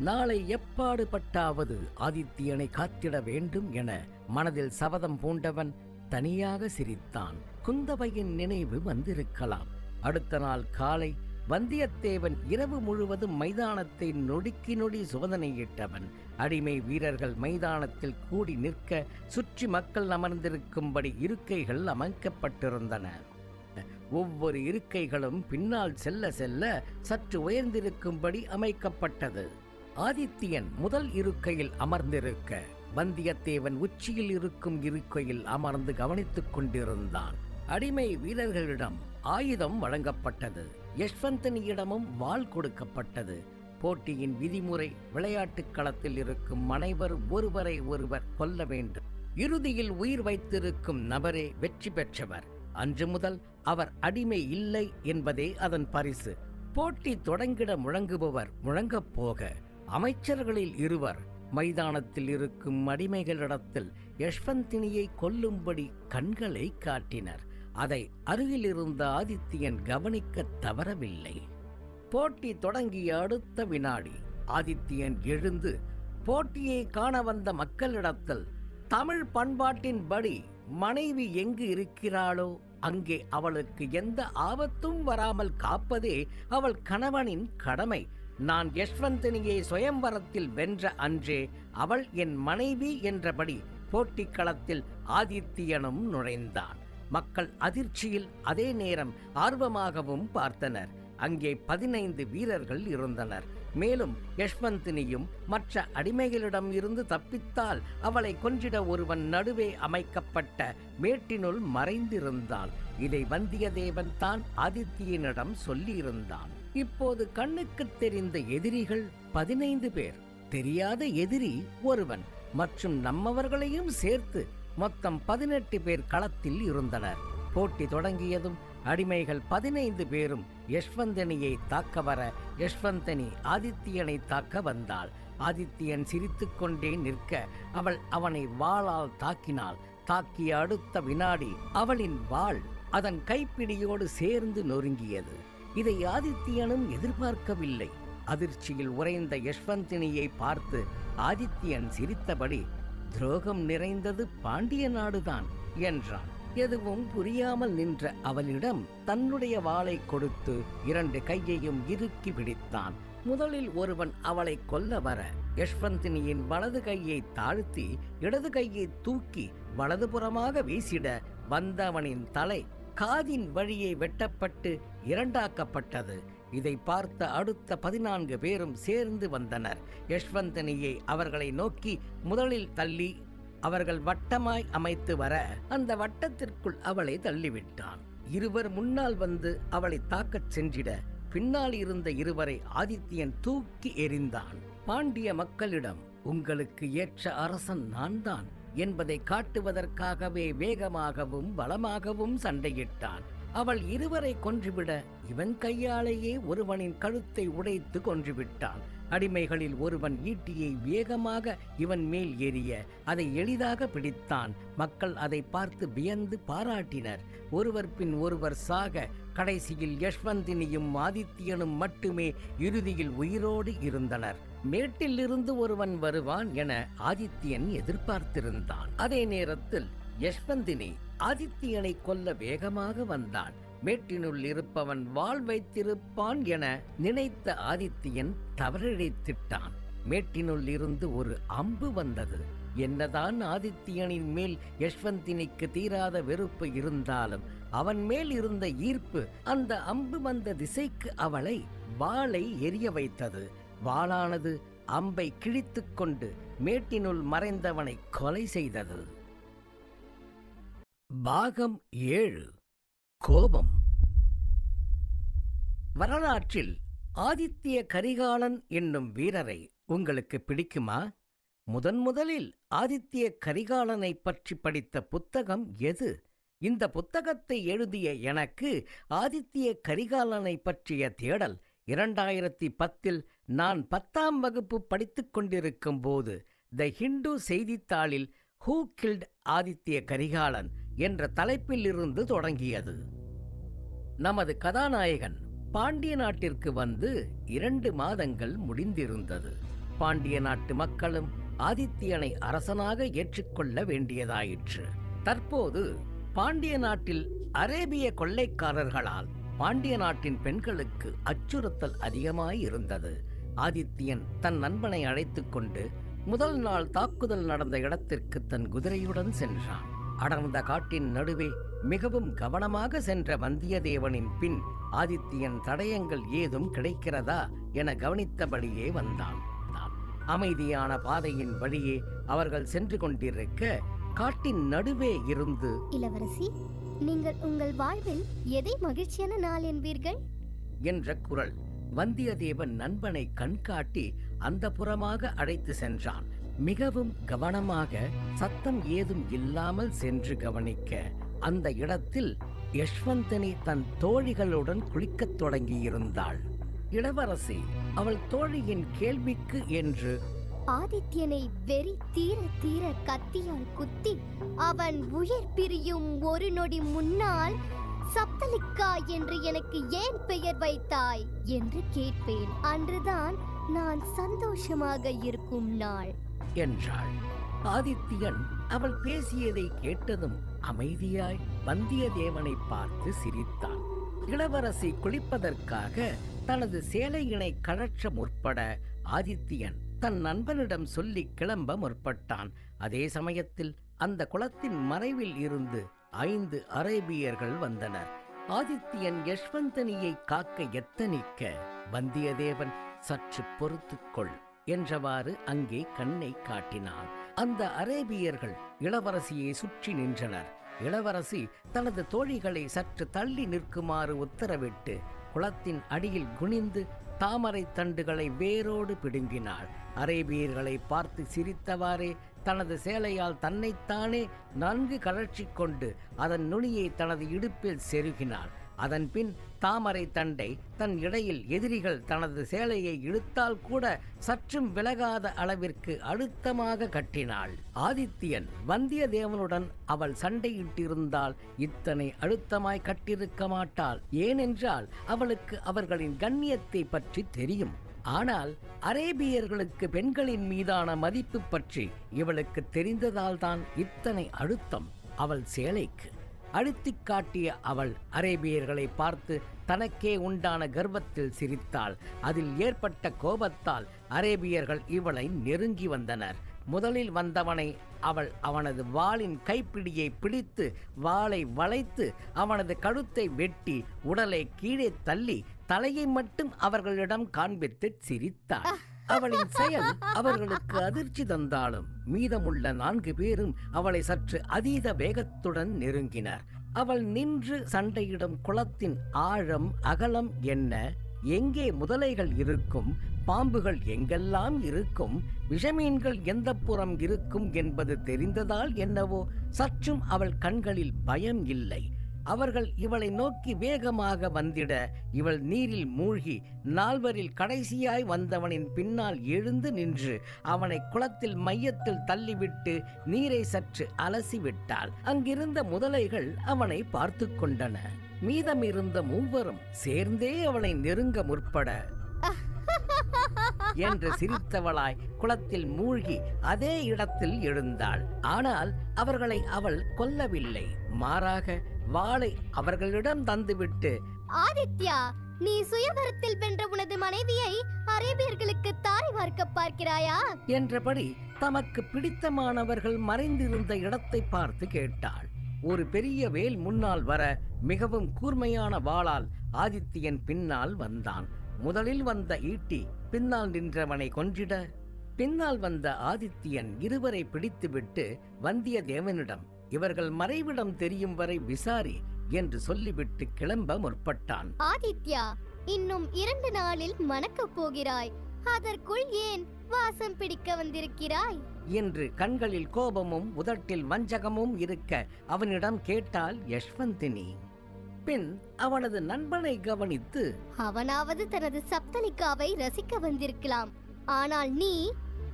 நாளை எப்பாடுபட்டாவது ஆதித்யனை காத்திட வேண்டும் என மனதில் சபதம் பூண்டவன் தனியாக சிரித்தான். குந்தவையின் நினைவு வந்திருக்கலாம். அடுத்த நாள் காலை வந்தியத்தேவன் இரவு முழுவதும் மைதானத்தை நொடிக்கு நொடி சோதனையிட்டவன். அடிமை வீரர்கள் மைதானத்தில் கூடி நிற்க சுற்றி மக்கள் அமர்ந்திருக்கும்படி இருக்கைகள் அமைக்கப்பட்டிருந்தன. ஒவ்வொரு இருக்கைகளும் பின்னால் செல்ல செல்ல சற்று உயர்ந்திருக்கும்படி அமைக்கப்பட்டது. ஆதித்யன் முதல் இருக்கையில் அமர்ந்திருக்க வந்தியத்தேவன் உச்சியில் இருக்கும் இருக்கையில் அமர்ந்து கவனித்துக் கொண்டிருந்தான். அடிமை வீரர்களிடம் ஆயுதம் வழங்கப்பட்டது. யஷ்வந்தனியிடமும் வாள் கொடுக்கப்பட்டது. போட்டியின் விதிமுறை, விளையாட்டுக் களத்தில் இருக்கும் அனைவரும் ஒருவரை ஒருவர் கொல்ல வேண்டும். இறுதியில் உயிர் வைத்திருக்கும் நபரே வெற்றி பெற்றவர். அன்று முதல் அவர் அடிமை இல்லை என்பதே அதன் பரிசு. போட்டி தொடங்கிட முழங்குபவர் முழங்கப் போக அமைச்சர்களில் இருவர் மைதானத்தில் இருக்கும் அடிமைகளிடத்தில் யஷ்வந்தினியை கொல்லும்படி கண்களை காட்டினர். அதை அருகில் இருந்த ஆதித்யன் கவனிக்க தவறவில்லை. போட்டி தொடங்கிய அடுத்த வினாடி ஆதித்யன் எழுந்து போட்டியை காண வந்த மக்களிடத்தில், தமிழ் பண்பாட்டின்படி மனைவி எங்கு இருக்கிறாளோ அங்கே அவளுக்கு எந்த ஆபத்தும் வராமல் காப்பதே அவள் கணவனின் கடமை. நான் யஷ்வந்தினியை சுயம்வரத்தில் வென்ற அன்றே அவள் என் மனைவி என்றபடி போட்டிக் களத்தில் ஆதித்யனும் நுழைந்தான். மக்கள் அதிர்ச்சியில் அதே நேரம் ஆர்வமாகவும் பார்த்தனர். அங்கே 15 வீரர்கள் இருந்தனர். மேலும் யஷ்வந்தினியும் மற்ற அடிமைகளிடம் இருந்து தப்பித்தால் அவளை கொன்றிட ஒருவன் நடுவே அமைக்கப்பட்ட மேட்டினுள் மறைந்திருந்தான். இதை வந்தியத்தேவன் தான் ஆதித்யனிடம் சொல்லியிருந்தான். இப்போது கண்ணுக்கு தெரிந்த எதிரிகள் 15 பேர், தெரியாத எதிரி ஒருவன் மற்றும் நம்மவர்களையும் சேர்த்து மொத்தம் 18 பேர் களத்தில் இருந்தனர். போட்டி தொடங்கியதும் அடிமைகள் 15 பேரும் யஷ்வந்தனியை தாக்க வர யஷ்வந்தனி ஆதித்யனை தாக்க வந்தாள். ஆதித்யன் சிரித்துக்கொண்டே நிற்க அவள் அவனை வாளால் தாக்கினாள். தாக்கிய அடுத்த வினாடி அவளின் வாள் அதன் கைப்பிடியோடு சேர்ந்து நொறுங்கியது. இதை ஆதித்யனும் எதிர்பார்க்கவில்லை. அதிர்ச்சியில் உறைந்த யஷ்வந்தினியை பார்த்து ஆதித்யன் சிரித்தபடி, துரோகம் நிறைந்தது பாண்டிய நாடுதான் என்றான். எதுவும் புரியாமல் நின்ற அவளிடம் தன்னுடைய வாளை கொடுத்து 2 கையையும் இறுக்கி பிடித்தான். முதலில் ஒருவன் அவளை கொல்ல வர யஷ்வந்தினியின் வலது கையை தாழ்த்தி இடது கையை தூக்கி வலதுபுறமாக வீசிட வந்தவனின் தலை காதின் வழியே வெட்டப்பட்டு இரண்டாக்கப்பட்டது. இதை பார்த்த அடுத்த 14 பேரும் சேர்ந்து வந்தனர். யஷ்வந்தனியை அவர்களை நோக்கி முதலில் தள்ளி அவர்கள் வட்டமாய் அமைத்து வர அந்த வட்டத்திற்குள் அவளை தள்ளிவிட்டான். இருவர் முன்னால் வந்து அவளை தாக்கச் சென்றிட பின்னால் இருந்த இருவரை ஆதித்யன் தூக்கி எறிந்தான். பாண்டிய மக்களிடம் உங்களுக்கு ஏற்ற அரசன் நான்தான் என்பதை காட்டுவதற்காகவே வேகமாகவும் பலமாகவும் சண்டையிட்டான். அவள் இருவரை கொன்றுவிட இவன் கையாலேயே ஒருவனின் கழுத்தை உடைத்து கொன்றுவிட்டான். அடிமைகளில் ஒருவன் ஈட்டியை வேகமாக இவன் மேல் ஏறிய அதை எளிதாக பிடித்தான். மக்கள் அதை பார்த்து வியந்து பாராட்டினர். ஒருவர் பின் ஒருவர் சாக கடைசியில் யஷ்வந்தினியும் ஆதித்யனும் மட்டுமே இறுதியில் உயிரோடு இருந்தனர். மேட்டிலிருந்து ஒருவன் வருவான் என ஆதித்யன் எதிர்பார்த்திருந்தான். அதே நேரத்தில் யஷ்வந்தினி ஆதித்யனை கொல்ல வேகமாக வந்தான். மேட்டினுள் இருப்பவன் வாள் வைத்திருப்பான் என நினைத்த ஆதித்யன் தவறிழைத்திட்டான். மேட்டினுள் இருந்து ஒரு அம்பு வந்தது. என்னதான் ஆதித்யனின் மேல் யஷ்வந்தினிக்கு தீராத வெறுப்பு இருந்தாலும் அவன் மேல் இருந்த ஈர்ப்பு அந்த அம்பு வந்த திசைக்கு அவளை வாளை எரிய வைத்தது. வாளானது அம்பை கிழித்துக் கொண்டு மேட்டினுள் மறைந்தவனை கொலை செய்தது. பாகம் 7. கோபம். வரலாற்றில் ஆதித்ய கரிகாலன் என்னும் வீரரை உங்களுக்கு பிடிக்குமா? முதலில் ஆதித்ய கரிகாலனை பற்றி படித்த புத்தகம் எது? இந்த புத்தகத்தை எழுதிய எனக்கு ஆதித்ய கரிகாலனை பற்றிய தேடல் 2010 நான் 10ஆம் வகுப்பு படித்துக் கொண்டிருக்கும் போது த ஹிந்து செய்தித்தாளில் ஹூ கில்ட் ஆதித்ய கரிகாலன் என்ற தலைப்பில் இருந்து தொடங்கியது. நமது கதாநாயகன் பாண்டிய நாட்டிற்கு வந்து 2 மாதங்கள் முடிந்திருந்தது. பாண்டிய நாட்டு மக்களும் ஆதித்யனை அரசனாக ஏற்றுக்கொள்ள வேண்டியதாயிற்று. தற்போது பாண்டிய நாட்டில் அரேபிய கொள்ளைக்காரர்களால் பாண்டிய நாட்டின் பெண்களுக்கு அச்சுறுத்தல் அதிகமாயிருந்தது. ஆதித்யன் தன் நண்பனை அழைத்துக் கொண்டு முதல் நாள் தாக்குதல் நடந்த இடத்திற்கு தன் குதிரையுடன் சென்றான். அடர்ந்த காட்டின் நடுவே மிகவும் கவனமாக சென்ற வந்தியத்தேவனின் பின் ஆதித்யன் தடயங்கள் ஏதும் கிடைக்கிறதா என கவனித்தபடியே வந்தான். அமைதியான பாதையின் வழியே அவர்கள் சென்று கொண்டிருக்க காட்டின் நடுவே இருந்து, இளவரசி, நீங்கள் உங்கள் வாழ்வில் எதை மகிழ்ச்சியான நாள் என்பீர்கள் என்ற குரல் வந்தியத்தேவன் நண்பனை கண்காட்டி அந்த புறமாக அழைத்து சென்றான். மிகவும் கவனமாக சத்தம் ஏதும் இல்லாமல் சென்று கவனிக்க அந்த இடத்தில் யஷ்வந்தினி தன் தோழிகளுடன் குளிக்கத் தொடங்கியிருந்தாள். இளவரசி அவள் தோழியின் கேள்விக்கு என்று ஆதித்யனை வெறி தீர தீர கத்தியால் குத்தி அவன் உயிர் பிரியும் ஒரு நொடி முன்னால் சப்தலிக்கா என்று எனக்கு ஏன் பெயர் வைத்தாய் என்று கேட்பேன். அன்றுதான் நான் சந்தோஷமாக இருக்கும் நாள் என்றாள். ஆதித்யன் அவள் பேசியதை கேட்டதும் அமைதியாய் வந்தியத்தேவனை பார்த்து சிரித்தான். இளவரசி குளிப்பதற்காக தனது சேலையினை கழற்ற முற்பட ஆதித்யன் தன் நண்பனிடம் சொல்லி கிளம்ப முற்பட்டான். அதே சமயத்தில் அந்த குளத்தின் மறைவில் இருந்து 5 அரேபியர்கள் வந்தனர். ஆதித்யன் யஷ்வந்தனியை காக்க எத்தனிக்க வந்தியத்தேவன் சற்று பொறுத்துக்கொள் என்றவாறு அங்கே கண்ணை காட்டினான். அந்த அரேபியர்கள் இளவரசியை சுற்றி நின்றனர். இளவரசி தனது தோழிகளை சற்று தள்ளி நிற்குமாறு உத்தரவிட்டு குளத்தின் அடியில் குனிந்து தாமரை தண்டுகளை வேரோடு பிடுங்கினாள். அரேபியர்களை பார்த்து சிரித்தவாறே தனது சேலையால் தன்னைத்தானே நன்கு கழற்றி கொண்டு அதன் நுனியை தனது இடுப்பில் செருகினாள். அதன் பின் தாமரை தண்டை தன் இடையில் எதிரிகள் தனது சேலையை இழுத்தால் கூட சற்றும் விலகாத அளவிற்கு அழுத்தமாக கட்டினாள். ஆதித்யன் வந்தியத்தேவனுடன் அவள் சண்டையிட்டிருந்தால் இத்தனை அழுத்தமாய் கட்டிருக்க மாட்டாள். ஏனென்றால் அவளுக்கு அவர்களின் கண்ணியத்தை பற்றி தெரியும். ஆனால் அரேபியர்களுக்கு பெண்களின் மீதான மதிப்பு பற்றி இவளுக்கு தெரிந்ததால்தான் இத்தனை அழுத்தம் அவள் சேலைக்கு. அழுத்திக் காட்டிய அவள் அரேபியர்களை பார்த்து தனக்கே உண்டான கர்வத்தில் சிரித்தாள். அதில் ஏற்பட்ட கோபத்தால் அரேபியர்கள் இவளை நெருங்கி வந்தனர். முதலில் வந்தவனை அவள் அவனது வாளின் கைப்பிடியை பிடித்து வாளை வளைத்து அவனது கழுத்தை வெட்டி உடலை கீழே தள்ளி தலையை மட்டும் அவர்களிடம் காண்பித்து சிரித்தாள். அவளின் செயல் அவர்களுக்கு அதிர்ச்சி தந்தாலும் மீதமுள்ள 4 பேரும் அவளை சற்று அதீத வேகத்துடன் நெருங்கினர். அவள் நின்று சண்டையிடும் குளத்தின் ஆழம் அகலம் என்ன, எங்கே முதலைகள் இருக்கும், பாம்புகள் எங்கெல்லாம் இருக்கும், விஷமீன்கள் எந்த புறம் இருக்கும் என்பது தெரிந்ததால் என்னவோ சற்றும் அவள் கண்களில் பயம் இல்லை. அவர்கள் இவளை நோக்கி வேகமாக வந்திட இவள் நீரில் மூழ்கி 4வரில் கடைசியாய் வந்தவனின் பின்னால் எழுந்து நின்று அவனை குளத்தில் மையத்தில் தள்ளிவிட்டு நீரை சற்று அலசி விட்டாள். அங்கிருந்த முதலைகள் அவனை பார்த்து கொண்டன. மீதமிருந்த 3வரும் சேர்ந்தே அவளை நெருங்க முற்பட என்று சிரித்தவளாய் குளத்தில் மூழ்கி அதே இடத்தில் எழுந்தாள். ஆனால் அவர்களை அவள் கொல்லவில்லை. மாறாக வாளை அவர்களிடம் தந்துவிட்டு, ஆதித்யா, நீ சுயவரத்தில் வென்ற உனது மனைவியை அரேபியர்களுக்கு தாரை வார்க்க பார்க்கிறாயா என்றபடி தமக்கு பிடித்தமானவர்கள் மறைந்திருந்த இடத்தை பார்த்து கேட்டாள். ஒரு பெரிய வேல் முன்னால் வர மிகவும் கூர்மையான வாளால் ஆதித்யன் பின்னால் வந்தான். முதலில் வந்த ஈட்டி பின்னால் நின்றவனை கொன்றிட பின்னால் வந்த ஆதித்யன் இருவரை பிடித்துவிட்டு வந்தியத்தேவனிடம் இவர்கள் மறைவிடம் தெரியும் வரை விசாரி என்று சொல்லிவிட்டு கிளம்ப முற்பட்டான். ஆதித்யா, இன்னும் 2 நாளில் மணக்கப் போகிறாய். அதற்குள் ஏன் வாசம் பிடிக்க வந்திருக்கிறாய் என்று கண்களில் கோபமும் உதட்டில் வஞ்சகமும் இருக்க அவனிடம் கேட்டாள் யஷ்வந்தினி. பின் அவனது நண்பனை கவனித்து, அவனாவது தனது சப்தலிக்காவை ரசிக்க வந்திருக்கலாம். ஆனால் நீ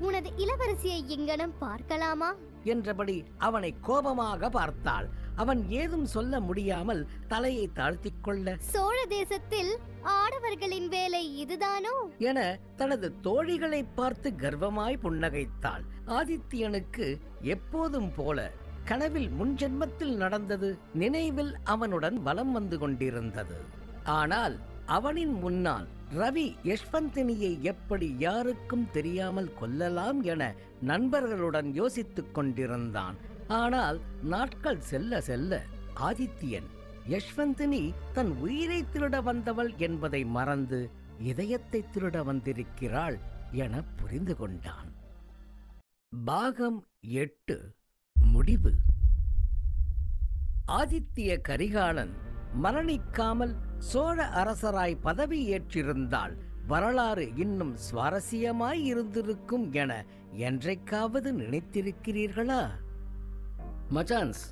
உனது இளவரசியை இங்கனம் பார்க்கலாமா என்றபடி அவனை கோபமாக பார்த்தாள். அவன் ஏதும் சொல்ல முடியாமல் தலையை தாழ்த்திக் கொள்ள, சோழ தேசத்தில் ஆடவர்களின் வேலை இதுதானோ என தனது தோழிகளை பார்த்து கர்வமாய் புன்னகைத்தாள். ஆதித்யனுக்கு எப்போதும் போல கனவில் முன்ஜென்மத்தில் நடந்தது நினைவில் அவனுடன் வலம் வந்து கொண்டிருந்தது. ஆனால் அவனின் முன்னால் ரவி யஷ்வந்தினியை எப்படி யாருக்கும் தெரியாமல் கொல்லலாம் என நண்பர்களுடன் யோசித்துக் கொண்டிருந்தான். ஆனால் நாட்கள் செல்ல செல்ல ஆதித்யன் யஷ்வந்தினி தன் உயிரை திருட வந்தவள் என்பதை மறந்து இதயத்தை திருட வந்திருக்கிறாள் என புரிந்து கொண்டான். பாகம் 8 முடிவு. ஆதித்ய கரிகாலன் மரணிக்காமல் சோழ அரசராய் பதவி ஏற்றிருந்தால் வரலாறு இன்னும் சுவாரஸ்யமாய் இருந்திருக்கும் என என்றைக்காவது நினைத்திருக்கிறீர்களா? மச்சான்ஸ்,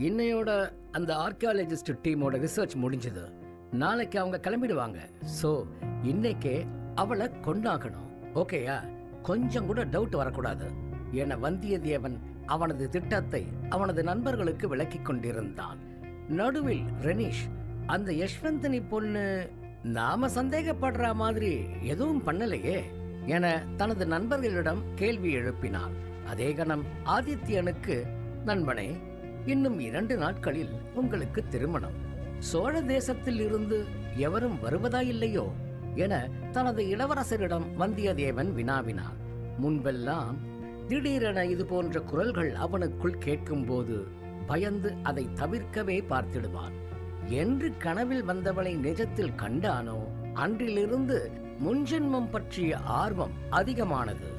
இன்னையோட அந்த ஆர்கியாலஜிஸ்ட் டீமோட ரிசர்ச் முடிஞ்சது. நாளைக்கு அவங்க கிளம்பிடுவாங்க. ஸோ இன்னைக்கே அவளை கொண்டாகணும். ஓகேயா? கொஞ்சம் கூட டவுட் வரக்கூடாது என வந்தியத்தேவன் அவனது திட்டத்தை அவனது நண்பர்களுக்கு விளக்கிக் கொண்டிருந்தான். நடுவில் ரெனிஷ், அந்த யஷ்வந்தினி பொண்ணு நாம சந்தேகப்படுற மாதிரி எதுவும் பண்ணலையே என தனது நண்பர்களிடம் கேள்வி எழுப்பினார். அதே கணம் ஆதித்யனுக்கு, நண்பனே, இன்னும் 2 நாட்களில் உங்களுக்கு திருமணம். சோழ தேசத்தில் இருந்து எவரும் வருவதாயில்லையோ என தனது இளவரசரிடம் வந்தியத்தேவன் வினாவினார். முன்பெல்லாம் திடீரென இது போன்ற குரல்கள் அவனுக்குள் கேட்கும்போது பயந்து அதை தவிர்க்கவே பார்த்திடுவான். என்று கனவில் வந்தவளை நிஜத்தில் கண்டானோ அன்றிலிருந்து முன்ஜென்மம் பற்றிய ஆர்வம் அதிகமானது.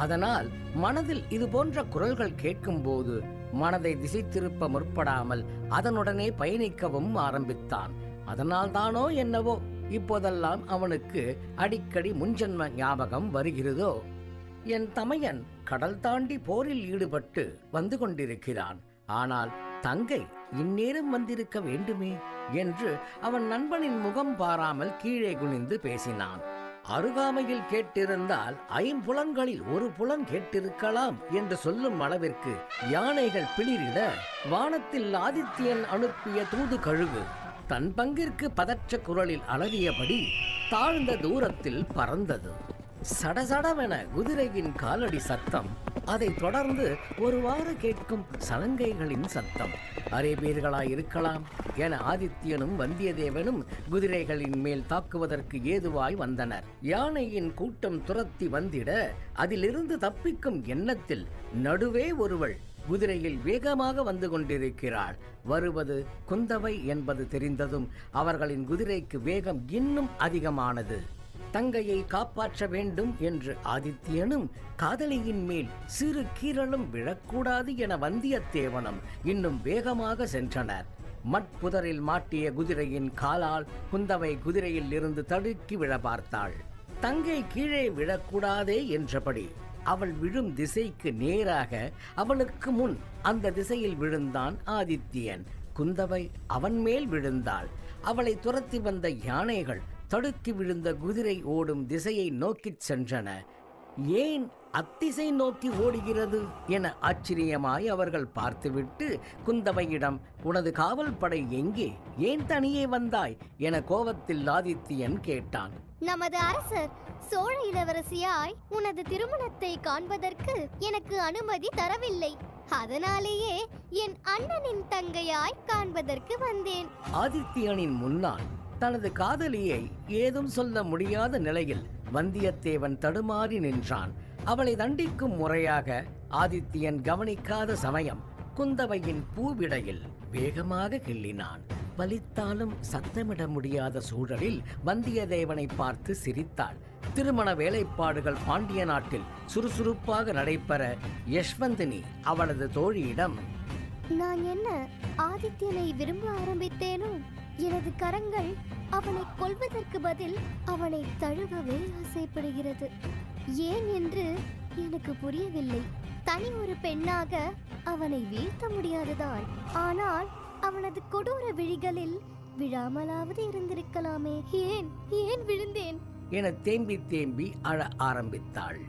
அதனால் மனதில் இது போன்ற குரல்கள் கேட்கும்போது மனதை திசை திருப்ப முற்படாமல் அதனுடனே பயணிக்கவும் ஆரம்பித்தான். அதனால் தானோ என்னவோ இப்போதெல்லாம் அவனுக்கு அடிக்கடி முன்ஜென்ம ஞாபகம் வருகிறதோ. என் தமையன் கடல் தாண்டி போரில் ஈடுபட்டு வந்து கொண்டிருக்கிறான். ஆனால் தங்கை இந்நேரம் வந்திருக்க வேண்டுமே என்று அவன் நண்பனின் முகம் பாராமல் கீழே குனிந்து பேசினான். அருகாமையில் கேட்டிருந்தால் 5 புலன்களில் 1 புலன் கேட்டிருக்கலாம் என்று சொல்லும் அளவிற்கு யானைகள் பிளிரிட வானத்தில் ஆதித்யன் அனுப்பிய தூது கழுகு தன் பங்கிற்கு பதற்ற குரலில் அலறியபடி தாழ்ந்த தூரத்தில் பறந்தது. சடசடவென குதிரையின் காலடி சத்தம், அதைத் தொடர்ந்து ஒருவாறு கேட்கும் சலங்கைகளின் சத்தம். அரேபியர்களாயிருக்கலாம் என ஆதித்யனும் வந்தியத்தேவனும் குதிரைகளின் மேல் தாக்குவதற்கு ஏதுவாய் வந்தனர். யானையின் கூட்டம் துரத்தி வந்திட அதிலிருந்து தப்பிக்கும் எண்ணத்தில் நடுவே ஒருவள் குதிரையில் வேகமாக வந்து கொண்டிருக்கிறாள். வருவது குந்தவை என்பது தெரிந்ததும் அவர்களின் குதிரைக்கு வேகம் இன்னும் அதிகமானது. தங்கையை காப்பாற்ற வேண்டும் என்று ஆதித்யனும் காதலியின் மேல் சிறு கீறலும் விழக்கூடாது என வந்தியத்தேவனும் இன்னும் வேகமாக சென்றனர். மட்புதரில் மாட்டிய குதிரையின் காலால் குந்தவை குதிரையில் இருந்து தடுக்கி விழ பார்த்தாள். தங்கை கீழே விழக்கூடாதே என்றபடி அவள் விழும் திசைக்கு நேராக அவளுக்கு முன் அந்த திசையில் விழுந்தான் ஆதித்யன். குந்தவை அவன் மேல் விழுந்தாள். அவளை துரத்தி வந்த யானைகள் தடுக்கி விழுந்த குதிரை ஓடும் திசையை நோக்கிச் சென்றன. ஏன் அத்திசை நோக்கி ஓடுகிறது என ஆச்சரியமாய் அவர்கள் பார்த்துவிட்டு குந்தவையிடம், உனது காவல் படை எங்கே, ஏன் தனியே வந்தாய் என கோபத்தில் ஆதித்யன் கேட்டான். நமது அரசர் சோழ இளவரசியாய் உனது திருமணத்தை காண்பதற்கு எனக்கு அனுமதி தரவில்லை. அதனாலேயே என் அண்ணனின் தங்கையாய் காண்பதற்கு வந்தேன். ஆதித்யனின் முன்னால் தனது காதலியை ஏதும் சொல்ல முடியாத நிலையில் வந்தியத்தேவன் தடுமாறி நின்றான். அவளை தண்டிக்கும் முறையாக ஆதித்யன் கவனிக்காத சமயம் குந்தவையின் பூவிடையில் வேகமாக கிள்ளினான். வலித்தாலும் சத்தமிட முடியாத சூழலில் வந்தியத்தேவனை பார்த்து சிரித்தாள். திருமண வேலைப்பாடுகள் பாண்டிய நாட்டில் சுறுசுறுப்பாக நடைபெற யஷ்வந்தினி அவளது தோழியிடம், நான் என்ன ஆதித்யனை விரும்ப ஆரம்பித்தேனோ, எனது கரங்கள் அவனை கொல்வதற்கு பதில் அவனை தழுவவே ஆசைப்படுகிறது. ஏன் என்று எனக்கு புரியவில்லை. தனி ஒரு பெண்ணாக அவனை வீழ்த்த முடியாதுதான். ஆனால் அவனது கொடூர விழிகளில் விழாமலாவது இருந்திருக்கலாமே. ஏன் விழுந்தேன் என தேம்பி தேம்பி அழ ஆரம்பித்தாள்.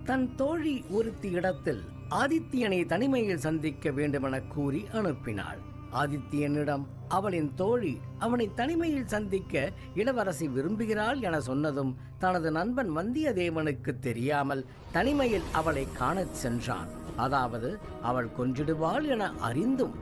தன் தோழி ஒருத்தி இடத்தில் ஆதித்யனை தனிமையில் சந்திக்க வேண்டுமென கூறி அனுப்பினாள். ஆதித்யனிடம் அவளின் தோழி அவனை தனிமையில் சந்திக்க இளவரசி விரும்புகிறாள் என சொன்னதும் தனது நண்பன் வந்தியத்தேவனுக்கு தெரியாமல் தனிமையில் அவளை காணச் சென்றான். அதாவது அவள் கொன்றிடுவாள் என அறிந்தும்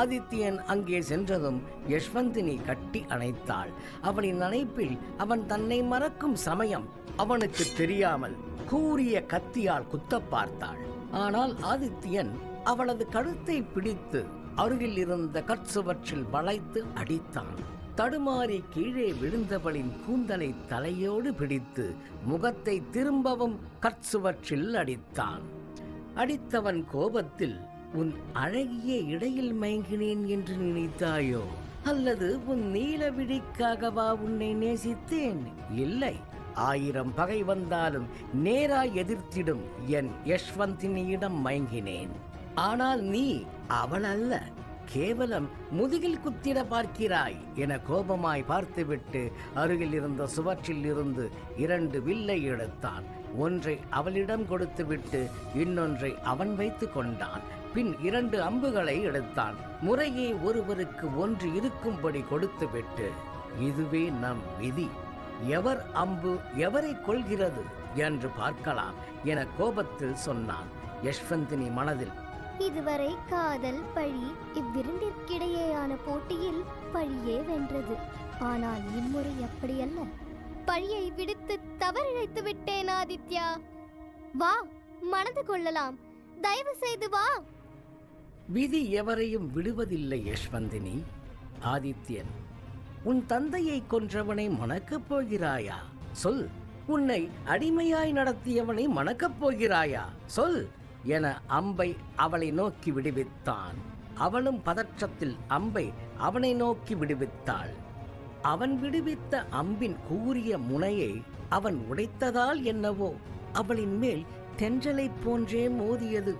ஆதித்யன் அங்கே சென்றதும் யஷ்வந்தினி கட்டி அணைத்தாள். அவனின் அணைப்பில் அவன் தன்னை மறக்கும் சமயம் அவனுக்கு தெரியாமல் கூரிய கத்தியால் குத்த பார்த்தாள். ஆனால் ஆதித்யன் அவளது கழுத்தை பிடித்து அருகில் இருந்த கற்சுவற்றில் வளைத்து அடித்தான். தடுமாறி கீழே விழுந்தவளின் கூந்தலை தலையோடு பிடித்து முகத்தை திரும்பவும் கற்சுவற்றில் அடித்தான். அடித்தவன் கோபத்தில், உன் அழகிய இடையில் மயங்கினேன் என்று நினைத்தாயோ, அல்லது உன் நீல விழிக்காகவா உன்னை நேசித்தேன்? இல்லை, 1000 பகை வந்தாலும் நேராய் எதிர்த்திடும் என் யஷ்வந்தினியிடம் மயங்கினேன். ஆனால் நீ அவள் அல்ல, கேவலம் முதுகில் குத்திட பார்க்கிறாய் என கோபமாய் பார்த்துவிட்டு அருகில் இருந்த சுவற்றில் இருந்து 2 வில்லை எடுத்தான். ஒன்றை அவளிடம் கொடுத்துவிட்டு இன்னொன்றை அவன் வைத்து கொண்டான். பின் 2 அம்புகளை எடுத்தான். முறையே ஒருவருக்கு ஒன்று இருக்கும்படி கொடுத்துவிட்டு, இதுவே நம் விதி, எவர் அம்பு எவரை கொள்கிறது என்று பார்க்கலாம் என கோபத்தில் சொன்னான். யஷ்வந்தினி மனதில், இதுவரை காதல் பழி இவ்விரண்டிற்கிடையேயான போட்டியில் பழியே வென்றது. ஆனால் இம்முறை அப்படியல்ல. பழியை விடுத்து தவறிழைத்து விட்டேன் ஆதித்யா. வா, மணந்து கொள்ளலாம், தயவு செய்து வா. விதி எவரையும் விடுவதில்லை யஷ்வந்தினி. ஆதித்யன் உன் தந்தையை கொன்றவனை மணக்கப் போகிறாயா? சொல். உன்னை அடிமையாய் நடத்தியவனை மணக்கப் போகிறாயா? சொல் என அம்பை அவளை நோக்கி விடுவித்தான். அவளும் பதற்றத்தில் அம்பை அவனை நோக்கி விடுவித்தாள். அவன் விடுவித்த அம்பின் கூரிய முனையை அவன் உடைத்ததால் என்னவோ அவளின் மேல் தென்றலைப் போன்றே மோதியது.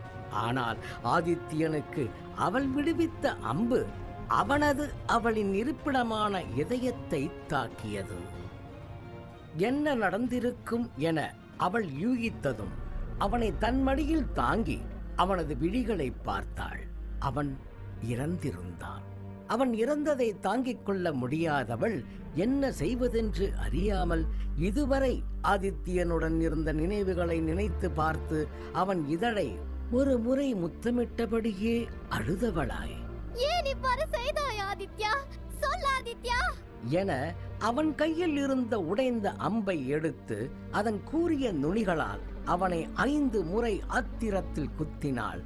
ஆனால் ஆதித்யனுக்கு அவள் விடுவித்த அம்பு அவளின் இருப்பிடமான இதயத்தை தாக்கியது. என்ன நடந்திருக்கும் என அவள் யூகித்ததும் அவனை தன் மடியில் தாங்கி அவனது விழிகளை பார்த்தாள். அவன் இறந்திருந்தான். அவன் இறந்ததை தாங்கிக் கொள்ள முடியாதவள் என்ன செய்வதென்று அறியாமல் இதுவரை ஆதித்யனுடன் இருந்த நினைவுகளை நினைத்து பார்த்து அவன் இதழை ஒரு முறை முத்தமிட்டபடியே அழுதவளாய், ஏன் இவ்வாறு செய்தாய் ஆதித்யா? சொல் ஆதித்யா என அவன் கையில் இருந்த உடைந்த அம்பை எடுத்து அதன் கூரிய நுனிகளால் அவனை 5 முறை ஆத்திரத்தில் குத்தினாள்.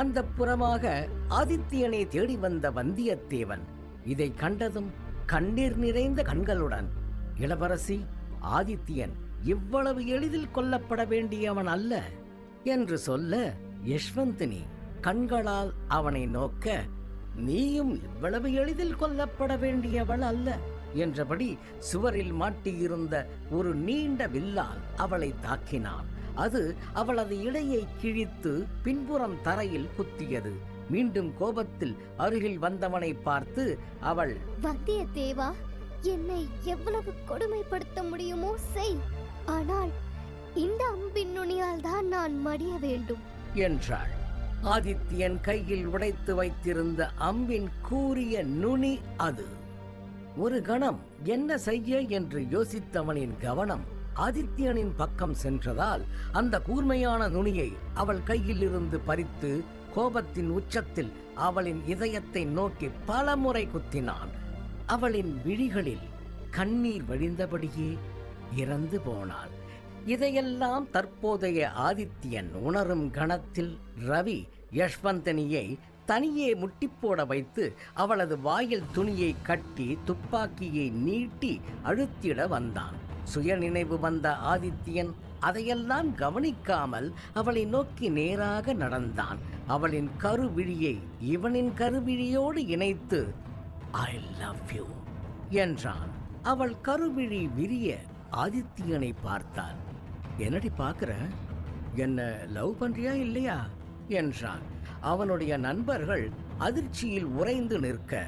அந்த புறமாக ஆதித்யனை தேடி வந்த வந்தியத்தேவன் இதை கண்டதும் கண்ணீர் நிறைந்த கண்களுடன், இளவரசி, ஆதித்யன் இவ்வளவு எளிதில் கொல்லப்பட வேண்டியவன் அல்ல என்று சொல்ல, யஷ்வந்தினி கண்களால் அவனை நோக்க, நீயும் இவ்வளவு எளிதில் கொல்லப்பட வேண்டியவள் அல்ல என்றபடி சுவரில் மாட்டியிருந்த ஒரு நீண்ட வில்லால் அவளை தாக்கினான். அது அவளது இடையை கிழித்து பின்புறம் தரையில் குத்தியது. மீண்டும் கோபத்தில் அருகில் வந்தவனை பார்த்து அவள், வந்தியத்தேவா, என்னை எவ்வளவு கொடுமைப்படுத்த முடியுமோ செய். ஆனால் இந்த அம்பின் நுனியால் தான் நான் மடிய வேண்டும் என்றாள். ஆதித்யன் கையில் உடைத்து வைத்திருந்த அம்பின் கூரிய நுனி அது. ஒரு கணம் என்ன செய்ய என்று யோசித்தவனின் கவனம் ஆதித்யனின் பக்கம் சென்றதால் அந்த கூர்மையான நுனியை அவள் கையில் இருந்து பறித்து கோபத்தின் உச்சத்தில் அவளின் இதயத்தை நோக்கி பலமுறை குத்தினான். அவளின் விழிகளில் கண்ணீர் வழிந்தபடியே இறந்து போனாள். இதையெல்லாம் தற்போதைய ஆதித்யன் உணரும் கணத்தில் ரவி யஷ்வந்தனியை தனியே முட்டிப்போட வைத்து அவளது வாயில் துணியை கட்டி துப்பாக்கியை நீட்டி அழுத்திட வந்தான். சுயநினைவு வந்த ஆதித்யன் அதையெல்லாம் கவனிக்காமல் அவளை நோக்கி நேராக நடந்தான். அவளின் கருவிழியை இவனின் கருவிழியோடு இணைத்து, ஐ லவ் யூ என்றான். அவள் கருவிழி விரிய ஆதித்யனை பார்த்தாள். என்னடி பார்க்கிற? என்ன லவ் பண்றியா இல்லையா என்றான். அவனுடைய நண்பர்கள் அதிர்ச்சியில் உறைந்து நிற்க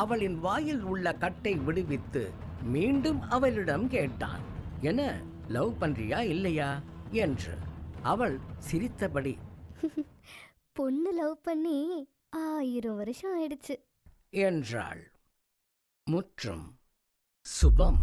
அவளின் வாயில் உள்ள கட்டை விடுவித்து மீண்டும் அவளிடம் கேட்டான், என்ன லவ் பண்றியா இல்லையா என்று. அவள் சிரித்தபடி, பொண்ணு லவ் பண்ணி 1000 வருஷம் ஆயிடுச்சு என்றாள். முற்றும். சுபம்.